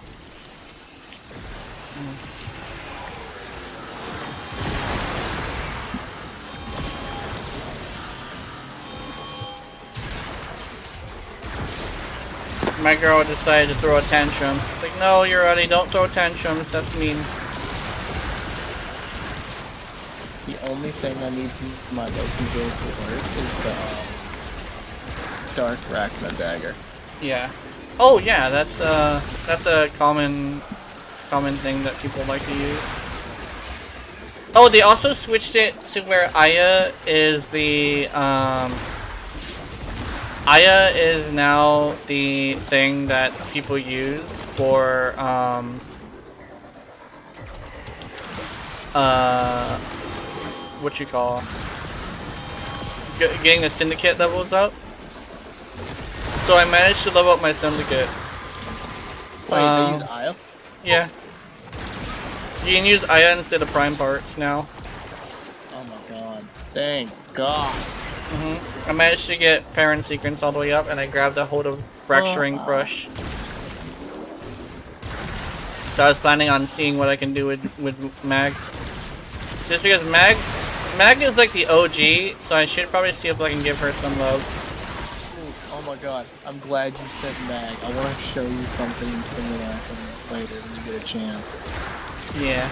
My girl decided to throw a tantrum. It's like, no, you're ready. Don't throw tantrums. That's mean. The only thing I need for my Loki build to work is the Dark Rachna dagger. Yeah. Oh yeah, that's a common thing that people like to use. Oh, they also switched it to where Aya is the Aya is now the thing that people use for what you call getting the syndicate levels up. So I managed to level up my syndicate. Wait, they use Aya? Yeah. You can use Aya instead of prime parts now. Oh my god. Thank god. I managed to get parent sequence all the way up, and I grabbed a hold of fracturing crush. So I was planning on seeing what I can do with Mag. Just because Mag is like the OG, so I should probably see if I can give her some love. Ooh, oh my god, I'm glad you said Mag. I want to show you something in Simulacrum later when you get a chance. Yeah.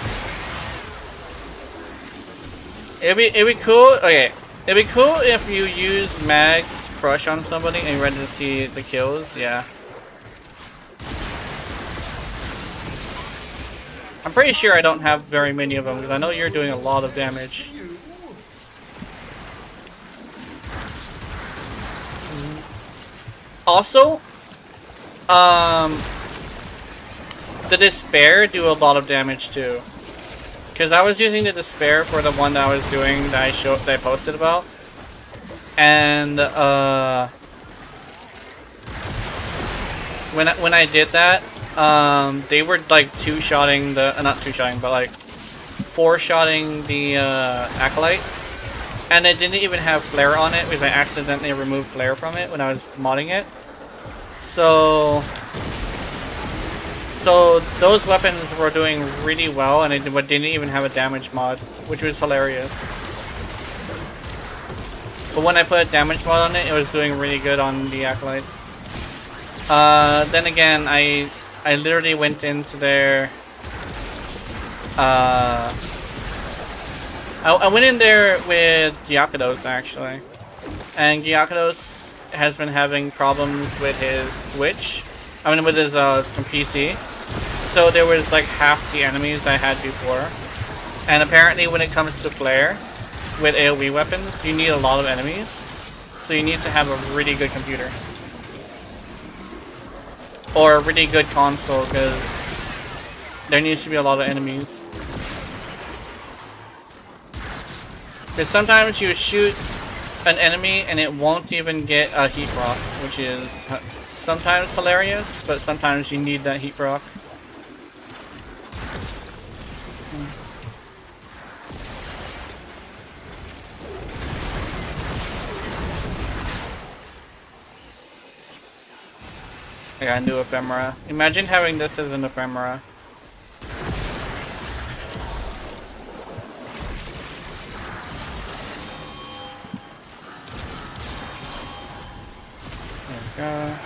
It'd be cool. Okay. It'd be cool if you use Mag's crush on somebody and you're ready to see the kills. Yeah. I'm pretty sure I don't have very many of them because I know you're doing a lot of damage. Also, the Despair do a lot of damage too. Because I was using the Despair for the one that I was doing that I posted about. And when I did that, they were like two-shotting the not two-shotting, but like four-shotting the acolytes, and it didn't even have flare on it because I accidentally removed flare from it when I was modding it. So those weapons were doing really well, and it didn't even have a damage mod, which was hilarious. But when I put a damage mod on it, it was doing really good on the acolytes. Then again, I literally went into their I went in there with Gyakados actually, and Gyakados has been having problems with his Switch. I mean with his PC. So there was like half the enemies I had before, and apparently when it comes to flare with AoE weapons, you need a lot of enemies, so you need to have a really good computer or a really good console because there needs to be a lot of enemies. Because sometimes you shoot an enemy and it won't even get a heat rock, which is sometimes hilarious, but sometimes you need that heat rock. I got a new ephemera. Imagine having this as an ephemera. There we go.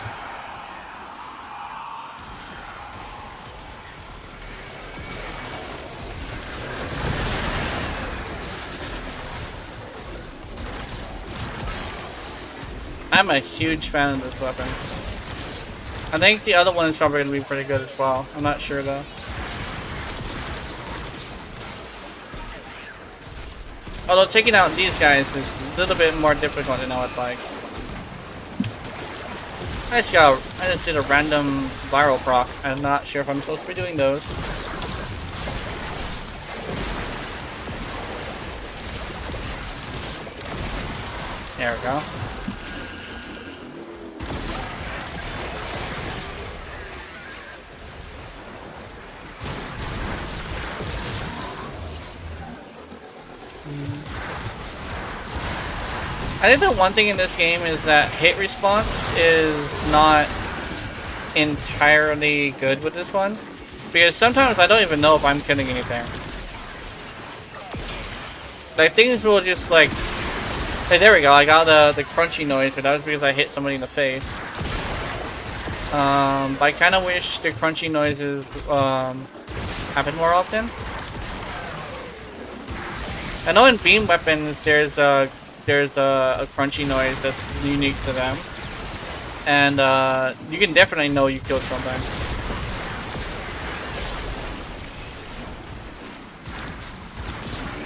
I'm a huge fan of this weapon. I think the other one is probably going to be pretty good as well. I'm not sure though. Although taking out these guys is a little bit more difficult than I would like. I just did a random viral proc. I'm not sure if I'm supposed to be doing those. There we go. I think the one thing in this game is that hit response is not entirely good with this one. Because sometimes I don't even know if I'm killing anything. Like things will just like... Hey, there we go, I got the crunchy noise, but that was because I hit somebody in the face. But I kind of wish the crunchy noises happen more often. I know in beam weapons there's a crunchy noise that's unique to them, and you can definitely know you killed something.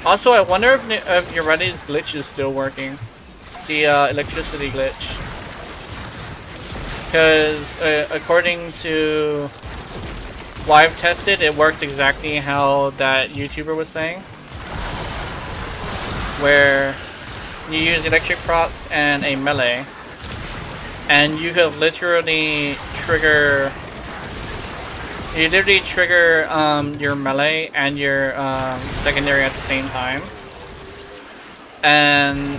Also, I wonder if Yoretti's glitch is still working, the electricity glitch, because according to what I've tested, it works exactly how that YouTuber was saying, where you use electric procs and a melee, and you could literally trigger your melee and your secondary at the same time, and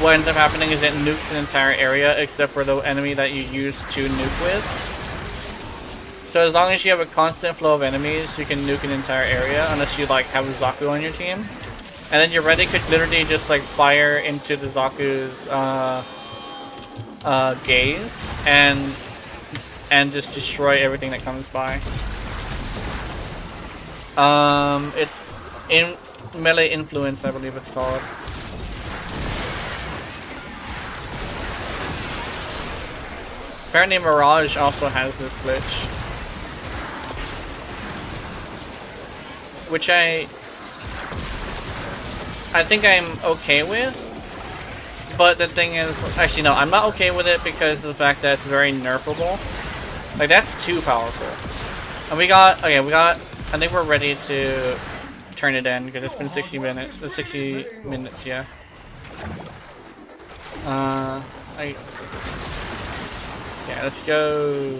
what ends up happening is it nukes an entire area except for the enemy that you use to nuke with. So as long as you have a constant flow of enemies, you can nuke an entire area unless you like have a Zaku on your team. And then your Ready could literally just like fire into the Zaku's gaze and just destroy everything that comes by. It's in melee influence, I believe it's called. Apparently Mirage also has this glitch. which I think I'm okay with. But the thing is, actually no, I'm not okay with it because of the fact that it's very nerfable. Like, that's too powerful. And we got, I think we're ready to turn it in because it's been 60 minutes. 60 minutes, yeah. Yeah, let's go.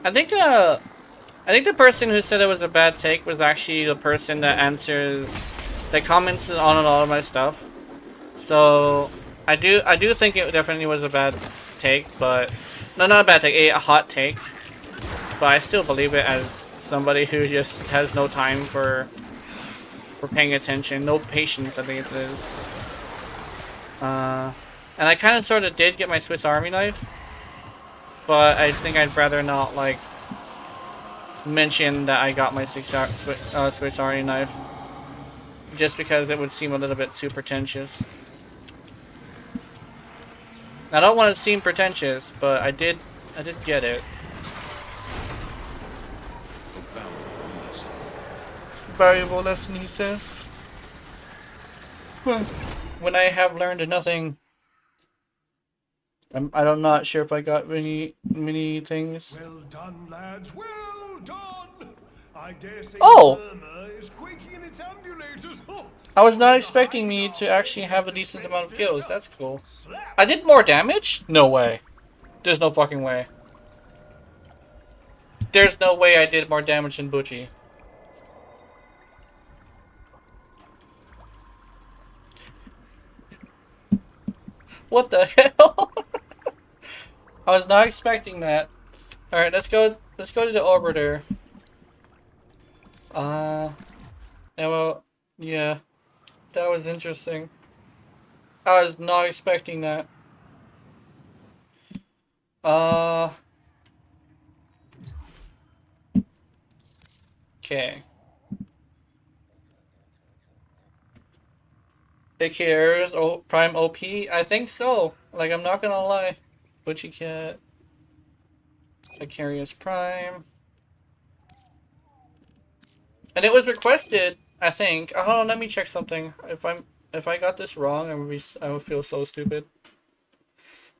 I think the person who said it was a bad take was actually the person that comments on a lot of my stuff. So I do think it definitely was a bad take, but no, not a bad take, a hot take. But I still believe it as somebody who just has no time for paying attention, no patience, I think it is. And I kind of sort of did get my Swiss Army knife, but I think I'd rather not like mention that I got my Swiss Army knife, just because it would seem a little bit too pretentious. I don't want to seem pretentious, but I did get it. Valuable lesson, he says. When I have learned nothing. I'm not sure if I got many things. Well done, lads. Well done. I dare say Oh! is quaking in its ambulators. I was not expecting me to actually have a decent amount of kills. That's cool. I did more damage? No way. There's no fucking way. There's no way I did more damage than Butchie. What the hell? I was not expecting that. Alright, let's go to the orbiter. Yeah, well, yeah. That was interesting. I was not expecting that. Okay. AKR's Prime OP? I think so. Like, I'm not gonna lie. Butchie Cat. Icarius Prime. And it was requested, I think. Hold on, let me check something. If I got this wrong, I would feel so stupid.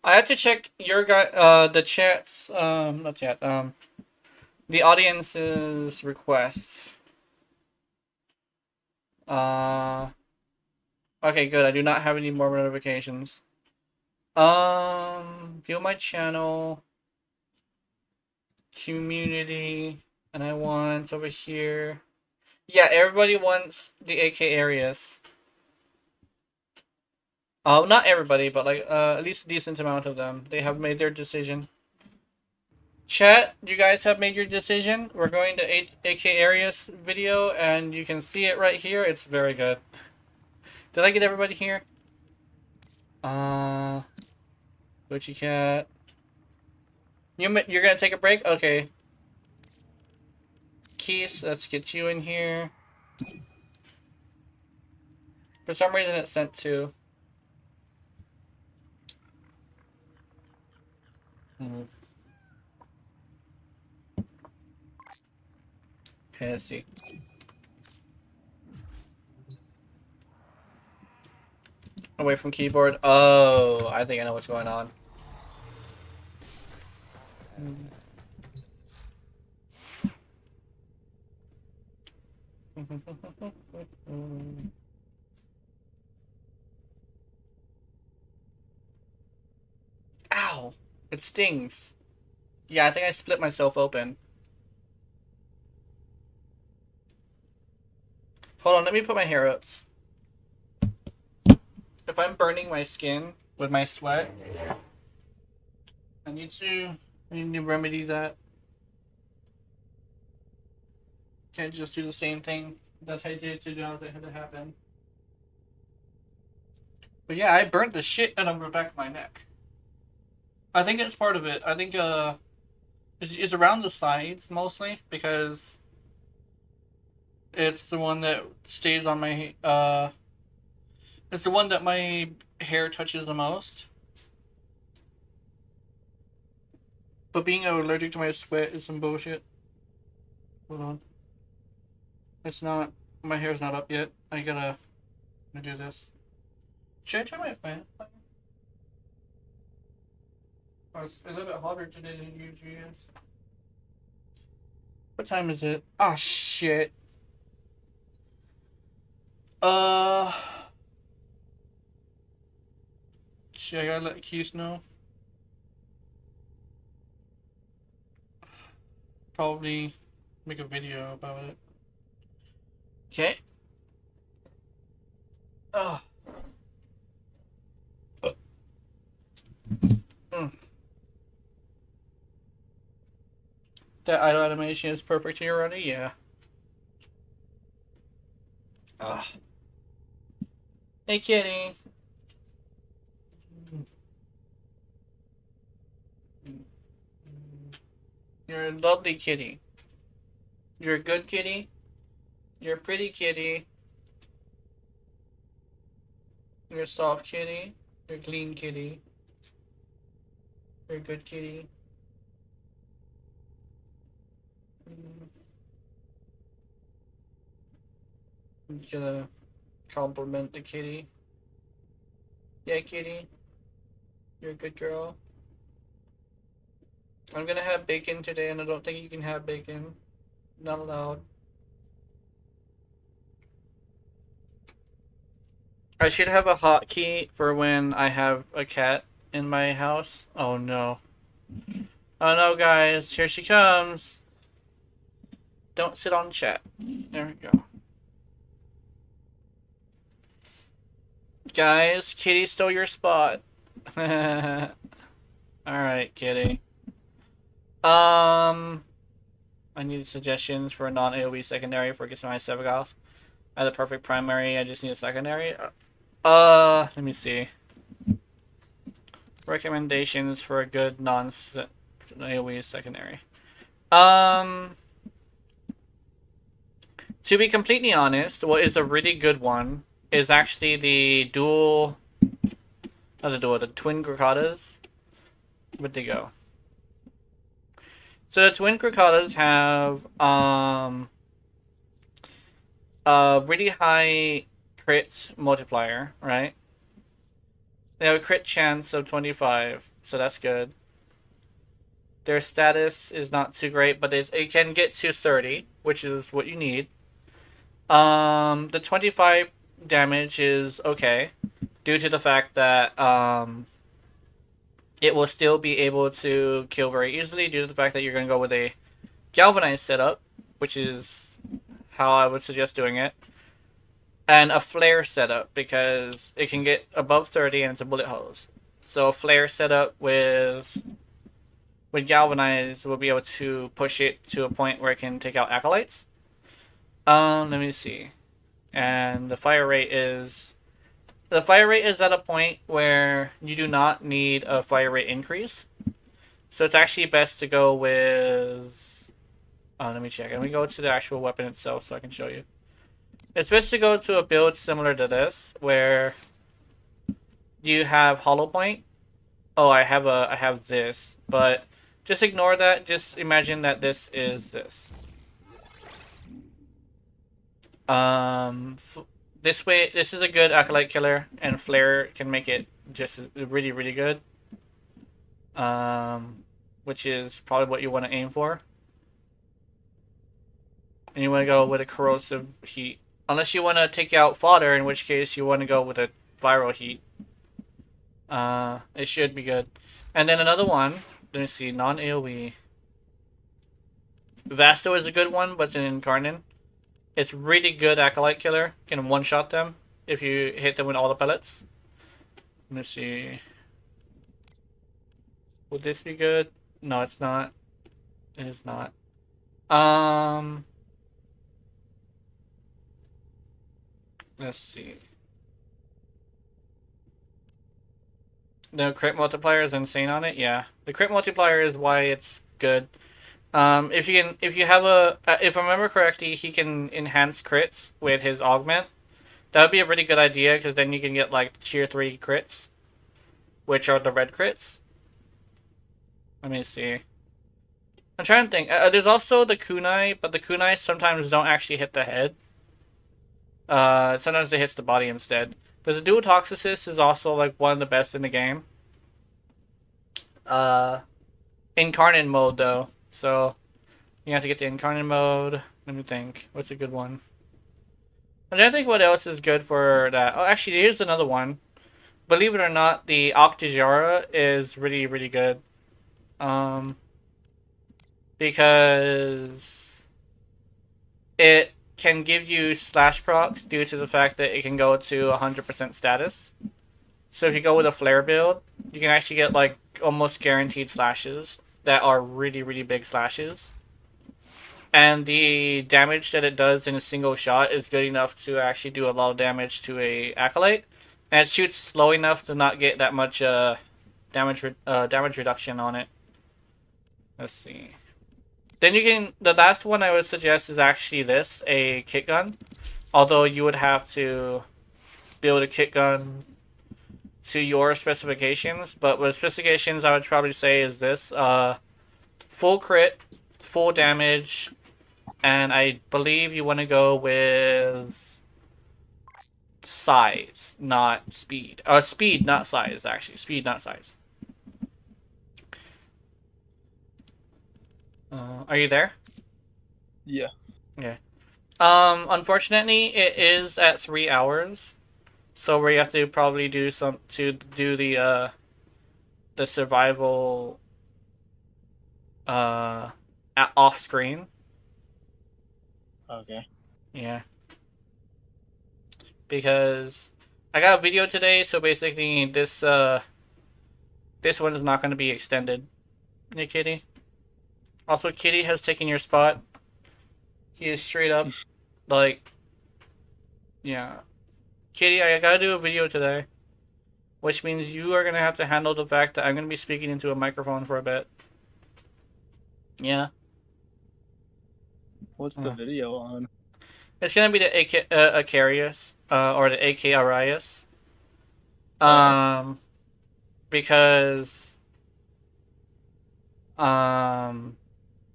I had to check your the chat's not chat, the audience's request. Okay, good. I do not have any more notifications. View my channel, community, and I want over here. Yeah, everybody wants the AK Arius. Not everybody, but like at least a decent amount of them. They have made their decision. Chat, you guys have made your decision. We're going to AK Arius video, and you can see it right here. It's very good. Did I get everybody here? Butchie Cat. You're gonna take a break? Okay. Keith, let's get you in here. For some reason it sent to. Okay, let's see. Away from keyboard. Oh, I think I know what's going on. Ow! It stings. Yeah, I think I split myself open. Hold on, let me put my hair up. If I'm burning my skin with my sweat, I need to remedy that. Can't just do the same thing that I did to know that it had to happen. But yeah, I burnt the shit out of the back of my neck. I think it's part of it. I think it's around the sides mostly because it's the one that stays on my it's the one that my hair touches the most. But being allergic to my sweat is some bullshit. Hold on. It's not. My hair's not up yet. I gotta do this. Should I turn my fan? Oh, it's a little bit hotter today than it usually is. What time is it? Ah, shit. Shit, I gotta let Keith know. Probably make a video about it. Okay. Oh. That idle animation is perfect here already? Yeah. Ah. Hey, kitty. You're a lovely kitty. You're a good kitty. You're a pretty kitty. You're a soft kitty. You're a clean kitty. You're a good kitty. I'm gonna compliment the kitty. Yeah, kitty. You're a good girl. I'm gonna have bacon today, and I don't think you can have bacon. Not allowed. I should have a hotkey for when I have a cat in my house. Oh no. Oh no, guys. Here she comes. Don't sit on chat. There we go. Guys, kitty stole your spot. Alright, kitty. I need suggestions for a non-AoE secondary for Gizmo Sevagoth. I have the perfect primary, I just need a secondary. Let me see. Recommendations for a good non-AoE secondary. To be completely honest, what is a really good one is actually the the twin Krikatas. Where'd they go? So the twin Krikatas have a really high crit multiplier, right? They have a crit chance of 25, so that's good. Their status is not too great, but it can get to 30, which is what you need. The 25 damage is okay, due to the fact that it will still be able to kill very easily due to the fact that you're going to go with a galvanized setup, which is how I would suggest doing it, and a flare setup because it can get above 30 and it's a bullet hose. So a flare setup with galvanized will be able to push it to a point where it can take out acolytes. Let me see. And the fire rate is at a point where you do not need a fire rate increase. So it's actually best to go with... let me check. Let me go to the actual weapon itself so I can show you. It's best to go to a build similar to this, where you have hollow point. Oh, I have this, but just ignore that. Just imagine that this is this. This way, this is a good acolyte killer, and flare can make it just really, really good. Which is probably what you want to aim for. And you want to go with a corrosive heat. Unless you want to take out fodder, in which case you want to go with a viral heat. It should be good. And then another one, let me see, non-AoE. Vasto is a good one, but it's an incarnate. It's really good acolyte killer. Can one-shot them if you hit them with all the pellets. Let me see. Would this be good? No, it's not. It is not. Let's see. The crit multiplier is insane on it. Yeah, the crit multiplier is why it's good. If I remember correctly, he can enhance crits with his augment. That would be a really good idea, because then you can get like tier 3 crits, which are the red crits. Let me see. I'm trying to think. There's also the kunai, but the kunai sometimes don't actually hit the head. Sometimes it hits the body instead. But the dual toxicist is also like one of the best in the game. Incarnate mode though, so you have to get the incarnate mode. Let me think. What's a good one? I'm trying to think what else is good for that. Oh, actually, here's another one. Believe it or not, the Octajara is really, really good. Because it can give you slash procs due to the fact that it can go to 100% status. So if you go with a flare build, you can actually get like almost guaranteed slashes that are really, really big slashes. And the damage that it does in a single shot is good enough to actually do a lot of damage to a acolyte. And it shoots slow enough to not get that much damage reduction on it. Let's see. Then you can, the last one I would suggest is actually this, a kit gun. Although you would have to build a kit gun to your specifications. But with specifications, I would probably say is this. Full crit, full damage, and I believe you want to go with size, not speed. Speed, not size, actually. Speed, not size. Are you there? Yeah. Yeah. Unfortunately, it is at 3 hours, so we have to probably do the survival off screen. Okay. Yeah. Because I got a video today, so basically this one's not going to be extended. Hey, Kitty. Also, Kitty has taken your spot. He is straight up, like, yeah. Kitty, I gotta do a video today. Which means you are gonna have to handle the fact that I'm gonna be speaking into a microphone for a bit. Yeah. What's the video on? It's gonna be the Acarius, or the AK Arias. Because,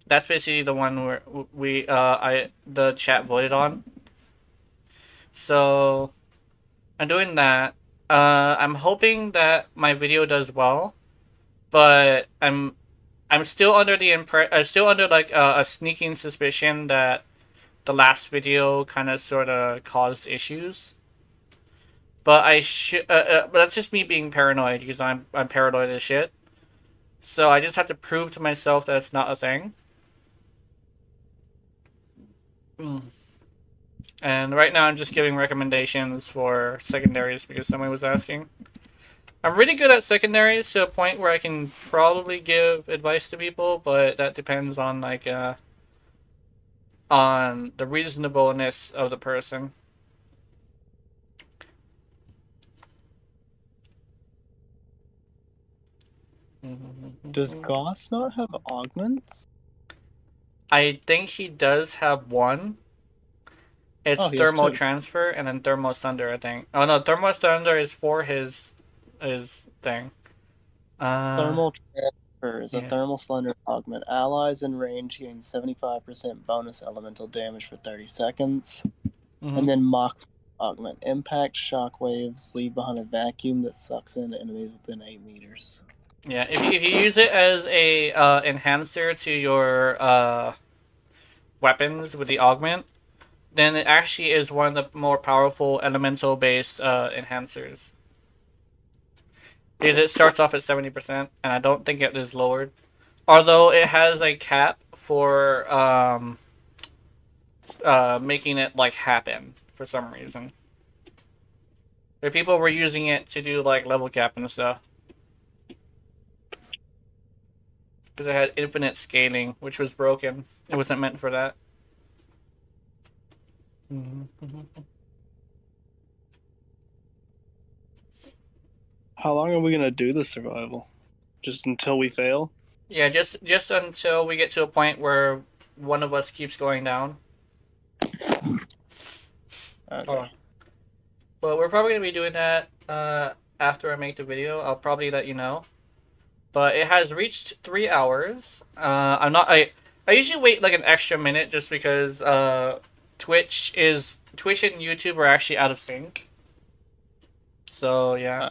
that's basically the one where the chat voted on. So, I'm doing that. I'm hoping that my video does well, but I'm still under like a sneaking suspicion that the last video kind of sort of caused issues. But but that's just me being paranoid, because I'm paranoid as shit. So I just have to prove to myself that it's not a thing. And right now I'm just giving recommendations for secondaries because somebody was asking. I'm really good at secondaries to a point where I can probably give advice to people, but that depends on like on the reasonableness of the person. Does Goss not have augments? I think he does have one. It's thermal transfer and then thermal thunder, I think. Oh no, thermal thunder is for his thing. Thermal transfer is a thermal slender augment. Allies in range gain 75% bonus elemental damage for 30 seconds. And then mock augment. Impact shockwaves leave behind a vacuum that sucks in enemies within 8 meters. Yeah, if you use it as a enhancer to your weapons with the augment, then it actually is one of the more powerful elemental-based enhancers. Because it starts off at 70%, and I don't think it is lowered. Although it has a cap for making it like happen for some reason. But people were using it to do like level cap and stuff. Because it had infinite scaling, which was broken. It wasn't meant for that. How long are we gonna do the survival? Just until we fail? Yeah, just until we get to a point where one of us keeps going down. Okay. but we're probably gonna be doing that after I make the video. I'll probably let you know. But it has reached 3 hours. I usually wait like an extra minute just because Twitch and YouTube are actually out of sync. So yeah.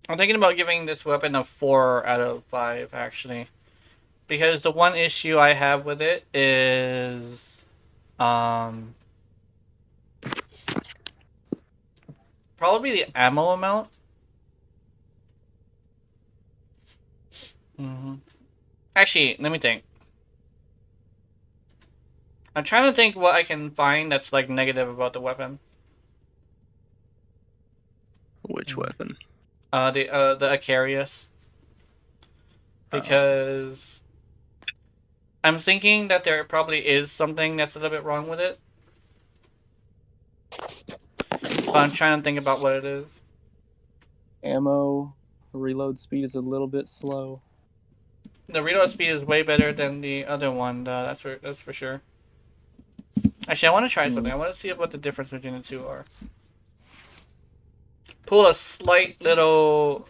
I'm thinking about giving this weapon a 4 out of 5 actually. Because the one issue I have with it is probably the ammo amount. Actually, let me think. I'm trying to think what I can find that's like negative about the weapon. Which weapon? The Acarius. Because I'm thinking that there probably is something that's a little bit wrong with it. But I'm trying to think about what it is. Ammo reload speed is a little bit slow. The reload speed is way better than the other one. That's for sure. Actually, I want to try something. I want to see what the difference between the two are. Pull a slight little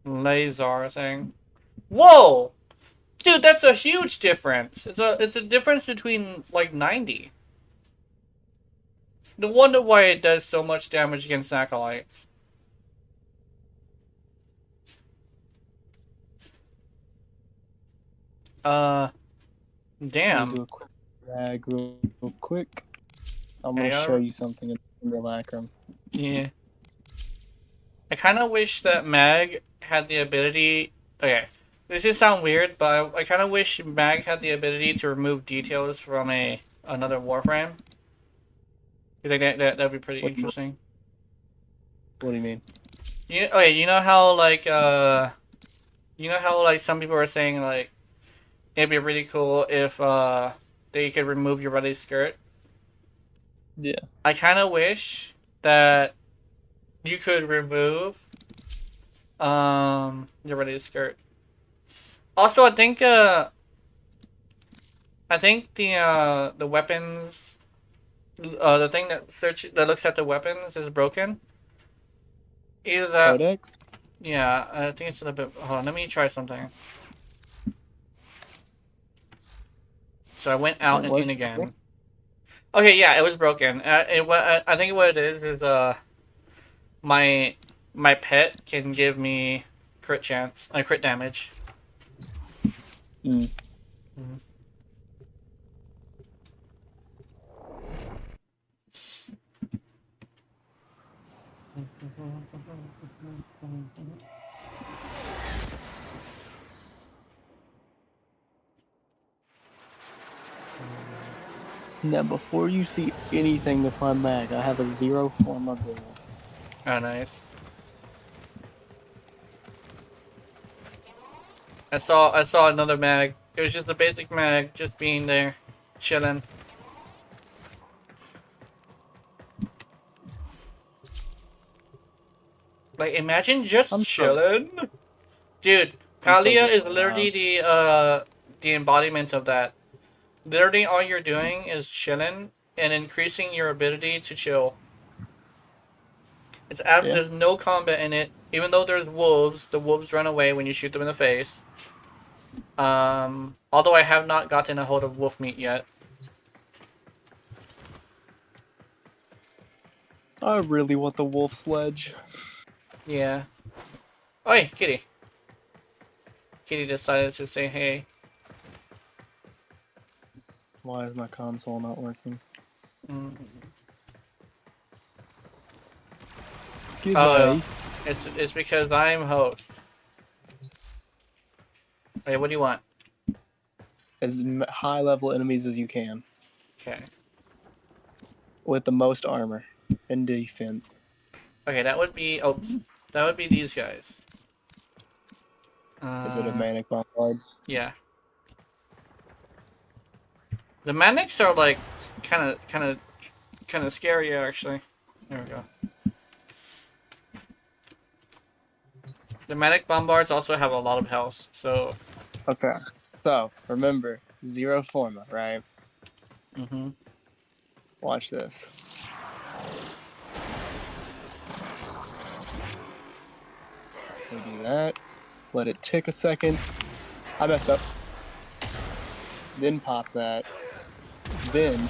laser thing. Whoa, dude, that's a huge difference. It's a difference between like 90. No wonder why it does so much damage against acolytes. Damn. Do a quick drag real quick. I'm Hey, gonna show you something in the lacrum. Yeah. I kind of wish that Mag had the ability. Okay, this is sound weird, but I kind of wish Mag had the ability to remove details from another Warframe. You think that'd be pretty interesting? What do you mean? Okay, you know how like some people are saying like it'd be really cool if they could remove your ready skirt. Yeah. I kind of wish that you could remove your ready skirt. Also, I think the weapons, the thing that looks at the weapons is broken. Is that Codex? Yeah, I think it's a little bit. Hold on, let me try something. So I went out and in again. Okay, yeah, it was broken. I think what it is my pet can give me crit damage. Mm. Now, before you see anything of my mag, I have a 0 for my goal. Oh, nice. I saw another mag. It was just a basic mag, just being there, chilling. Like, imagine just chilling. Dude, Palia is literally the embodiment of that. Literally all you're doing is chilling and increasing your ability to chill. There's no combat in it. Even though there's wolves, the wolves run away when you shoot them in the face. Although I have not gotten a hold of wolf meat yet. I really want the wolf sledge. Yeah. Oi, kitty. Kitty decided to say hey. Why is my console not working? Oh, it's because I'm host. Hey, what do you want? As high level enemies as you can. Okay. With the most armor and defense. Okay, that would be these guys. Is it a manic bombard? Yeah. The manics are like kind of scary actually. There we go. The manic bombards also have a lot of health, so. Okay. So remember, zero forma, right? Mm-hmm. Watch this. We do that. Let it tick a second. I messed up. Then pop that. Then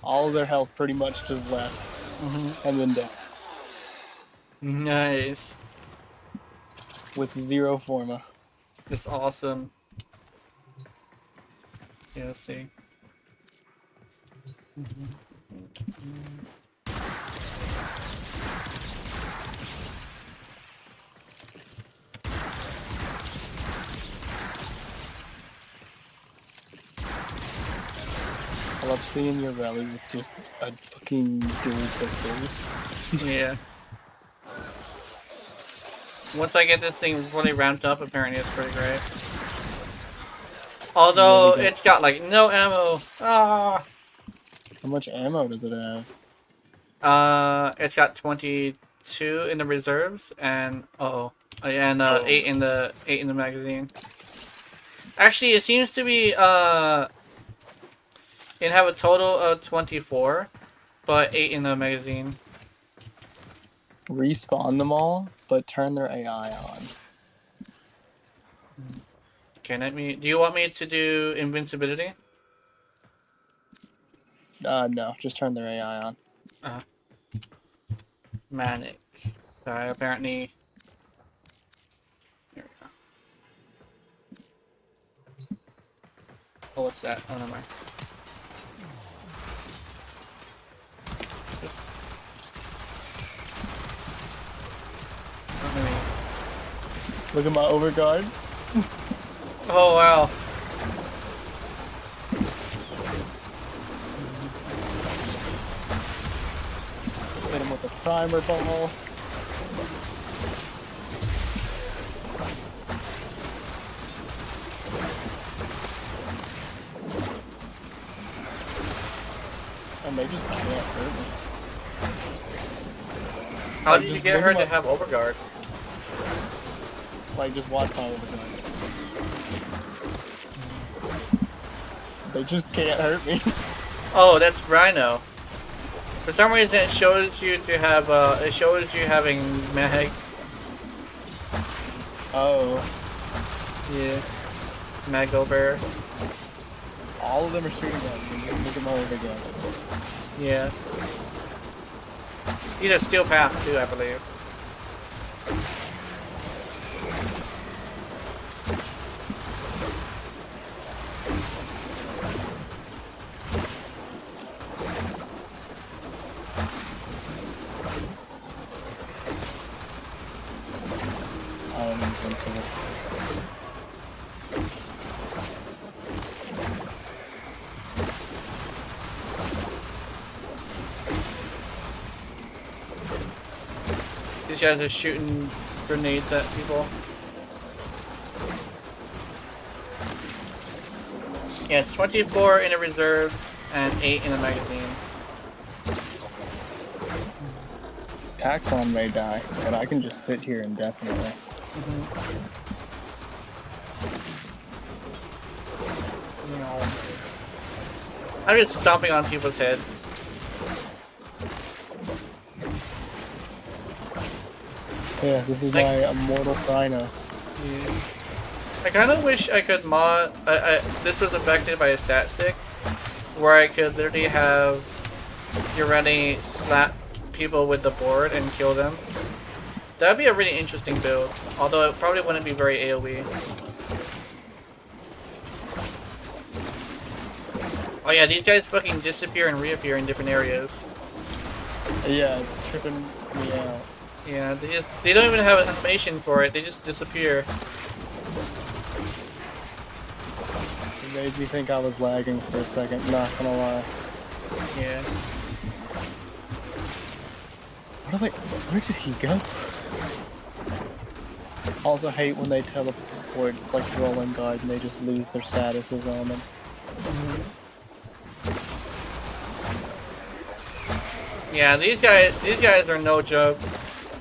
all of their health pretty much just left. And then death. Nice. With zero forma. That's awesome. Yeah, let's see. I love seeing your rally with just a fucking dual pistols. Yeah. Once I get this thing fully ramped up, apparently it's pretty great. Although it's got like no ammo. Ah. How much ammo does it have? It's got 22 in the reserves and and 8 in the magazine. Actually, it seems to be it have a total of 24, but 8 in the magazine. Respawn them all, but turn their AI on. Okay, let me. Do you want me to do invincibility? No, just turn their AI on. Manic. Sorry, apparently. Here we go. Oh, what's that? Oh, never mind. Oh, let me- Look at my overguard. Oh, wow. Hit him with a primer ball. And they just can't hurt me. How Like, did you just get look her at to my- have overguard? Like, just watch my overguard. They just can't hurt me. Oh, that's Rhino. For some reason, it shows you to have, it shows you having mag. Oh. Yeah. Mag over. All of them are shooting at me. Look at my overguard. Yeah. He's a steel path too, I believe. I am invincible. These guys are shooting grenades at people. Yeah, it's 24 in the reserves and 8 in the magazine. Paxon may die, but I can just sit here indefinitely. I'm just stomping on people's heads. Yeah, this is Like- my immortal Rhino. I kind of wish I could mod. This was affected by a stat stick, where I could literally have Ureni slap people with the board and kill them. That'd be a really interesting build, although it probably wouldn't be very AoE. Oh yeah, these guys fucking disappear and reappear in different areas. Yeah, it's tripping me out. Yeah, they don't even have an animation for it. They just disappear. It made me think I was lagging for a second, not gonna lie. Yeah. Where did he go? Also hate when they teleport. It's like rolling guard and they just lose their statuses on them. Yeah, these guys are no joke.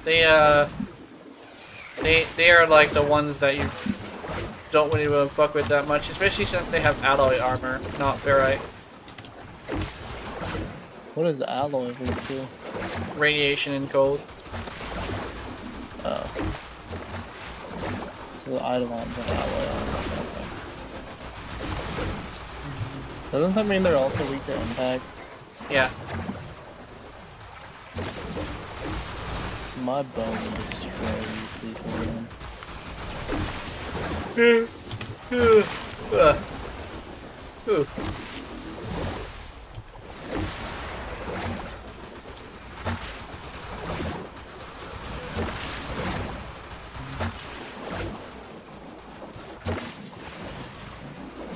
They are like the ones that you don't really want to fuck with that much, especially since they have alloy armor, not ferrite. What does alloy lead to? Radiation and cold. Oh. So I don't want the alloy armor. Doesn't that mean they're also weak to impact? Yeah. My bow will destroy these people, man.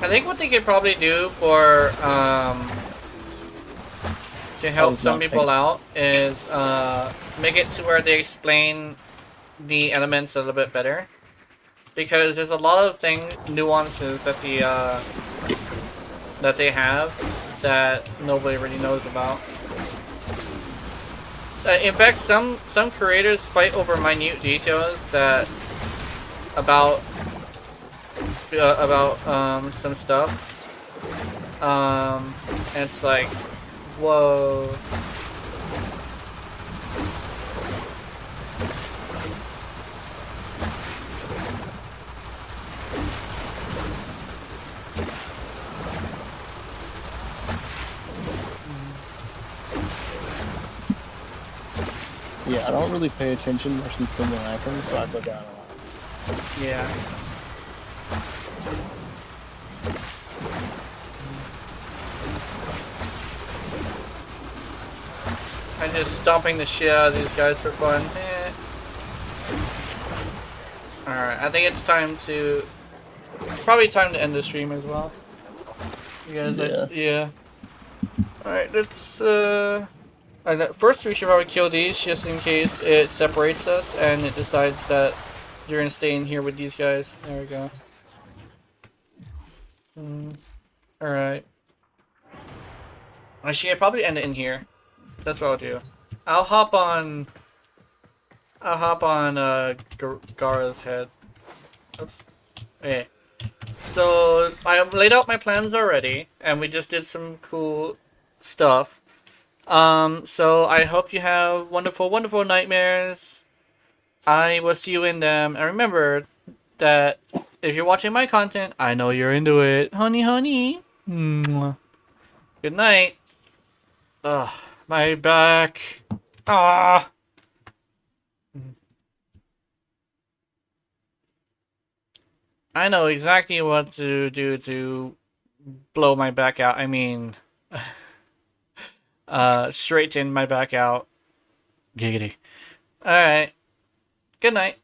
I think what they could probably do for to help some people out is make it to where they explain the elements a little bit better, because there's a lot of nuances that they have that nobody really knows about. So, in fact, some creators fight over minute details that about some stuff. And it's like, whoa. Yeah, I don't really pay attention much in simulacrum, so I go down a lot. Yeah. I'm just stomping the shit out of these guys for fun. Alright, I think it's time to... It's probably time to end the stream as well. You guys, yeah. Alright, let's, first we should probably kill these just in case it separates us and it decides that you're gonna stay in here with these guys. There we go. Alright. Actually, I'd probably end it in here. That's what I'll do. I'll hop on Gara's head. Oops. Okay. So I laid out my plans already, and we just did some cool stuff. So I hope you have wonderful, wonderful nightmares. I will see you in them, and remember that if you're watching my content, I know you're into it, honey, honey. Mwah. Good night. Ugh. My back. Ah. I know exactly what to do to blow my back out. I mean, straighten my back out. Giggity. Alright. Good night.